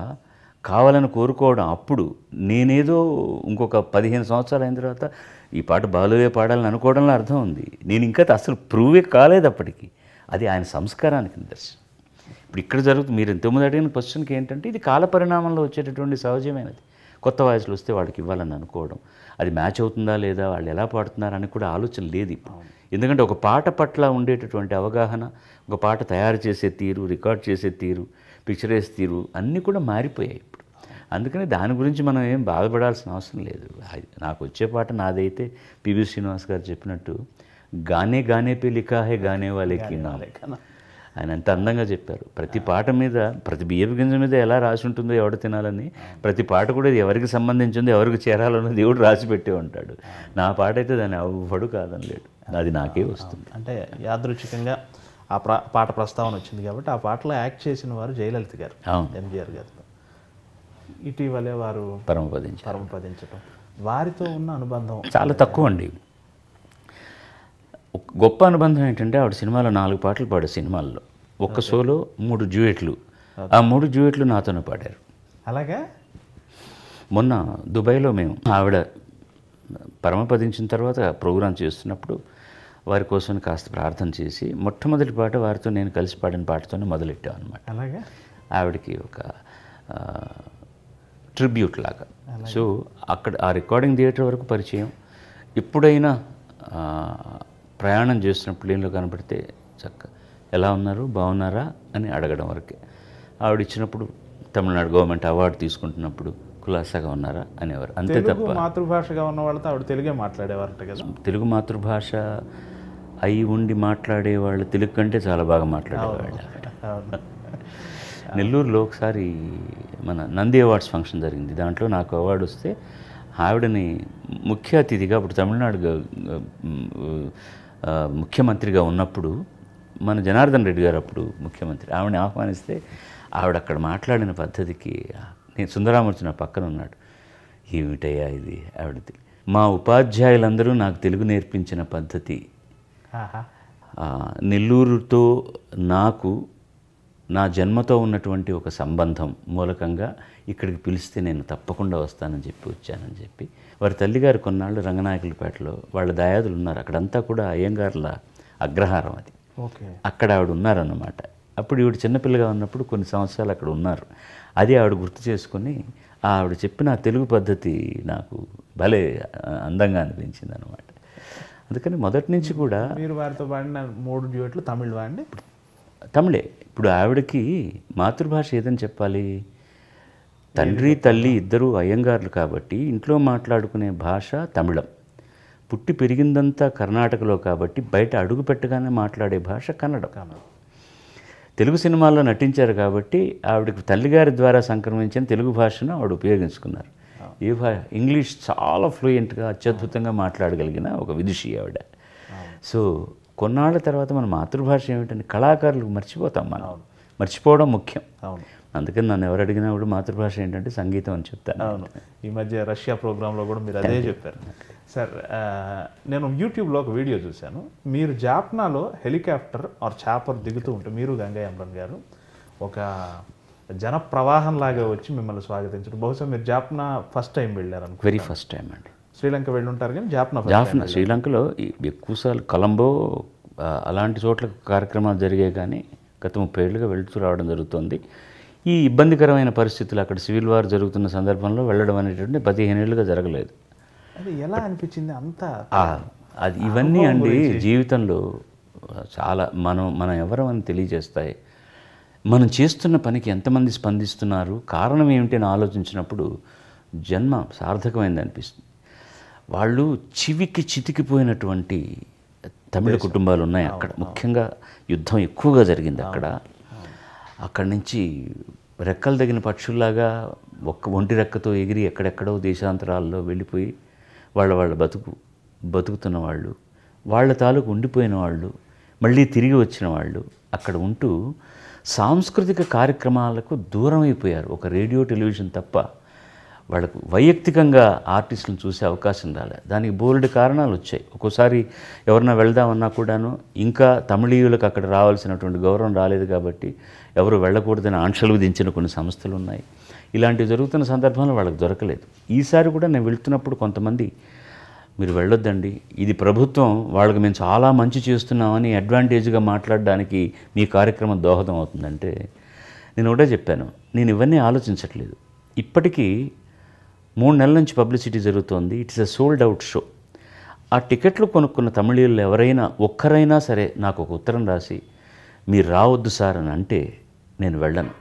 కావాలని కోరుకోవడం. అప్పుడు నేనేదో ఇంకొక 15 సంవత్సరాలు అయిన తర్వాత ఈ పాట బాలువే పాడాలని అనుకోవడంలో అర్థం ఉంది. నేను ఇంకా అసలు ప్రూవే కాలేదు అప్పటికి. అది ఆయన సంస్కారానికి నిదర్శనం. ఇప్పుడు ఇక్కడ జరుగుతుంది. మీరు ఇంతకుముందు అడిగిన క్వశ్చన్కి ఏంటంటే, ఇది కాల పరిణామంలో వచ్చేటటువంటి సహజమైనది. కొత్త వాయిస్లు వస్తే వాళ్ళకి ఇవ్వాలని అనుకోవడం, అది మ్యాచ్ అవుతుందా లేదా, వాళ్ళు ఎలా పాడుతున్నారని కూడా ఆలోచన లేదు ఇప్పుడు. ఎందుకంటే ఒక పాట పట్ల ఉండేటటువంటి అవగాహన, ఒక పాట తయారు చేసే తీరు, రికార్డ్ చేసే తీరు, పిక్చరైజ్ తీరు అన్నీ కూడా మారిపోయాయి ఇప్పుడు. అందుకని దాని గురించి మనం ఏం బాధపడాల్సిన అవసరం లేదు. నాకు వచ్చే పాట నాదైతే పివి శ్రీనివాస్ గారు చెప్పినట్టు గానే గానే పే లిఖా హై గానే వాలేకి నామ్. ఆయన ఎంత అందంగా చెప్పారు. ప్రతి పాట మీద, ప్రతి బియ్యపు గింజ మీద ఎలా రాసి ఉంటుందో ఎవడు తినాలని, ప్రతి పాట కూడా ఎవరికి సంబంధించిందో, ఎవరికి చేరాలనో దేవుడు రాసి పెట్టే ఉంటాడు. నా పాట అయితే దాన్ని ఎవ్వడు కాదని లేడు, అది నాకే వస్తుంది. అంటే యాదృచ్ఛికంగా ఆ పాట ప్రస్తావన వచ్చింది కాబట్టి ఆ పాటలో యాక్ట్ చేసిన వారు జయలలిత గారు, ఎంజీఆర్ గారు. ఇటీవలే వారు పరమపదించటం, వారితో ఉన్న అనుబంధం చాలా తక్కువ అండి. గొప్ప అనుబంధం ఏంటంటే, ఆవిడ సినిమాలో 4 పాటలు పాడే సినిమాల్లో ఒక్క షోలో 3 డ్యూయెట్లు. ఆ 3 డ్యూయెట్లు నాతోనే పాడారు. అలాగా మొన్న దుబాయ్లో మేము ఆవిడ పరమపదించిన తర్వాత ప్రోగ్రాం చేస్తున్నప్పుడు వారి కోసం కాస్త ప్రార్థన చేసి మొట్టమొదటి పాట వారితో నేను కలిసి పాడిన పాటతోనే మొదలెట్టాం అనమాట. అలాగే ఆవిడకి ఒక ట్రిబ్యూట్ లాగా. సో అక్కడ ఆ రికార్డింగ్ థియేటర్ వరకు పరిచయం. ఎప్పుడైనా ప్రయాణం చేస్తున్నప్పుడు ప్లేన్లో కనపడితే ఎలా ఉన్నారు, బాగున్నారా అని అడగడం వరకే. ఆవిడ ఇచ్చినప్పుడు తమిళనాడు గవర్నమెంట్ అవార్డు తీసుకుంటున్నప్పుడు కులాసాగా ఉన్నారా అనేవారు, అంతే తప్ప. మాతృభాషగా ఉన్న వాళ్ళతో ఆవిడ తెలుగే మాట్లాడేవారట కదా. తెలుగు మాతృభాష అయి ఉండి మాట్లాడే వాళ్ళు తెలుగు కంటే చాలా బాగా మాట్లాడేవాళ్ళు. నెల్లూరులో ఒకసారి మన నంది అవార్డ్స్ ఫంక్షన్ జరిగింది. దాంట్లో నాకు అవార్డు వస్తే ఆవిడని ముఖ్య అతిథిగా, అప్పుడు తమిళనాడు ముఖ్యమంత్రిగా ఉన్నప్పుడు మన జనార్దన్ రెడ్డి గారు అప్పుడు ముఖ్యమంత్రి, ఆవిడని ఆహ్వానిస్తే ఆవిడ అక్కడ మాట్లాడిన పద్ధతికి నేను సుందరామూర్తి నా పక్కన ఉన్నాడు. ఏమిటయ్యా ఇది ఆవిడది. మా ఉపాధ్యాయులందరూ నాకు తెలుగు నేర్పించిన పద్ధతి, నెల్లూరుతో నాకు నా జన్మతో ఉన్నటువంటి ఒక సంబంధం మూలకంగా ఇక్కడికి పిలిస్తే నేను తప్పకుండా వస్తానని చెప్పి వచ్చానని చెప్పి. వారి తల్లిగారు కొన్నాళ్ళు రంగనాయకులపేటలో వాళ్ళ దాయాదులు ఉన్నారు. అక్కడంతా కూడా అయ్యంగార్ల అగ్రహారం అది. అక్కడ ఆవిడ ఉన్నారన్నమాట. అప్పుడు ఈవిడ చిన్నపిల్లగా ఉన్నప్పుడు కొన్ని సంవత్సరాలు అక్కడ ఉన్నారు. అది ఆవిడ గుర్తు చేసుకుని ఆవిడ చెప్పిన తెలుగు పద్ధతి నాకు భలే అందంగా అనిపించింది అనమాట. అందుకని మొదటి నుంచి కూడా మీరు వారితో పాడిన 3 డ్యూయట్లు తమిళ్ వాడిని తమిళే. ఇప్పుడు ఆవిడకి మాతృభాష ఏదని చెప్పాలి, తండ్రి తల్లి ఇద్దరు అయ్యంగార్లు కాబట్టి ఇంట్లో మాట్లాడుకునే భాష తమిళం. పుట్టి పెరిగిందంతా కర్ణాటకలో కాబట్టి బయట అడుగు పెట్టగానే మాట్లాడే భాష కన్నడం. తెలుగు సినిమాల్లో నటించారు కాబట్టి ఆవిడకి తల్లిగారి ద్వారా సంక్రమించిన తెలుగు భాషను ఆవిడ ఉపయోగించుకున్నారు. ఇంగ్లీష్ చాలా ఫ్లూయెంట్గా అత్యద్భుతంగా మాట్లాడగలిగిన ఒక విదుషి ఆవిడ. సో కొన్నాళ్ళ తర్వాత మన మాతృభాష ఏమిటంటే కళాకారులకు మర్చిపోతాం మనం. మర్చిపోవడం ముఖ్యం. అందుకని నన్ను ఎవరు అడిగినా కూడా మాతృభాష ఏంటంటే సంగీతం అని చెప్తాను. అవును, ఈ మధ్య రష్యా ప్రోగ్రాంలో కూడా మీరు అదే చెప్పారు. సార్, నేను యూట్యూబ్లో ఒక వీడియో చూశాను. మీరు జాఫ్నాలో హెలికాప్టర్ ఆర్ చాపర్ దిగుతూ ఉంటే మీరు గంగా అమరన్ గారు ఒక జన ప్రవాహం లాగా వచ్చి మిమ్మల్ని స్వాగతించడం. బహుశా మీరు జాఫ్నా ఫస్ట్ టైం వెళ్ళారు, వెరీ ఫస్ట్ టైం అండి. శ్రీలంక వెళ్ళి ఉంటారు కానీ జాఫ్నా శ్రీలంకలో ఎక్కువసార్లు కొలంబో అలాంటి చోట్ల కార్యక్రమాలు జరిగాయి కానీ గత 30 ఏళ్ళుగా వెళుతూ రావడం జరుగుతుంది. ఈ ఇబ్బందికరమైన పరిస్థితులు అక్కడ సివిల్ వార్ జరుగుతున్న సందర్భంలో వెళ్ళడం అనేటువంటి 15 ఏళ్ళుగా జరగలేదు. అది ఎలా అనిపించింది అంతా? అది ఇవన్నీ అండి జీవితంలో చాలా మనం ఎవరమని తెలియజేస్తాయి. మనం చేస్తున్న పనికి ఎంతమంది స్పందిస్తున్నారు, కారణం ఏమిటి అని ఆలోచించినప్పుడు జన్మ సార్థకమైంది అనిపిస్తుంది. వాళ్ళు చివికి చితికిపోయినటువంటి తమిళ కుటుంబాలు ఉన్నాయి అక్కడ. ముఖ్యంగా యుద్ధం ఎక్కువగా జరిగింది అక్కడ. అక్కడి నుంచి రెక్కలు తగిన పక్షుల్లాగా ఒంటి రెక్కతో ఎగిరి ఎక్కడెక్కడో దేశాంతరాల్లో వెళ్ళిపోయి వాళ్ళ బతుకుతున్న వాళ్ళు, వాళ్ళ తాలూకు ఉండిపోయిన వాళ్ళు, మళ్ళీ తిరిగి వచ్చిన వాళ్ళు అక్కడ ఉంటూ సాంస్కృతిక కార్యక్రమాలకు దూరం అయిపోయారు. ఒక రేడియో టెలివిజన్ తప్ప వాళ్ళకు వైయక్తికంగా ఆర్టిస్టులను చూసే అవకాశం రాలేదు. దానికి బోల్డ్ కారణాలు వచ్చాయి. ఒక్కోసారి ఎవరన్నా వెళ్దామన్నా కూడాను ఇంకా తమిళీయులకు అక్కడ రావాల్సినటువంటి గౌరవం రాలేదు కాబట్టి ఎవరు వెళ్ళకూడదని ఆంక్షలు విధించిన కొన్ని సంస్థలు ఉన్నాయి. ఇలాంటివి జరుగుతున్న సందర్భంలో వాళ్ళకి దొరకలేదు. ఈసారి కూడా నేను వెళ్తున్నప్పుడు కొంతమంది మీరు వెళ్ళొద్దండి, ఇది ప్రభుత్వం, వాళ్ళకి మేము చాలా మంచి చేస్తున్నామని అడ్వాంటేజ్గా మాట్లాడడానికి మీ కార్యక్రమం దోహదం అవుతుందంటే నేను ఒకటే చెప్పాను, నేను ఇవన్నీ ఆలోచించట్లేదు. ఇప్పటికీ 3 నెలల నుంచి పబ్లిసిటీ జరుగుతోంది. It's a sold out show. ఆ టికెట్లు కొనుక్కున్న తమిళీయులు ఎవరైనా ఒక్కరైనా సరే నాకు ఒక ఉత్తరం రాసి మీరు రావద్దు సార్ అని అంటే నేను వెళ్ళను.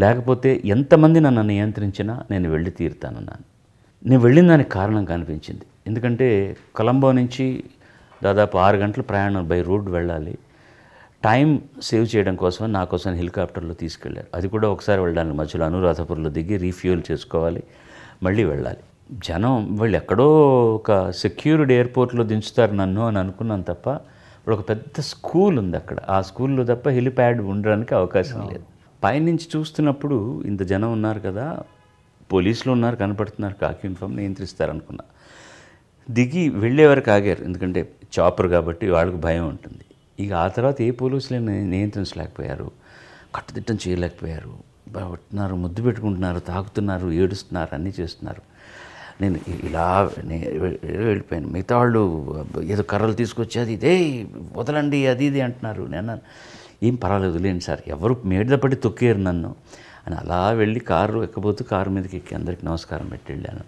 లేకపోతే ఎంతమంది నన్ను నియంత్రించినా నేను వెళ్ళి తీరుతానన్నాను. నేను వెళ్ళిన దానికి కారణం కనిపించింది. ఎందుకంటే కొలంబో నుంచి దాదాపు 6 గంటల ప్రయాణం బై రోడ్ వెళ్ళాలి. టైం సేవ్ చేయడం కోసం నా కోసం హెలికాప్టర్లో తీసుకెళ్ళారు. అది కూడా ఒకసారి వెళ్ళడానికి మధ్యలో అనురాధపురంలో దిగి రీఫ్యూయల్ చేసుకోవాలి, మళ్ళీ వెళ్ళాలి. జనం వాళ్ళు ఎక్కడో ఒక సెక్యూర్డ్ ఎయిర్పోర్ట్లో దించుతారు నన్ను అని అనుకున్నాను తప్ప ఇప్పుడు ఒక పెద్ద స్కూల్ ఉంది అక్కడ. ఆ స్కూల్లో తప్ప హెలిప్యాడ్ ఉండడానికి అవకాశం లేదు. పైనుంచి చూస్తున్నప్పుడు ఇంత జనం ఉన్నారు కదా, పోలీసులు ఉన్నారు కనపడుతున్నారు, కాకి యూనిఫామ్ నియంత్రిస్తారనుకున్నా. దిగి వెళ్ళే వరకు ఆగారు, ఎందుకంటే చాపర్ కాబట్టి వాళ్ళకు భయం ఉంటుంది. ఇక ఆ తర్వాత ఏ పోలీసులను నియంత్రించలేకపోయారు, కట్టుదిట్టం చేయలేకపోయారు. పట్టున్నారు, ముద్దు పెట్టుకుంటున్నారు, తాకుతున్నారు, ఏడుస్తున్నారు, అన్నీ చేస్తున్నారు. నేను ఇలా వెళ్ళిపోయాను. మిగతా వాళ్ళు ఏదో కర్రలు తీసుకొచ్చి అది ఇదే వదలండి అది ఇది అంటున్నారు. నేను ఏం పర్వాలేదు లేండి సార్, ఎవరు మీద పడి తొక్కారు నన్ను అని అలా వెళ్ళి కారు ఎక్కబోతూ కారు మీదకి ఎక్కి అందరికీ నమస్కారం పెట్టి వెళ్ళాను.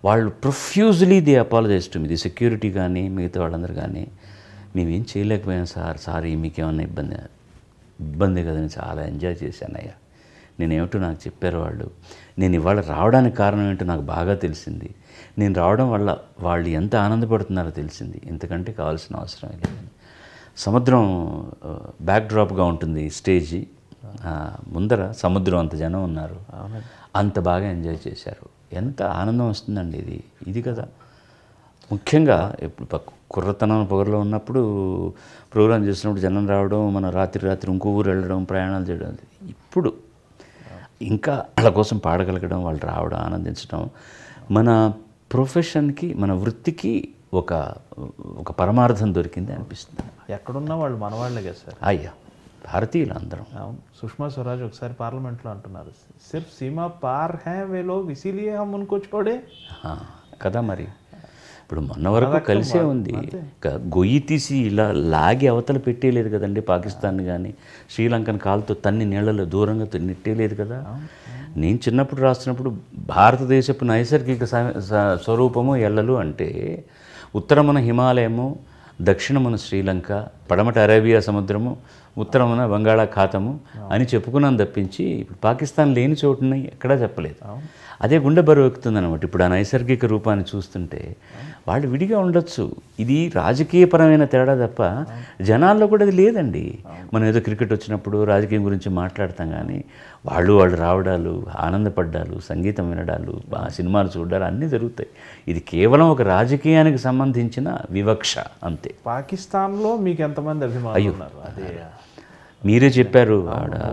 వాళ్ళు profusely they apologize to me, the security కానీ మిగతా వాళ్ళందరూ కానీ మేమేం చేయలేకపోయాం సార్ మీకేమన్నా ఇబ్బంది కదని చాలా ఎంజాయ్ చేశానయ్యా. నేనేమిటో నాకు చెప్పారు వాళ్ళు. నేను ఇవాళ రావడానికి కారణం ఏంటో నాకు బాగా తెలిసింది. నేను రావడం వల్ల వాళ్ళు ఎంత ఆనందపడుతున్నారో తెలిసింది. ఇంతకంటే కావాల్సిన అవసరం లేదని. సముద్రం బ్యాక్డ్రాప్గా ఉంటుంది స్టేజి, ముందర సముద్రం, అంత జనం ఉన్నారు, అంత బాగా ఎంజాయ్ చేశారు. ఎంత ఆనందం వస్తుందండి ఇది కదా ముఖ్యంగా. ఇప్పుడు కుర్రతనం పొగరలో ఉన్నప్పుడు ప్రోగ్రాం చేసినప్పుడు జనం రావడం, మన రాత్రి ఇంకో ఊరు వెళ్ళడం, ప్రయాణాలు చేయడం. ఇప్పుడు ఇంకా వాళ్ళ కోసం పాడగలగడం, వాళ్ళు రావడం, ఆనందించడం మన ప్రొఫెషన్కి, మన వృత్తికి ఒక పరమార్థం దొరికింది అనిపిస్తుంది. ఎక్కడున్నా వాళ్ళు మనవాళ్ళే కదా సార్. అయ్యా, భారతీయులు అందరం. అవును, సుష్మా స్వరాజ్ ఒకసారి పార్లమెంట్లో అంటున్నారు, సిర్ఫ్ సీమా పార్ హై వే లోగ్ ఇసీలియే హమ్ ఉన్కో ఛోడే కదా. మరి ఇప్పుడు మొన్న వరకు కలిసే ఉంది. గొయ్యి తీసి ఇలా లాగి అవతల పెట్టేయలేదు కదండి పాకిస్తాన్ కానీ, శ్రీలంకన్ కాలుతో తన్ని నీళ్ళలో దూరంగా నెట్టేయలేదు కదా. నేను చిన్నప్పుడు రాస్తున్నప్పుడు భారతదేశపు నైసర్గిక స్వరూపము ఎల్లలు అంటే ఉత్తరమున హిమాలయము, దక్షిణమున శ్రీలంక, పడమట అరేబియా సముద్రము, ఉత్తరమున బంగాళాఖాతము అని చెప్పుకున్నాను తప్పించి ఇప్పుడు పాకిస్తాన్ లేని చోటుని ఎక్కడా చెప్పలేదు. అదే గుండె బరువు ఎక్కుతుందన్నమాట. ఇప్పుడు ఆ నైసర్గిక రూపాన్ని చూస్తుంటే వాళ్ళు విడిగా ఉండొచ్చు, ఇది రాజకీయపరమైన తేడా తప్ప జనాల్లో కూడా అది లేదండి. మనం ఏదో క్రికెట్ వచ్చినప్పుడు రాజకీయం గురించి మాట్లాడతాం కానీ వాళ్ళు రావడాలు, ఆనందపడ్డాలు, సంగీతం వినడాలు, సినిమాలు చూడాలు అన్నీ జరుగుతాయి. ఇది కేవలం ఒక రాజకీయానికి సంబంధించిన వివక్ష అంతే. పాకిస్తాన్లో మీకు ఎంతమంది అభిమానులు ఉన్నారు? అదే మీరే చెప్పారు.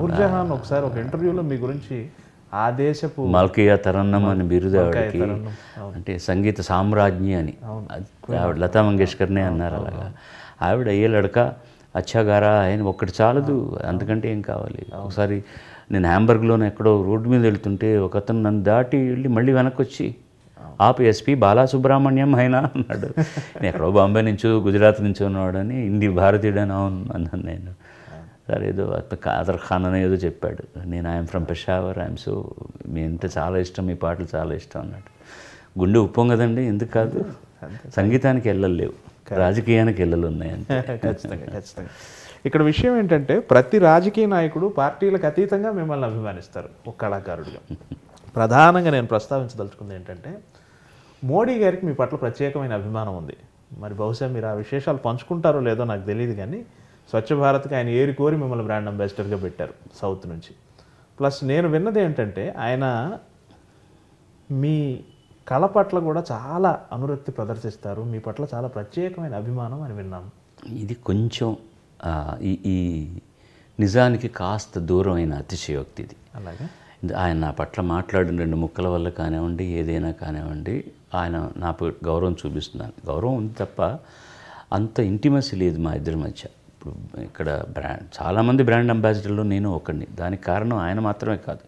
నూర్జహాన్ ఒకసారి ఒక ఇంటర్వ్యూలో మీ గురించి ఆ దేశపు మల్కియా తరన్నం అని బిరుదు ఆవిడకి, అంటే సంగీత సామ్రాజ్ఞి అని. ఆవిడ లతా మంగేష్కర్నే అన్నారు అలాగా. ఆవిడ ఏ లడక అచ్చాగారా ఆయన ఒక్కటి చాలదు, అంతకంటే ఏం కావాలి. ఒకసారి నేను హ్యాంబర్గ్లోనే ఎక్కడో రోడ్డు మీద వెళ్తుంటే ఒక అతను నన్ను దాటి వెళ్ళి మళ్ళీ వెనక్కి వచ్చి ఆపు ఎస్పీ బాలసుబ్రహ్మణ్యం అయినా అన్నాడు. నేను ఎక్కడో బాంబే నుంచో గుజరాత్ నుంచో ఉన్నాడని, హిందీ భారతీయుడని అవును అన్నాను నేను. సరే ఏదో కాదర్ ఖాన్ అని ఏదో చెప్పాడు. నేను I'm from Peshawar, I'm so మీ అంటే చాలా ఇష్టం, మీ పాటలు చాలా ఇష్టం అన్నాడు. గుండె ఉప్పం కదండి, ఎందుకు కాదు. సంగీతానికి వెళ్ళలు లేవు, రాజకీయానికి వెళ్ళలు ఉన్నాయంటే. ఖచ్చితంగా. ఇక్కడ విషయం ఏంటంటే ప్రతి రాజకీయ నాయకుడు పార్టీలకు అతీతంగా మిమ్మల్ని అభిమానిస్తారు ఒక కళాకారుడిగా. ప్రధానంగా నేను ప్రస్తావించదలుచుకుంది ఏంటంటే మోడీ గారికి మీ పట్ల ప్రత్యేకమైన అభిమానం ఉంది. మరి బహుశా మీరు ఆ విశేషాలు పంచుకుంటారో లేదో నాకు తెలియదు కానీ స్వచ్ఛ భారత్కి ఆయన ఏరి కోరి మిమ్మల్ని బ్రాండ్ అంబాసిడర్గా పెట్టారు సౌత్ నుంచి. ప్లస్ నేను విన్నది ఏంటంటే ఆయన మీ కళ పట్ల కూడా చాలా అనురక్తి ప్రదర్శిస్తారు, మీ పట్ల చాలా ప్రత్యేకమైన అభిమానం అని విన్నాము. ఇది కొంచెం ఈ నిజానికి కాస్త దూరం అయిన అతిశయోక్తి ఇది. అలాగే ఆయన నా పట్ల మాట్లాడిన 2 ముక్కల వల్ల కానివ్వండి, ఏదైనా కానివ్వండి, ఆయన నాకు గౌరవం చూపిస్తున్నాను. గౌరవం ఉంది తప్ప అంత ఇంటిమసీ లేదు మా ఇద్దరి మధ్య. ఇప్పుడు ఇక్కడ చాలామంది బ్రాండ్ అంబాసిడర్లు నేను ఒకడిని. దానికి కారణం ఆయన మాత్రమే కాదు,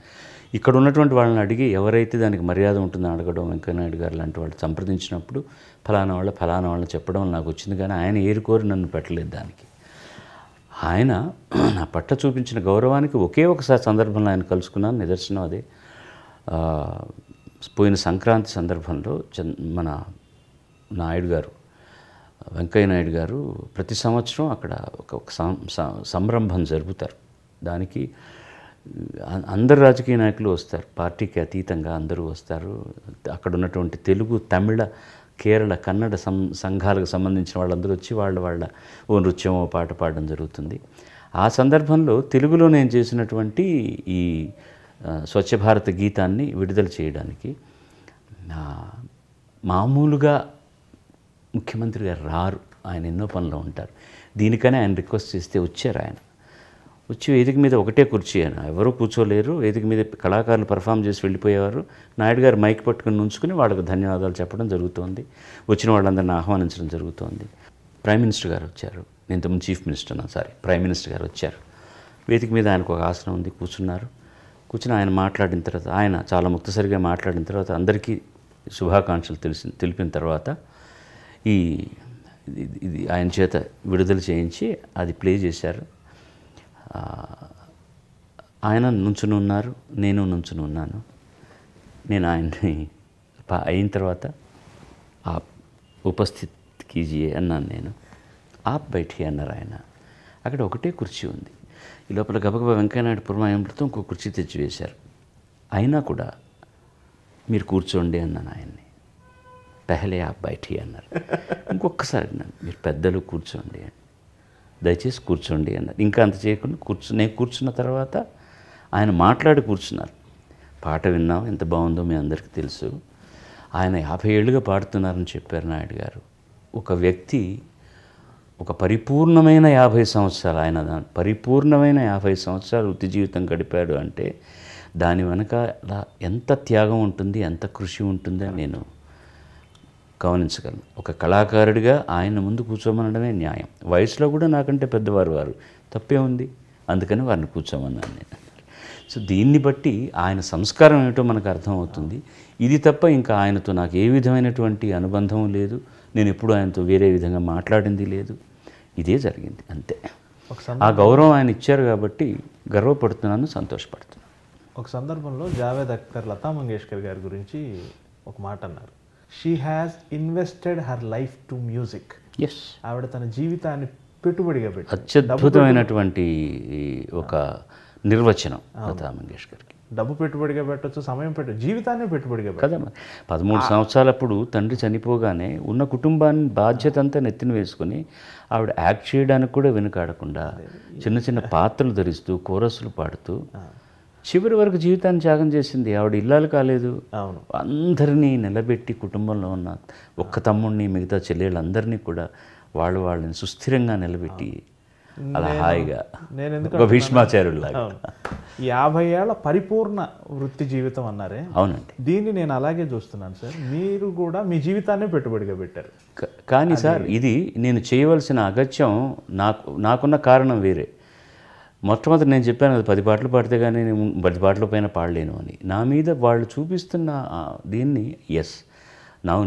ఇక్కడ ఉన్నటువంటి వాళ్ళని అడిగి ఎవరైతే దానికి మర్యాద ఉంటుందో అడగడం, వెంకయ్యనాయుడు గారు లాంటి వాళ్ళు సంప్రదించినప్పుడు ఫలానా వాళ్ళని చెప్పడం నాకు వచ్చింది. కానీ ఆయన ఏరుకోరి నన్ను పెట్టలేదు దానికి. ఆయన నా పట్ల చూపించిన గౌరవానికి ఒకే ఒకసారి సందర్భంలో ఆయన కలుసుకున్నాను, నిదర్శనం అదే. పోయిన సంక్రాంతి సందర్భంలో మన నాయుడు గారు, వెంకయ్య నాయుడు గారు ప్రతి సంవత్సరం అక్కడ ఒక సంరంభం జరుపుతారు. దానికి అందరు రాజకీయ నాయకులు వస్తారు, పార్టీకి అతీతంగా అందరూ వస్తారు. అక్కడ ఉన్నటువంటి తెలుగు, తమిళ, కేరళ, కన్నడ సంఘాలకు సంబంధించిన వాళ్ళందరూ వచ్చి వాళ్ళ ఓ నృత్యం, ఓ పాట పాడడం జరుగుతుంది. ఆ సందర్భంలో తెలుగులో నేను చేసినటువంటి ఈ స్వచ్ఛ భారత్ గీతాన్ని విడుదల చేయడానికి మామూలుగా ముఖ్యమంత్రి గారు రారు, ఆయన ఎన్నో పనులు ఉంటారు. దీనికనే ఆయన రిక్వెస్ట్ చేస్తే వచ్చారు. ఆయన వచ్చి వేదిక మీద ఒకటే కుర్చీ, ఆయన ఎవరూ కూర్చోలేరు. వేదిక మీద కళాకారులు పర్ఫామ్ చేసి వెళ్ళిపోయేవారు. నాయుడు గారు మైక్ పట్టుకుని ఉంచుకుని వాళ్ళకు ధన్యవాదాలు చెప్పడం జరుగుతోంది. వచ్చిన వాళ్ళందరినీ ఆహ్వానించడం జరుగుతోంది. ప్రైమ్ మినిస్టర్ గారు వచ్చారు. నేను ఇంతకుముందు చీఫ్ మినిస్టర్ ప్రైమ్ మినిస్టర్ గారు వచ్చారు. వేదిక మీద ఆయనకు ఒక ఆసనం ఉంది, కూర్చున్నారు. కూర్చుని ఆయన మాట్లాడిన తర్వాత, ఆయన చాలా ముక్తసరిగా మాట్లాడిన తర్వాత, అందరికీ శుభాకాంక్షలు తెలిపిన తర్వాత ఇది ఆయన చేత విడుదల చేయించి అది ప్లే చేశారు. ఆయన నుంచుని ఉన్నారు, నేను నుంచుని ఉన్నాను. నేను ఆయన్ని అయిన తర్వాత ఆ ఉపస్థిత్ కీజియే అన్నాను నేను. ఆప్ బైఠి అన్నారు ఆయన. అక్కడ ఒకటే కుర్చీ ఉంది. ఈ లోపల గబగబా వెంకయ్యనాయుడు పురమాయంతో ఇంకో కుర్చీ తెచ్చి వేశారు. అయినా కూడా మీరు కూర్చోండి అన్నాను ఆయన్ని. పెహలే ఆప్ బైఠి అన్నారు. ఇంకొకసారి అన్నాను, మీరు పెద్దలు కూర్చోండి అని, దయచేసి కూర్చోండి అన్నారు. ఇంకా అంత చేయకుండా నేను కూర్చున్న తర్వాత ఆయన మాట్లాడి కూర్చున్నారు. పాట విన్నాం, ఎంత బాగుందో మీ అందరికీ తెలుసు. ఆయన 50 ఏళ్ళుగా పాడుతున్నారని చెప్పారు నాయుడు గారు. ఒక వ్యక్తి ఒక పరిపూర్ణమైన 50 సంవత్సరాలు, ఆయన పరిపూర్ణమైన 50 సంవత్సరాలు వృత్తి జీవితం గడిపాడు అంటే దాని వెనక ఎంత త్యాగం ఉంటుంది, ఎంత కృషి ఉంటుందని నేను గమనించగలను. ఒక కళాకారుడిగా ఆయన ముందు కూర్చోమనడమే న్యాయం. వయసులో కూడా నాకంటే పెద్దవారు వారు, తప్పే ఉంది, అందుకని వారిని కూర్చోమన్నాను నేను. సో దీన్ని బట్టి ఆయన సంస్కారం ఏమిటో మనకు అర్థమవుతుంది. ఇది తప్ప ఇంకా ఆయనతో నాకు ఏ విధమైనటువంటి అనుబంధం లేదు. నేను ఎప్పుడూ ఆయనతో వేరే విధంగా మాట్లాడింది లేదు. ఇదే జరిగింది అంతే. ఆ గౌరవం ఆయన ఇచ్చారు కాబట్టి గర్వపడుతున్నాను, సంతోషపడుతున్నాను. ఒక సందర్భంలో జావేద్ అఖ్తర్ లతా మంగేష్కర్ గారి గురించి ఒక మాట అన్నారు. She has invested her life to music. Yes, ఆవిడ తన జీవితాన్ని పెట్టుబడిగా పెట్టి, అత్యద్భుతమైనటువంటి ఒక నిర్వచనం లతా మంగేష్కర్కి. డబ్బు పెట్టుబడిగా పెట్టచ్చు, సమయం జీవితాన్ని పెట్టుబడిగా కదా. 13 సంవత్సరాలప్పుడు తండ్రి చనిపోగానే ఉన్న కుటుంబాన్ని బాధ్యత అంతా నెత్తిన వేసుకొని ఆవిడ యాక్ట్ చేయడానికి కూడా వెనుకాడకుండా చిన్న చిన్న పాత్రలు ధరిస్తూ కోరస్లు పాడుతూ చివరి వరకు జీవితాన్ని త్యాగం చేసింది. ఆవిడ ఇల్లాలు కాలేదు. అవును, అందరినీ నిలబెట్టి కుటుంబంలో ఉన్న ఒక్క తమ్ముడిని, మిగతా చెల్లెళ్ళందరినీ కూడా వాళ్ళని సుస్థిరంగా నిలబెట్టి అలా హాయిగా ఒక భీష్మాచార్యుల్లాగా 50 ఏళ్ల పరిపూర్ణ వృత్తి జీవితం అన్నారే. అవునండి, దీన్ని నేను అలాగే చూస్తున్నాను సార్. మీరు కూడా మీ జీవితాన్ని పెట్టుబడిగా పెట్టారు. కానీ సార్, ఇది నేను చేయవలసిన అగత్యం నాకున్న కారణం వేరే. మొట్టమొదటి నేను చెప్పాను కదా, 10 పాటలు పాడితే కానీ నేను 10 పాటల పైన పాడలేను అని. నా మీద వాళ్ళు చూపిస్తున్న దీన్ని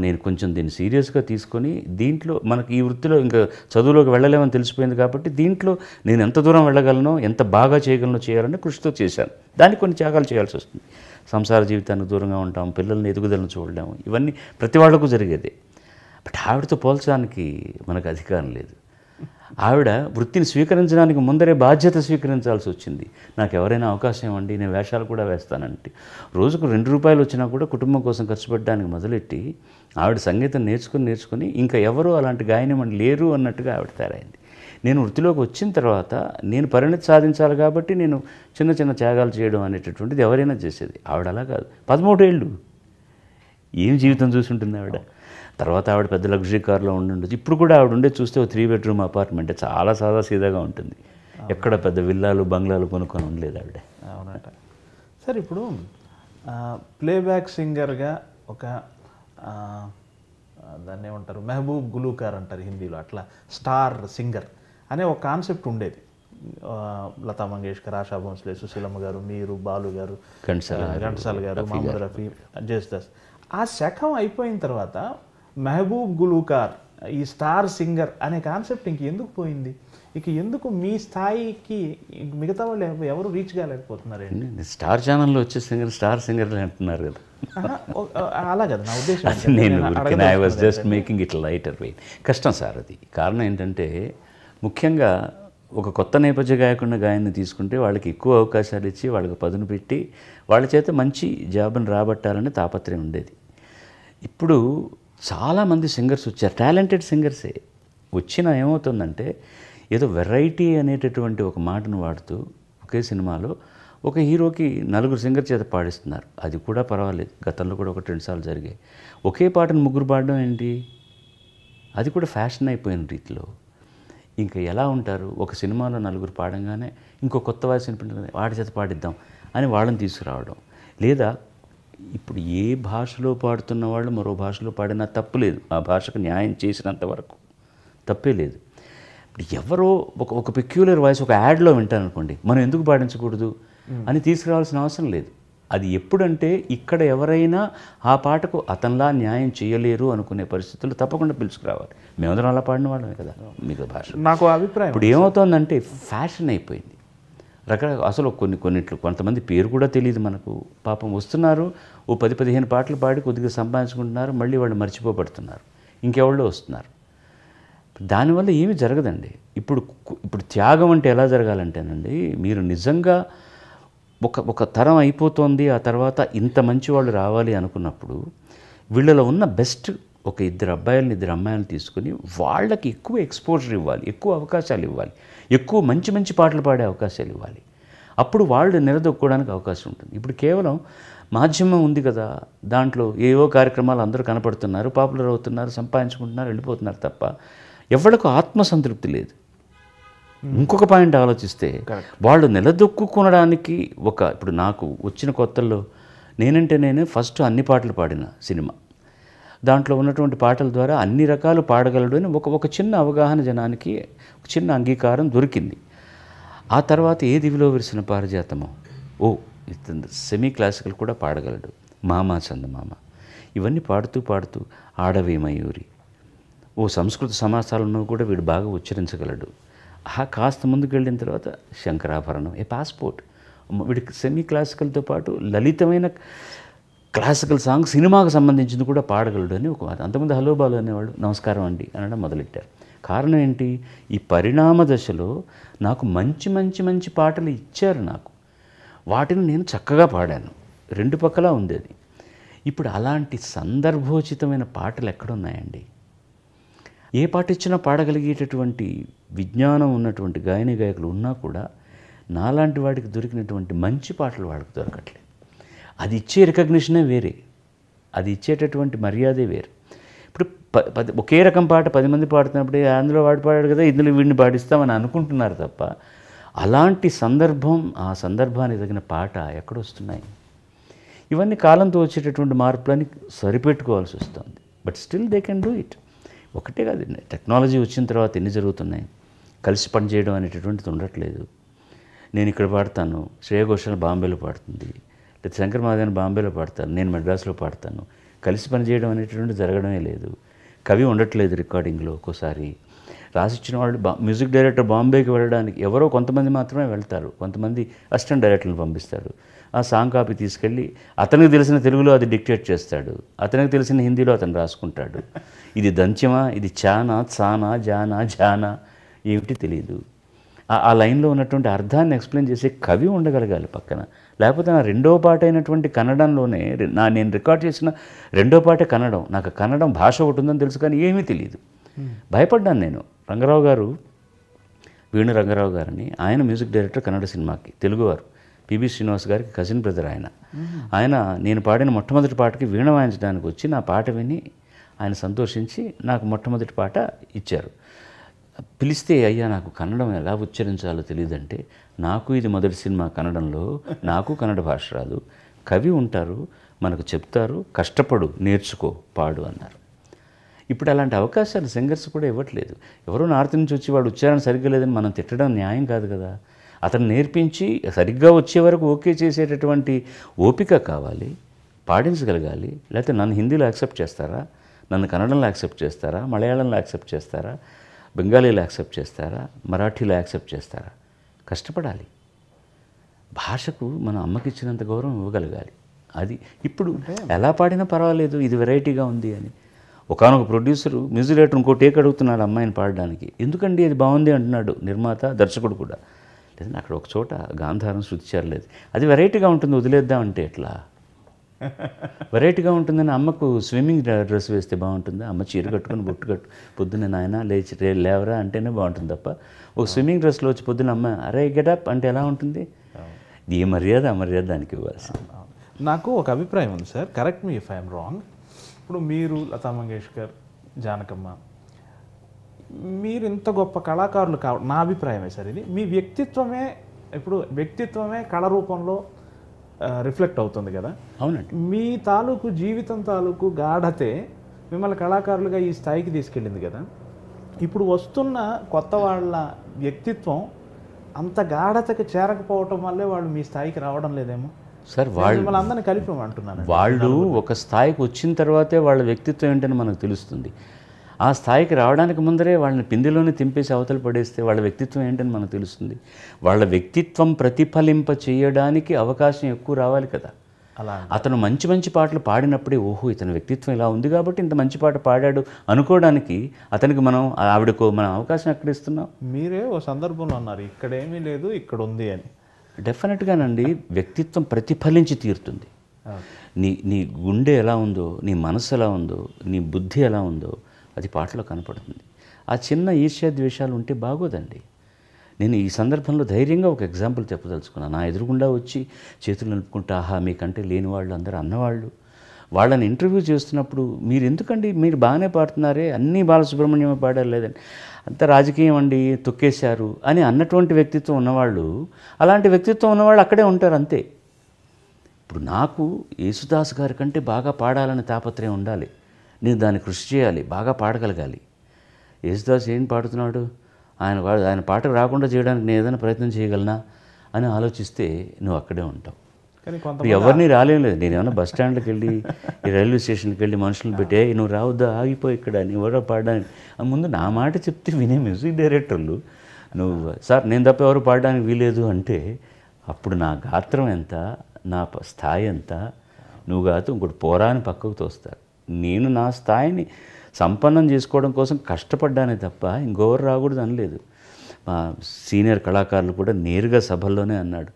నేను కొంచెం దీన్ని సీరియస్గా తీసుకొని దీంట్లో మనకి ఈ వృత్తిలో ఇంకా చదువులోకి వెళ్ళలేమని తెలిసిపోయింది కాబట్టి దీంట్లో నేను ఎంత దూరం వెళ్ళగలనో, ఎంత బాగా చేయగలనో చేయాలని కృషితో చేశాను. దానికి కొన్ని త్యాగాలు చేయాల్సి వస్తుంది. సంసార జీవితానికి దూరంగా ఉంటాం, పిల్లల్ని ఎదుగుదలను చూడలేము, ఇవన్నీ ప్రతి వాళ్లకు జరిగేదే. బట్ ఆవిడతో పోల్చడానికి మనకు అధికారం లేదు. ఆవిడ వృత్తిని స్వీకరించడానికి ముందరే బాధ్యత స్వీకరించాల్సి వచ్చింది. నాకు ఎవరైనా అవకాశం ఇవ్వండి, నేను వేషాలు కూడా వేస్తానంటే రోజుకు 2 రూపాయలు వచ్చినా కూడా కుటుంబం కోసం ఖర్చు పెట్టడానికి మొదలెట్టి ఆవిడ సంగీతం నేర్చుకుని ఇంకా ఎవరూ అలాంటి గాయనమని లేరు అన్నట్టుగా ఆవిడ తయారైంది. నేను వృత్తిలోకి వచ్చిన తర్వాత నేను పరిణతి సాధించాలి కాబట్టి నేను చిన్న చిన్న త్యాగాలు చేయడం అనేటటువంటిది ఎవరైనా చేసేది. ఆవిడ అలా కాదు. 13 ఏళ్ళు ఏం జీవితం చూసి ఉంటుంది ఆవిడ. తర్వాత ఆవిడ పెద్ద లగ్జరీ కార్లో ఉండొచ్చు. ఇప్పుడు కూడా ఆవిడ ఉండే చూస్తే 3 బెడ్రూమ్ అపార్ట్మెంట్, చాలా సాదా సీదాగా ఉంటుంది. ఎక్కడ పెద్ద విల్లాలు బంగ్లాలు కొనుక్కొని ఉండలేదు ఆవిడ. అవునట సార్. ఇప్పుడు ప్లేబ్యాక్ సింగర్గా ఒక దాన్ని ఏమంటారు, మెహబూబ్ గులూకార్ అంటారు హిందీలో, అట్లా స్టార్ సింగర్ అనే ఒక కాన్సెప్ట్ ఉండేది. లతా మంగేష్కర్, ఆశా భోంస్లే, సుశీలమ్మ గారు, మీరు, బాలు గారు, ఘంటసాల గారు, మహమ్మద్ రఫీ, జేస్దాస్. ఆ శకం అయిపోయిన తర్వాత మెహబూబ్ గులూకార్, ఈ స్టార్ సింగర్ అనే కాన్సెప్ట్ ఇంక ఎందుకు పోయింది? ఇక ఎందుకు మీ స్థాయికి మిగతా వాళ్ళు ఎవరు రీచ్ కాలేకపోతున్నారండి? స్టార్ ఛానల్లో వచ్చే స్టార్ సింగర్లు అంటున్నారు కదా. అలా కదా నా ఉద్దేశం. నేను I was just making it lighter weight. కష్టం సార్ అది. కారణం ఏంటంటే ముఖ్యంగా ఒక కొత్త నేపథ్య గాయన్ని తీసుకుంటే వాళ్ళకి ఎక్కువ అవకాశాలు ఇచ్చి వాళ్ళకి పదును పెట్టి వాళ్ళ చేత మంచి జాబ్ని రాబట్టాలని తాపత్రయం ఉండేది. ఇప్పుడు చాలామంది సింగర్స్ వచ్చారు, టాలెంటెడ్ సింగర్సే వచ్చినా ఏమవుతుందంటే ఏదో వెరైటీ అనేటటువంటి ఒక మాటను వాడుతూ ఒకే సినిమాలో ఒక హీరోకి 4 సింగర్ చేత పాడిస్తున్నారు. అది కూడా పర్వాలేదు, గతంలో కూడా 1-2 సార్లు జరిగాయి. ఒకే పాటను 3 పాడడం ఏంటి? అది కూడా ఫ్యాషన్ అయిపోయిన రీతిలో. ఇంకా ఎలా ఉంటారు? ఒక సినిమాలో 4 పాడంగానే ఇంకో కొత్త వాయిస్ వినిపించింది, వాడి చేత పాడిద్దాం అని వాళ్ళని తీసుకురావడం. లేదా ఇప్పుడు ఏ భాషలో పాడుతున్న వాళ్ళు మరో భాషలో పాడినా తప్పు లేదు, ఆ భాషకు న్యాయం చేసినంత వరకు తప్పే లేదు. ఇప్పుడు ఎవరో ఒక పెక్యులర్ వాయిస్ ఒక యాడ్లో వింటాను అనుకోండి, మనం ఎందుకు పాడించకూడదు అని తీసుకురావాల్సిన అవసరం లేదు. అది ఎప్పుడంటే ఇక్కడ ఎవరైనా ఆ పాటకు అతనిలా న్యాయం చేయలేరు అనుకునే పరిస్థితుల్లో తప్పకుండా పిలుచుకురావాలి. మేమందరం అలా పాడిన వాళ్ళమే కదా మిగతా భాష. నాకు అభిప్రాయం. ఇప్పుడు ఏమవుతోందంటే ఫ్యాషన్ అయిపోయింది. అసలు కొన్నిట్లు కొంతమంది పేరు కూడా తెలియదు మనకు. పాపం వస్తున్నారు, ఓ 10-15 పాటలు పాడి కొద్దిగా సంపాదించుకుంటున్నారు, మళ్ళీ వాళ్ళు మర్చిపోబడుతున్నారు, ఇంకెవాళ్ళు వస్తున్నారు. దానివల్ల ఏమీ జరగదండి. ఇప్పుడు త్యాగం అంటే ఎలా జరగాలంటేనండి, మీరు నిజంగా ఒక తరం అయిపోతుంది, ఆ తర్వాత ఇంత మంచి వాళ్ళు రావాలి అనుకున్నప్పుడు వీళ్ళలో ఉన్న బెస్ట్ ఒక 2 అబ్బాయిలని 2 అమ్మాయిలను తీసుకుని వాళ్ళకి ఎక్కువ ఎక్స్పోజర్ ఇవ్వాలి, ఎక్కువ అవకాశాలు ఇవ్వాలి, ఎక్కువ మంచి మంచి పాటలు పాడే అవకాశాలు ఇవ్వాలి. అప్పుడు వాళ్ళు నిలదొక్కుకోవడానికి అవకాశం ఉంటుంది. ఇప్పుడు కేవలం మాధ్యమం ఉంది కదా, దాంట్లో ఏవో కార్యక్రమాలు అందరూ కనపడుతున్నారు, పాపులర్ అవుతున్నారు, సంపాదించుకుంటున్నారు, వెళ్ళిపోతున్నారు తప్ప ఎవరికి ఆత్మసంతృప్తి లేదు. ఇంకొక పాయింట్ ఆలోచిస్తే వాళ్ళు నిలదొక్కుకోవడానికి ఇప్పుడు నాకు వచ్చిన కొత్తల్లో నేనంటే నేనే ఫస్ట్ అన్ని పాటలు పాడిన సినిమా. దాంట్లో ఉన్నటువంటి పాటల ద్వారా అన్ని రకాలు పాడగలడు అని ఒక చిన్న అవగాహన జనానికి, ఒక చిన్న అంగీకారం దొరికింది. ఆ తర్వాత ఏ దివిలో విరిసిన పారిజాతమో, ఇతను సెమీ క్లాసికల్ కూడా పాడగలడు, మామ చందమామ, ఇవన్నీ పాడుతూ పాడుతూ ఆడవే మయూరి, సంస్కృత సమాసాలను కూడా వీడు బాగా ఉచ్చరించగలడు. కాస్త ముందుకు వెళ్ళిన తర్వాత శంకరాభరణం, పాస్పోర్ట్, వీడికి సెమీ క్లాసికల్తో పాటు లలితమైన క్లాసికల్ సాంగ్ సినిమాకు సంబంధించింది కూడా పాడగలడు అని అంతకుముందు హలో బాలు అనేవాళ్ళు నమస్కారం అండి అనడం మొదలెట్టారు. కారణం ఏంటి? ఈ పరిణామ దశలో నాకు మంచి మంచి మంచి పాటలు ఇచ్చారు. నాకు వాటిని నేను చక్కగా పాడాను, 2 పక్కలా ఉంది అది. ఇప్పుడు అలాంటి సందర్భోచితమైన పాటలు ఎక్కడున్నాయండి? ఏ పాట ఇచ్చినా పాడగలిగేటటువంటి విజ్ఞానం ఉన్నటువంటి గాయని గాయకులు ఉన్నా కూడా నాలాంటి వాడికి దొరికినటువంటి మంచి పాటలు వాడికి దొరకట్లేదు. అది ఇచ్చే రికగ్నిషనే వేరే, అది ఇచ్చేటటువంటి మర్యాదే వేరే. ఇప్పుడు ఒకే రకం పాట 10 మంది పాడుతున్నప్పుడు అందులో వాడు పాడాడు కదా, ఇందులో వీడిని పాడిస్తామని అనుకుంటున్నారు తప్ప అలాంటి సందర్భం, ఆ సందర్భానికి తగిన పాట ఎక్కడొస్తున్నాయి? ఇవన్నీ కాలంతో వచ్చేటటువంటి మార్పులని సరిపెట్టుకోవాల్సి వస్తుంది. But still they can do it. ఒకటే కాదు, టెక్నాలజీ వచ్చిన తర్వాత ఎన్ని జరుగుతున్నాయి. కలిసి పనిచేయడం అనేటటువంటిది ఉండట్లేదు. నేను ఇక్కడ పాడతాను, శ్రేయ ఘోషాల్ బాంబేలో పాడుతుంది, లేదా శంకర్ మహాదేవన్ బాంబేలో పాడతాను, నేను మెడ్రాస్లో పాడతాను. కలిసి పనిచేయడం అనేటటువంటి జరగడమే లేదు. కవి ఉండట్లేదు రికార్డింగ్లో. ఒక్కోసారి రాసిచ్చిన వాళ్ళు మ్యూజిక్ డైరెక్టర్ బాంబేకి వెళ్ళడానికి ఎవరో కొంతమంది మాత్రమే వెళ్తారు, కొంతమంది అసిస్టెంట్ డైరెక్టర్ని పంపిస్తాడు. ఆ సాంగ్ కాపీ తీసుకెళ్ళి అతనికి తెలిసిన తెలుగులో అది డిక్టేట్ చేస్తాడు, అతనికి తెలిసిన హిందీలో అతను రాసుకుంటాడు. ఇది దంత్యమా, ఇది చానా, చానా, జానా, జానా ఏమిటి తెలియదు. ఆ లైన్లో ఉన్నటువంటి అర్థాన్ని ఎక్స్ప్లెయిన్ చేసే కవి ఉండగలగాలి పక్కన. లేకపోతే నా 2వ పాట అయినటువంటి కన్నడంలోనే నేను రికార్డ్ చేసిన 2వ పాటే కన్నడం. నాకు కన్నడం భాష ఒకటి ఉందని తెలుసు కానీ ఏమీ తెలియదు. భయపడ్డాను నేను. రంగారావు గారు, వేణు రంగారావు గారని, ఆయన మ్యూజిక్ డైరెక్టర్ కన్నడ సినిమాకి, తెలుగువారు, పిబి శ్రీనివాస్ గారికి కజిన్ బ్రదర్ ఆయన నేను పాడిన మొట్టమొదటి పాటకి వీణ వాయించడానికి వచ్చి నా పాట విని ఆయన సంతోషించి నాకు మొట్టమొదటి పాట ఇచ్చారు. పిలిస్తే అయ్యా నాకు కన్నడం ఎలా ఉచ్చరించాలో తెలియదంటే, నాకు ఇది మొదటి సినిమా కన్నడంలో, నాకు కన్నడ భాష రాదు, కవి ఉంటారు మనకు చెప్తారు, కష్టపడు, నేర్చుకో, పాడు అన్నారు. ఇప్పుడు అలాంటి అవకాశాలు సింగర్స్ కూడా ఇవ్వట్లేదు. ఎవరో నార్త్ నుంచి వచ్చి వాడు ఉచ్చారణ సరిగ్గా లేదని మనం తిట్టడం న్యాయం కాదు కదా. అతను నేర్పించి సరిగ్గా వచ్చే వరకు ఓకే చేసేటటువంటి ఓపిక కావాలి, పాడించగలగాలి. లేకపోతే నన్ను హిందీలో యాక్సెప్ట్ చేస్తారా, నన్ను కన్నడంలో యాక్సెప్ట్ చేస్తారా, మలయాళంలో యాక్సెప్ట్ చేస్తారా, బెంగాలీలో యాక్సెప్ట్ చేస్తారా, మరాఠీలో యాక్సెప్ట్ చేస్తారా? కష్టపడాలి. భాషకు మన అమ్మకి ఇచ్చినంత గౌరవం ఇవ్వగలగాలి. అది ఇప్పుడు ఎలా పాడినా పర్వాలేదు, ఇది వెరైటీగా ఉంది అని. ఒకానొక ప్రొడ్యూసరు మ్యూజిక్ డైరెక్టర్ ఇంకో టేక్ అడుగుతున్నాడు అమ్మాయిని పాడడానికి. ఎందుకండి అది బాగుంది అంటున్నాడు నిర్మాత, దర్శకుడు కూడా. లేదంటే అక్కడ ఒక చోట గాంధారం శృతి చేరలేదు, అది వెరైటీగా ఉంటుంది, వదిలేద్దామంటే ఎట్లా? వెరైటీగా ఉంటుందని అమ్మకు స్విమ్మింగ్ డ్రెస్ వేస్తే బాగుంటుందా? అమ్మ చీర కట్టుకుని బొట్టు కట్టు పొద్దున్న నాయన లేవరా అంటేనే బాగుంటుంది తప్ప ఒక స్విమ్మింగ్ డ్రెస్లో వచ్చి పొద్దున్న అమ్మ అరే గెటప్ అంటే ఎలా ఉంటుంది? ఏ మర్యాద అమర్యాద దానికి ఇవ్వాల్సి. నాకు ఒక అభిప్రాయం ఉంది sir, correct me if I'm wrong. ఇప్పుడు మీరు, లతా మంగేష్కర్, జానకమ్మ, మీరు ఇంత గొప్ప కళాకారులు కావడం నా అభిప్రాయమే సార్. ఇది మీ వ్యక్తిత్వమే కళ రూపంలో రిఫ్లెక్ట్ అవుతుంది కదా. అవునండి. మీ తాలూకు జీవితం తాలూకు గాఢతే మిమ్మల్ని కళాకారులుగా ఈ స్థాయికి తీసుకెళ్ళింది కదా. ఇప్పుడు వస్తున్న కొత్త వాళ్ళ వ్యక్తిత్వం అంత గాఢతకి చేరకపోవటం వల్లే వాళ్ళు మీ స్థాయికి రావడం లేదేమో సార్. మిమ్మల్ని అందరినీ కలిపమంటున్నాను. వాళ్ళు ఒక స్థాయికి వచ్చిన తర్వాతే వాళ్ళ వ్యక్తిత్వం ఏంటని మనకు తెలుస్తుంది. ఆ స్థాయికి రావడానికి ముందరే వాళ్ళని పిందెలోనే తింపేసి అవతల పడేస్తే వాళ్ళ వ్యక్తిత్వం ఏంటని మనకు తెలుస్తుంది. వాళ్ళ వ్యక్తిత్వం ప్రతిఫలింప చేయడానికి అవకాశం ఎక్కువ రావాలి కదా. అలా అతను మంచి మంచి పాటలు పాడినప్పుడే ఓహో ఇతని వ్యక్తిత్వం ఇలా ఉంది కాబట్టి ఇంత మంచి పాట పాడాడు అనుకోవడానికి అతనికి మనం ఆవిడకు మనం అవకాశం ఎక్కడ ఇస్తున్నాం? మీరే ఓ సందర్భంలో అన్నారు ఇక్కడేమీ లేదు ఇక్కడ ఉంది అని. డెఫినెట్గానండి వ్యక్తిత్వం ప్రతిఫలించి తీరుతుంది. నీ నీ గుండె ఎలా ఉందో, నీ మనసు ఎలా ఉందో, నీ బుద్ధి ఎలా ఉందో అది పాటలో కనపడుతుంది. ఆ చిన్న ఈర్ష్య ద్వేషాలు ఉంటే బాగోదండి. నేను ఈ సందర్భంలో ధైర్యంగా ఒక ఎగ్జాంపుల్ చెప్పదలుచుకున్నాను. నా ఎదురుగుండా వచ్చి చేతులు నిలుపుకుంటా ఆహా మీకంటే లేని వాళ్ళు అందరూ అన్నవాళ్ళు వాళ్ళని ఇంటర్వ్యూ చేస్తున్నప్పుడు మీరు ఎందుకండి మీరు బాగానే పాడుతున్నారే అన్నీ బాలసుబ్రహ్మణ్యమే పాడారు లేదండి అంత రాజకీయం అండి తొక్కేశారు అని అన్నటువంటి వ్యక్తిత్వం ఉన్నవాళ్ళు అలాంటి వ్యక్తిత్వం ఉన్నవాళ్ళు అక్కడే ఉంటారు అంతే. ఇప్పుడు నాకు యేసుదాస్ గారి కంటే బాగా పాడాలని తాపత్రయం ఉండాలి, నేను దాన్ని కృషి చేయాలి, బాగా పాడగలగాలి. యేసుదాస్ ఏం పాడుతున్నాడు, ఆయన పాటకు రాకుండా చేయడానికి నేను ఏదైనా ప్రయత్నం చేయగలనా అని ఆలోచిస్తే నువ్వు అక్కడే ఉంటావు. కానీ ఎవరిని రాలేం లేదు. నేను ఏమన్నా బస్ స్టాండ్కి వెళ్ళి ఈ రైల్వే స్టేషన్కి వెళ్ళి మనుషులు పెట్టి నువ్వు రావద్దా ఆగిపోయి ఇక్కడ నీ ఎవరో పాడడానికి ముందు నా మాట చెప్తే వినే మ్యూజిక్ డైరెక్టర్లు నువ్వు సార్ నేను తప్ప ఎవరు పాడడానికి వీలేదు అంటే అప్పుడు నా గాత్రం ఎంత, నా స్థాయి ఎంత, నువ్వు కాదు ఇంకోటి పోరా అని పక్కకు తోస్తారు. నేను నా స్థాయిని సంపన్నం చేసుకోవడం కోసం కష్టపడ్డానే తప్ప ఇంకొవరు రాకూడదు అనలేదు. మా సీనియర్ కళాకారులు కూడా నేరుగా సభల్లోనే అన్నాడు,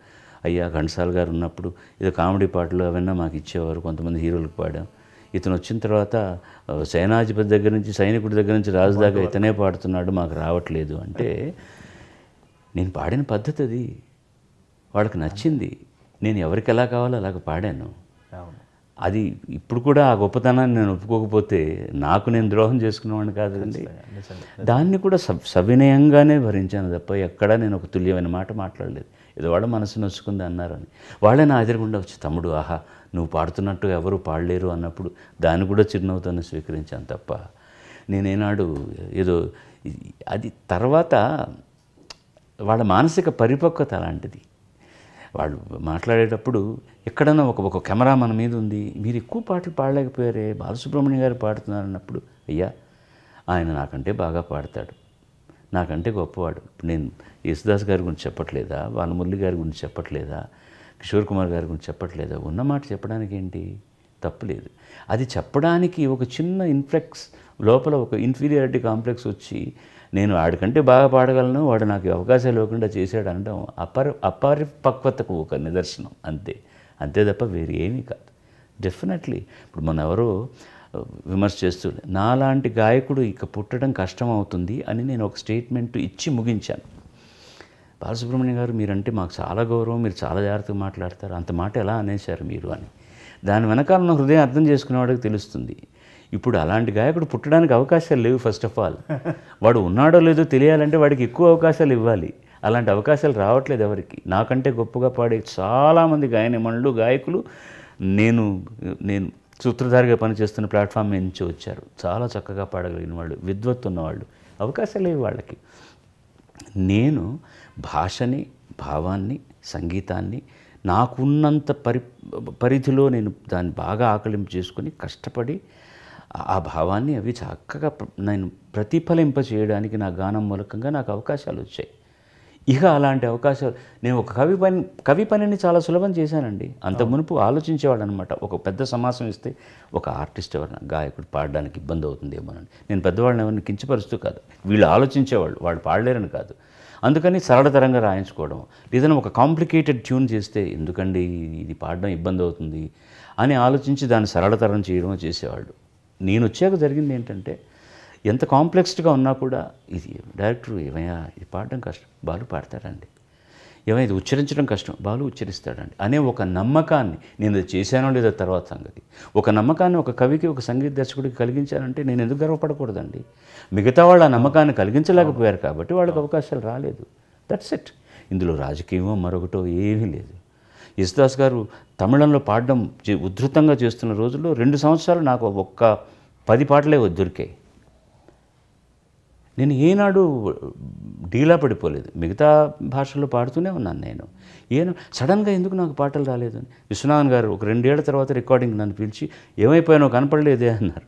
అయ్యా ఘంటసాల గారు ఉన్నప్పుడు ఏదో కామెడీ పాటలు అవన్నీ మాకు ఇచ్చేవారు, కొంతమంది హీరోలకు పాడాం. ఇతను వచ్చిన తర్వాత సేనాధిపతి దగ్గర నుంచి సైనికుడి దగ్గర నుంచి రాజు దాకా ఇతనే పాడుతున్నాడు, మాకు రావట్లేదు అంటే నేను పాడిన పద్ధతి అది వాళ్ళకి నచ్చింది. నేను ఎవరికి ఎలా కావాలో అలాగ పాడాను. అది ఇప్పుడు కూడా ఆ గొప్పతనాన్ని నేను ఒప్పుకోకపోతే నాకు నేను ద్రోహం చేసుకునేవాడిని కాదండి. దాన్ని కూడా సవినయంగానే భరించాను తప్ప ఎక్కడా నేను ఒక తుల్యమైన మాట మాట్లాడలేదు. ఏదో వాళ్ళ మనసు నొచ్చుకుంది అన్నారని వాళ్ళే నా ఎదురుగుండా వచ్చి తమ్ముడు ఆహా నువ్వు పాడుతున్నట్టు ఎవరు పాడలేరు అన్నప్పుడు దాన్ని కూడా చిరునవ్వుతోనే స్వీకరించాను తప్ప నేనేనాడు ఏదో అది తర్వాత వాళ్ళ మానసిక పరిపక్వత అలాంటిది. వాళ్ళు మాట్లాడేటప్పుడు ఎక్కడన్నా ఒక కెమెరా మన మీద ఉంది, మీరు ఎక్కువ పాటలు పాడలేకపోయారే బాలసుబ్రహ్మణ్యం గారు పాడుతున్నారు అన్నప్పుడు అయ్యా ఆయన నాకంటే బాగా పాడతాడు, నాకంటే గొప్పవాడు. ఇప్పుడు నేను యేసుదాస్ గారి గురించి చెప్పట్లేదా, బాలమురళి గారి గురించి చెప్పట్లేదా, కిషోర్ కుమార్ గారి గురించి చెప్పట్లేదా? ఉన్నమాట చెప్పడానికి ఏంటి తప్పులేదు. అది చెప్పడానికి ఒక చిన్న ఇన్ఫ్లెక్స్ లోపల ఒక ఇన్ఫీరియారిటీ కాంప్లెక్స్ వచ్చి నేను వాడికంటే బాగా పాడగలను, వాడు నాకు అవకాశాలు ఇవ్వకుండా చేశాడు అనడం అపరిపక్వతకు ఒక నిదర్శనం అంతే తప్ప వేరే ఏమీ కాదు. డెఫినెట్లీ ఇప్పుడు మన ఎవరో విమర్శ చేస్తూ నాలాంటి గాయకుడు ఇక పుట్టడం కష్టం అవుతుంది అని నేను ఒక స్టేట్మెంట్ ఇచ్చి ముగించాను. బాలసుబ్రహ్మణ్యం గారు మీరంటే మాకు చాలా గౌరవం, మీరు చాలా జాగ్రత్తగా మాట్లాడతారు, అంత మాట ఎలా అనేశారు మీరు అని దాని వెనకాల నా హృదయం అర్థం చేసుకునేవాడికి తెలుస్తుంది. ఇప్పుడు అలాంటి గాయకుడు పుట్టడానికి అవకాశాలు లేవు. ఫస్ట్ ఆఫ్ ఆల్ వాడు ఉన్నాడో లేదో తెలియాలంటే వాడికి ఎక్కువ అవకాశాలు ఇవ్వాలి. అలాంటి అవకాశాలు రావట్లేదు ఎవరికి. నాకంటే గొప్పగా పాడే చాలామంది గాయనిమణులు గాయకులు నేను సూత్రధారిగా పనిచేస్తున్న ప్లాట్ఫామ్ నుంచి వచ్చారు. చాలా చక్కగా పాడగలిగిన వాళ్ళు, విద్వత్తు ఉన్నవాళ్ళు. అవకాశాలు లేవు వాళ్ళకి. నేను భాషని, భావాన్ని, సంగీతాన్ని నాకున్నంత పరిధిలో నేను దాన్ని బాగా ఆకలింపు చేసుకొని కష్టపడి ఆ భావాన్ని అవి చక్కగా నేను ప్రతిఫలింప చేయడానికి నా గానం మూలకంగా నాకు అవకాశాలు వచ్చాయి. ఇక అలాంటి అవకాశాలు నేను ఒక కవి పనిని చాలా సులభం చేశానండి. అంత మునుపు ఆలోచించేవాడు అనమాట. ఒక పెద్ద సమాసం ఇస్తే ఒక ఆర్టిస్ట్ ఎవరైనా గాయకుడు పాడడానికి ఇబ్బంది అవుతుందేమోనని. నేను పెద్దవాళ్ళని ఎవరిని కించపరుస్తూ కాదు, వీళ్ళు ఆలోచించేవాళ్ళు, వాళ్ళు పాడలేరని కాదు. అందుకని సరళతరంగా రాయించుకోవడం, ఏదైనా ఒక కాంప్లికేటెడ్ ట్యూన్ చేస్తే ఎందుకండి ఇది పాడడం ఇబ్బంది అవుతుంది అని ఆలోచించి దాన్ని సరళతరం చేయడం చేసేవాళ్ళు. నేను వచ్చాక జరిగింది ఏంటంటే ఎంత కాంప్లెక్స్డ్గా ఉన్నా కూడా ఇది డైరెక్టర్ ఏమయ్యా ఇది పాడడం కష్టం, బాలు పాడతాడండి, ఏమైనా ఇది ఉచ్చరించడం కష్టం, బాలు ఉచ్చరిస్తాడండి అనే ఒక నమ్మకాన్ని నేను అది చేశానో లేదో తర్వాత సంగతి. ఒక నమ్మకాన్ని ఒక కవికి, ఒక సంగీత దర్శకుడికి కలిగించానంటే నేను ఎందుకు గర్వపడకూడదండి? మిగతా వాళ్ళు ఆ నమ్మకాన్ని కలిగించలేకపోయారు కాబట్టి వాళ్ళకి అవకాశాలు రాలేదు. That's it. ఇందులో రాజకీయమో మరొకటో ఏమీ లేదు. యేసుదాస్ గారు తమిళంలో పాడడం ఉధృతంగా చేస్తున్న రోజుల్లో 2 సంవత్సరాలు నాకు ఒక్క 10 పాటలే దొరికాయి. నేను ఏనాడు డీలా పడిపోలేదు, మిగతా భాషల్లో పాడుతూనే ఉన్నాను. నేను సడన్గా ఎందుకు నాకు పాటలు రాలేదు అని విశ్వనాథన్ గారు ఒక 2 ఏళ్ల తర్వాత రికార్డింగ్ నన్ను పిలిచి ఏమైపోయానో కనపడలేదే అన్నారు.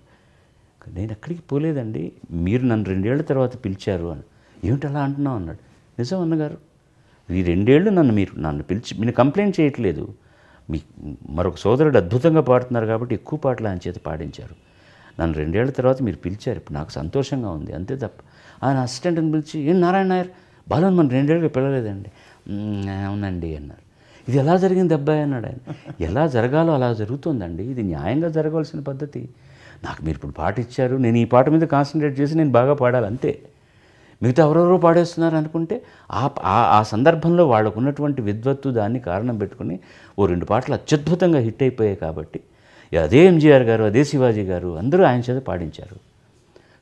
నేను ఎక్కడికి పోలేదండి, మీరు నన్ను 2 ఏళ్ల తర్వాత పిలిచారు అని. ఏమిటి అలా అంటున్నావు అన్నాడు. నిజం అన్నగారు, ఈ 2 ఏళ్ళు మీరు నన్ను పిలిచి మీరు కంప్లైంట్ చేయట్లేదు, మీ మరొక సోదరుడు అద్భుతంగా పాడుతున్నారు కాబట్టి ఎక్కువ పాటలు ఆయన చేత పాడించారు. నన్ను 2 ఏళ్ల తర్వాత మీరు పిలిచారు, ఇప్పుడు నాకు సంతోషంగా ఉంది అంతే తప్ప. ఆయన అసిస్టెంట్ని పిలిచి ఏం నారాయణ నాయర్ బాలను మనం 2 ఏళ్ళుగా పిలవలేదండి. అవునండి అన్నారు. ఇది ఎలా జరిగింది అబ్బాయి అన్నాడు ఆయన. ఎలా జరగాలో అలా జరుగుతుందండి, ఇది న్యాయంగా జరగాల్సిన పద్ధతి. నాకు మీరు ఇప్పుడు పాట ఇచ్చారు, నేను ఈ పాట మీద కాన్సన్ట్రేట్ చేసి నేను బాగా పాడాలి అంతే. మిగతా ఎవరెవరో పాడేస్తున్నారు అనుకుంటే ఆ సందర్భంలో వాళ్ళకు ఉన్నటువంటి విద్వత్తు దాన్ని కారణం పెట్టుకుని ఓ 2 పాటలు అత్యద్భుతంగా హిట్ అయిపోయాయి. కాబట్టి అదే ఎంజీఆర్ గారు, అదే శివాజీ గారు అందరూ ఆయన చేత పాడించారు.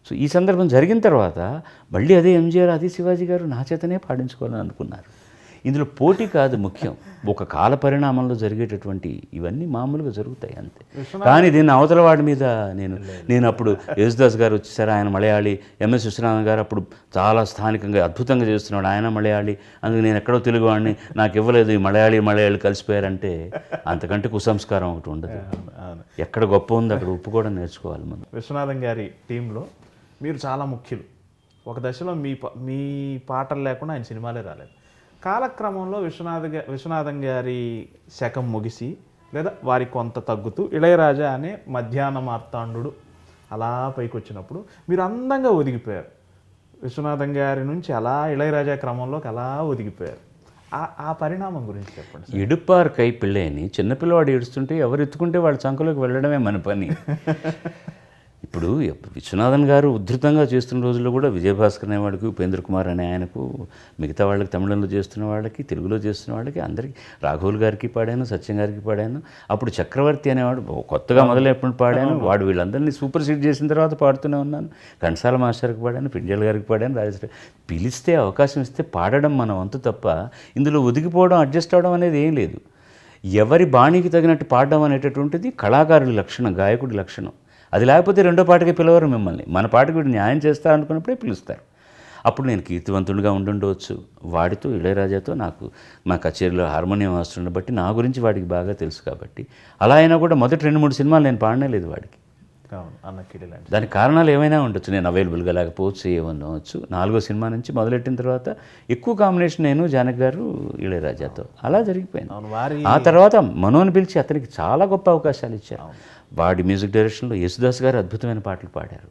సో ఈ సందర్భం జరిగిన తర్వాత మళ్ళీ అదే ఎంజీఆర్, అదే శివాజీ గారు నా చేతనే పాడించుకోవాలని అనుకున్నారు. ఇందులో పోటీ కాదు ముఖ్యం, ఒక కాల పరిణామంలో జరిగేటటువంటి ఇవన్నీ మామూలుగా జరుగుతాయి అంతే. కానీ దీన్ని అవతల వాడి మీద నేను అప్పుడు యేసుదాస్ గారు వచ్చేసారు, ఆయన మలయాళి. ఎంఎస్ విశ్వనాథన్ గారు అప్పుడు చాలా స్థానికంగా అద్భుతంగా చేస్తున్నాడు, ఆయన మలయాళి. అందుకు నేను ఎక్కడో తెలుగువాడిని, నాకు ఇవ్వలేదు, ఈ మలయాళి కలిసిపోయారంటే అంతకంటే కుసంస్కారం ఒకటి ఉండదు. ఎక్కడ గొప్ప ఉంది అక్కడ ఉప్పు కూడా నేర్చుకోవాలి మనం. విశ్వనాథన్ గారి టీంలో మీరు చాలా ముఖ్యులు. ఒక దశలో మీ పాటలు లేకుండా ఆయన సినిమాలే రాలేదు. కాలక్రమంలో విశ్వనాథన్ గారి శకం ముగిసి లేదా వారి కొంత తగ్గుతూ ఇళయరాజా అనే మధ్యాహ్న మార్తాండు అలా పైకి వచ్చినప్పుడు మీరు అందంగా ఒదిగిపోయారు. విశ్వనాథన్ గారి నుంచి అలా ఇళయరాజా క్రమంలోకి అలా ఒదిగిపోయారు. ఆ పరిణామం గురించి చెప్పండి. ఎడుపారు కై పిల్లని చిన్నపిల్లవాడు ఏడుస్తుంటే ఎవరు ఎత్తుకుంటే వాళ్ళ చంకలోకి వెళ్ళడమే మన పని. ఇప్పుడు విశ్వనాథన్ గారు ఉధృతంగా చేస్తున్న రోజుల్లో కూడా విజయభాస్కర్ అనేవాడికి, ఉపేంద్ర కుమార్ అనే ఆయనకు, మిగతా వాళ్ళకి, తమిళంలో చేస్తున్న వాళ్ళకి, తెలుగులో చేస్తున్న వాళ్ళకి అందరికీ, రాఘవుల్ గారికి పాడాను, సత్యం గారికి పాడాను. అప్పుడు చక్రవర్తి అనేవాడు కొత్తగా మొదలైనప్పుడు పాడాను. వాడు వీళ్ళందరినీ సూపర్ సీట్ చేసిన తర్వాత పాడుతూనే ఉన్నాను. ఘంటసాల మాస్టర్కి పాడాను, పింజల్ గారికి పాడాను, రాజశ్రీ. పిలిస్తే అవకాశం ఇస్తే పాడడం మన వంతు తప్ప ఇందులో ఒదిగిపోవడం, అడ్జస్ట్ అవడం అనేది ఏం లేదు. ఎవరి బాణీకి తగినట్టు పాడడం అనేటటువంటిది కళాకారుడి లక్షణం, గాయకుడి లక్షణం. అది లేకపోతే రెండో పాటకి పిలవరు మిమ్మల్ని. మన పాటకు వీడు న్యాయం చేస్తా అనుకున్నప్పుడే పిలుస్తారు. అప్పుడు నేను కీర్తివంతుడిగా ఉండుండవచ్చు. వాడితో ఇళయరాజాతో నాకు మా కచేరీలో హార్మోనియం వాస్తున్న బట్టి నా గురించి వాడికి బాగా తెలుసు. కాబట్టి అలా అయినా కూడా మొదటి 2-3 సినిమాలు నేను పాడనే లేదు వాడికి. దానికి కారణాలు ఏమైనా ఉండొచ్చు, నేను అవైలబుల్గా లేకపోవచ్చు, ఏమనవచ్చు. 4వ సినిమా నుంచి మొదలెట్టిన తర్వాత ఎక్కువ కాంబినేషన్ నేను, జానకి గారు, ఇళయరాజాతో అలా జరిగిపోయింది. ఆ తర్వాత మనోని పిలిచి అతనికి చాలా గొప్ప అవకాశాలు ఇచ్చారు. వాడి మ్యూజిక్ డైరెక్షన్లో యేసుదాస్ గారు అద్భుతమైన పాటలు పాడారు.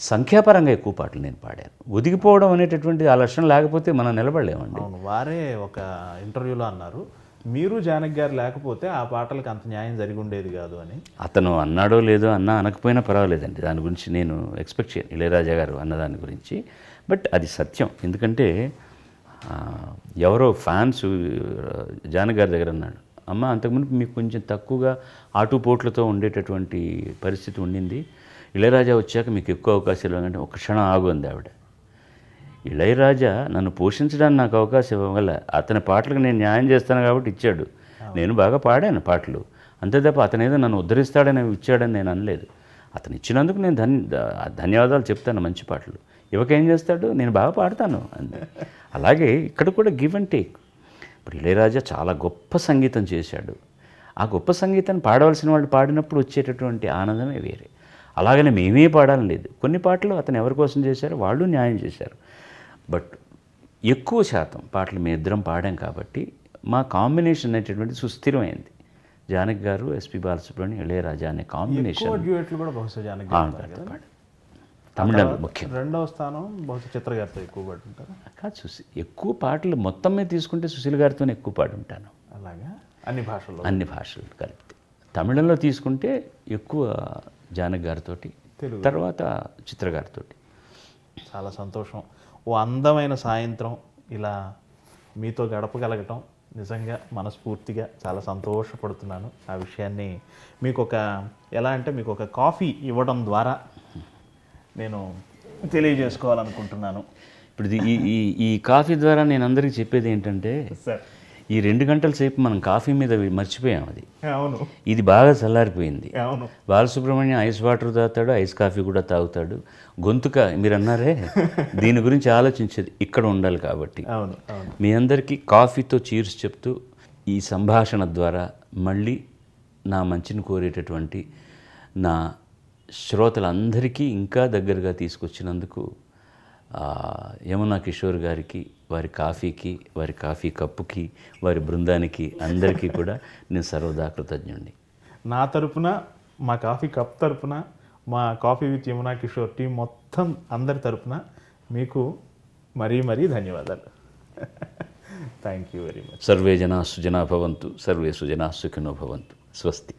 సంఖ్యాపరంగా ఎక్కువ పాటలు నేను పాడాను. ఒదిగిపోవడం అనేటటువంటి ఆ లక్షణం లేకపోతే మనం నిలబడలేమండి. వారే ఒక ఇంటర్వ్యూలో అన్నారు, మీరు జానకి గారు లేకపోతే ఆ పాటలకు అంత న్యాయం జరిగి ఉండేది కాదు అని. అతను అన్నాడో లేదో అనకపోయినా పర్వాలేదండి, దాని గురించి నేను ఎక్స్పెక్ట్ చేయను, ఇళయరాజా గారు అన్నదాని గురించి. బట్ అది సత్యం. ఎందుకంటే ఎవరో ఫ్యాన్స్ జానకి గారి దగ్గర అన్నాడు, అమ్మ అంతకుముందు మీకు కొంచెం తక్కువగా ఆటుపోట్లతో ఉండేటటువంటి పరిస్థితి ఉండింది, ఇళయరాజా వచ్చాక మీకు ఎక్కువ అవకాశాలు ఇవ్వాలంటే ఒక క్షణం ఆగు అంది ఆవిడ. ఇళయరాజా నన్ను పోషించడానికి నాకు అవకాశం ఇవ్వగల, అతని పాటలకు నేను న్యాయం చేస్తాను కాబట్టి ఇచ్చాడు. నేను బాగా పాడాను పాటలు అంతే తప్ప అతను ఏదో నన్ను ఉద్ధరిస్తాడని ఇచ్చాడని నేను అనలేదు. అతను ఇచ్చినందుకు నేను ధన్యవాదాలు చెప్తాను. మంచి పాటలు ఇవ్వకేం చేస్తాడు, నేను బాగా పాడతాను అంతే. అలాగే ఇక్కడ కూడా గివ్ అండ్ టేక్. ఇప్పుడు ఇళయరాజా చాలా గొప్ప సంగీతం చేశాడు. ఆ గొప్ప సంగీతాన్ని పాడవలసిన వాళ్ళు పాడినప్పుడు వచ్చేటటువంటి ఆనందమే వేరే. అలాగనే మేమే పాడాలని లేదు. కొన్ని పాటలు అతను ఎవరి కోసం చేశారో వాళ్ళు న్యాయం చేశారు. బట్ ఎక్కువ శాతం పాటలు మేము ఇద్దరం పాడాం కాబట్టి మా కాంబినేషన్ అనేటటువంటి సుస్థిరమైంది. జానకి గారు, ఎస్పి బాలసుబ్రహ్మణ్యం, ఇళయరాజా అనే కాంబినేషన్. తమిళం ముఖ్యం. రెండవ స్థానం బహుశా చిత్ర గారితో ఎక్కువ పాడుంటారు. కాదు, ఎక్కువ పాటలు మొత్తం మీద తీసుకుంటే సుశీల్ గారితోనే ఎక్కువ పాడుంటాను. అలాగా అన్ని భాషలు కలిపి. తమిళంలో తీసుకుంటే ఎక్కువ జానకి గారితో, తర్వాత చిత్ర గారితో. చాలా సంతోషం. ఓ అందమైన సాయంత్రం ఇలా మీతో గడపగలగటం నిజంగా మనస్ఫూర్తిగా చాలా సంతోషపడుతున్నాను. ఆ విషయాన్ని మీకు ఒక కాఫీ ఇవ్వడం ద్వారా నేను తెలియజేసుకోవాలనుకుంటున్నాను. ఇప్పుడు ఈ కాఫీ ద్వారా నేను అందరికీ చెప్పేది ఏంటంటే, ఈ 2 గంటల సేపు మనం కాఫీ మీద మర్చిపోయాం. అది అవును, ఇది బాగా చల్లారిపోయింది. అవును, బాలసుబ్రహ్మణ్యం ఐస్ వాటర్ తాగుతాడు, ఐస్ కాఫీ కూడా తాగుతాడు. గొంతుక మీరు అన్నారే, దీని గురించి ఆలోచించేది ఇక్కడ ఉండాలి. కాబట్టి అవును, మీ అందరికీ కాఫీతో చీర్స్ చెప్తూ ఈ సంభాషణ ద్వారా మళ్ళీ నా మంచిని కోరేటటువంటి నా శ్రోతలందరికీ ఇంకా దగ్గరగా తీసుకొచ్చినందుకు యమునా కిషోర్ గారికి, వారి కాఫీకి, వారి కాఫీ కప్పుకి, వారి బృందానికి అందరికీ కూడా నేను సర్వదా కృతజ్ఞుడిని. నా తరపున, మా కాఫీ కప్ తరపున, మా coffee with Yamuna Kishore team మొత్తం అందరి తరపున మీకు మరీ మరీ ధన్యవాదాలు. Thank you very much. Survey జనా సుజనా భవంతు, సర్వే సుజనా సుఖినో భవంతు. స్వస్తి.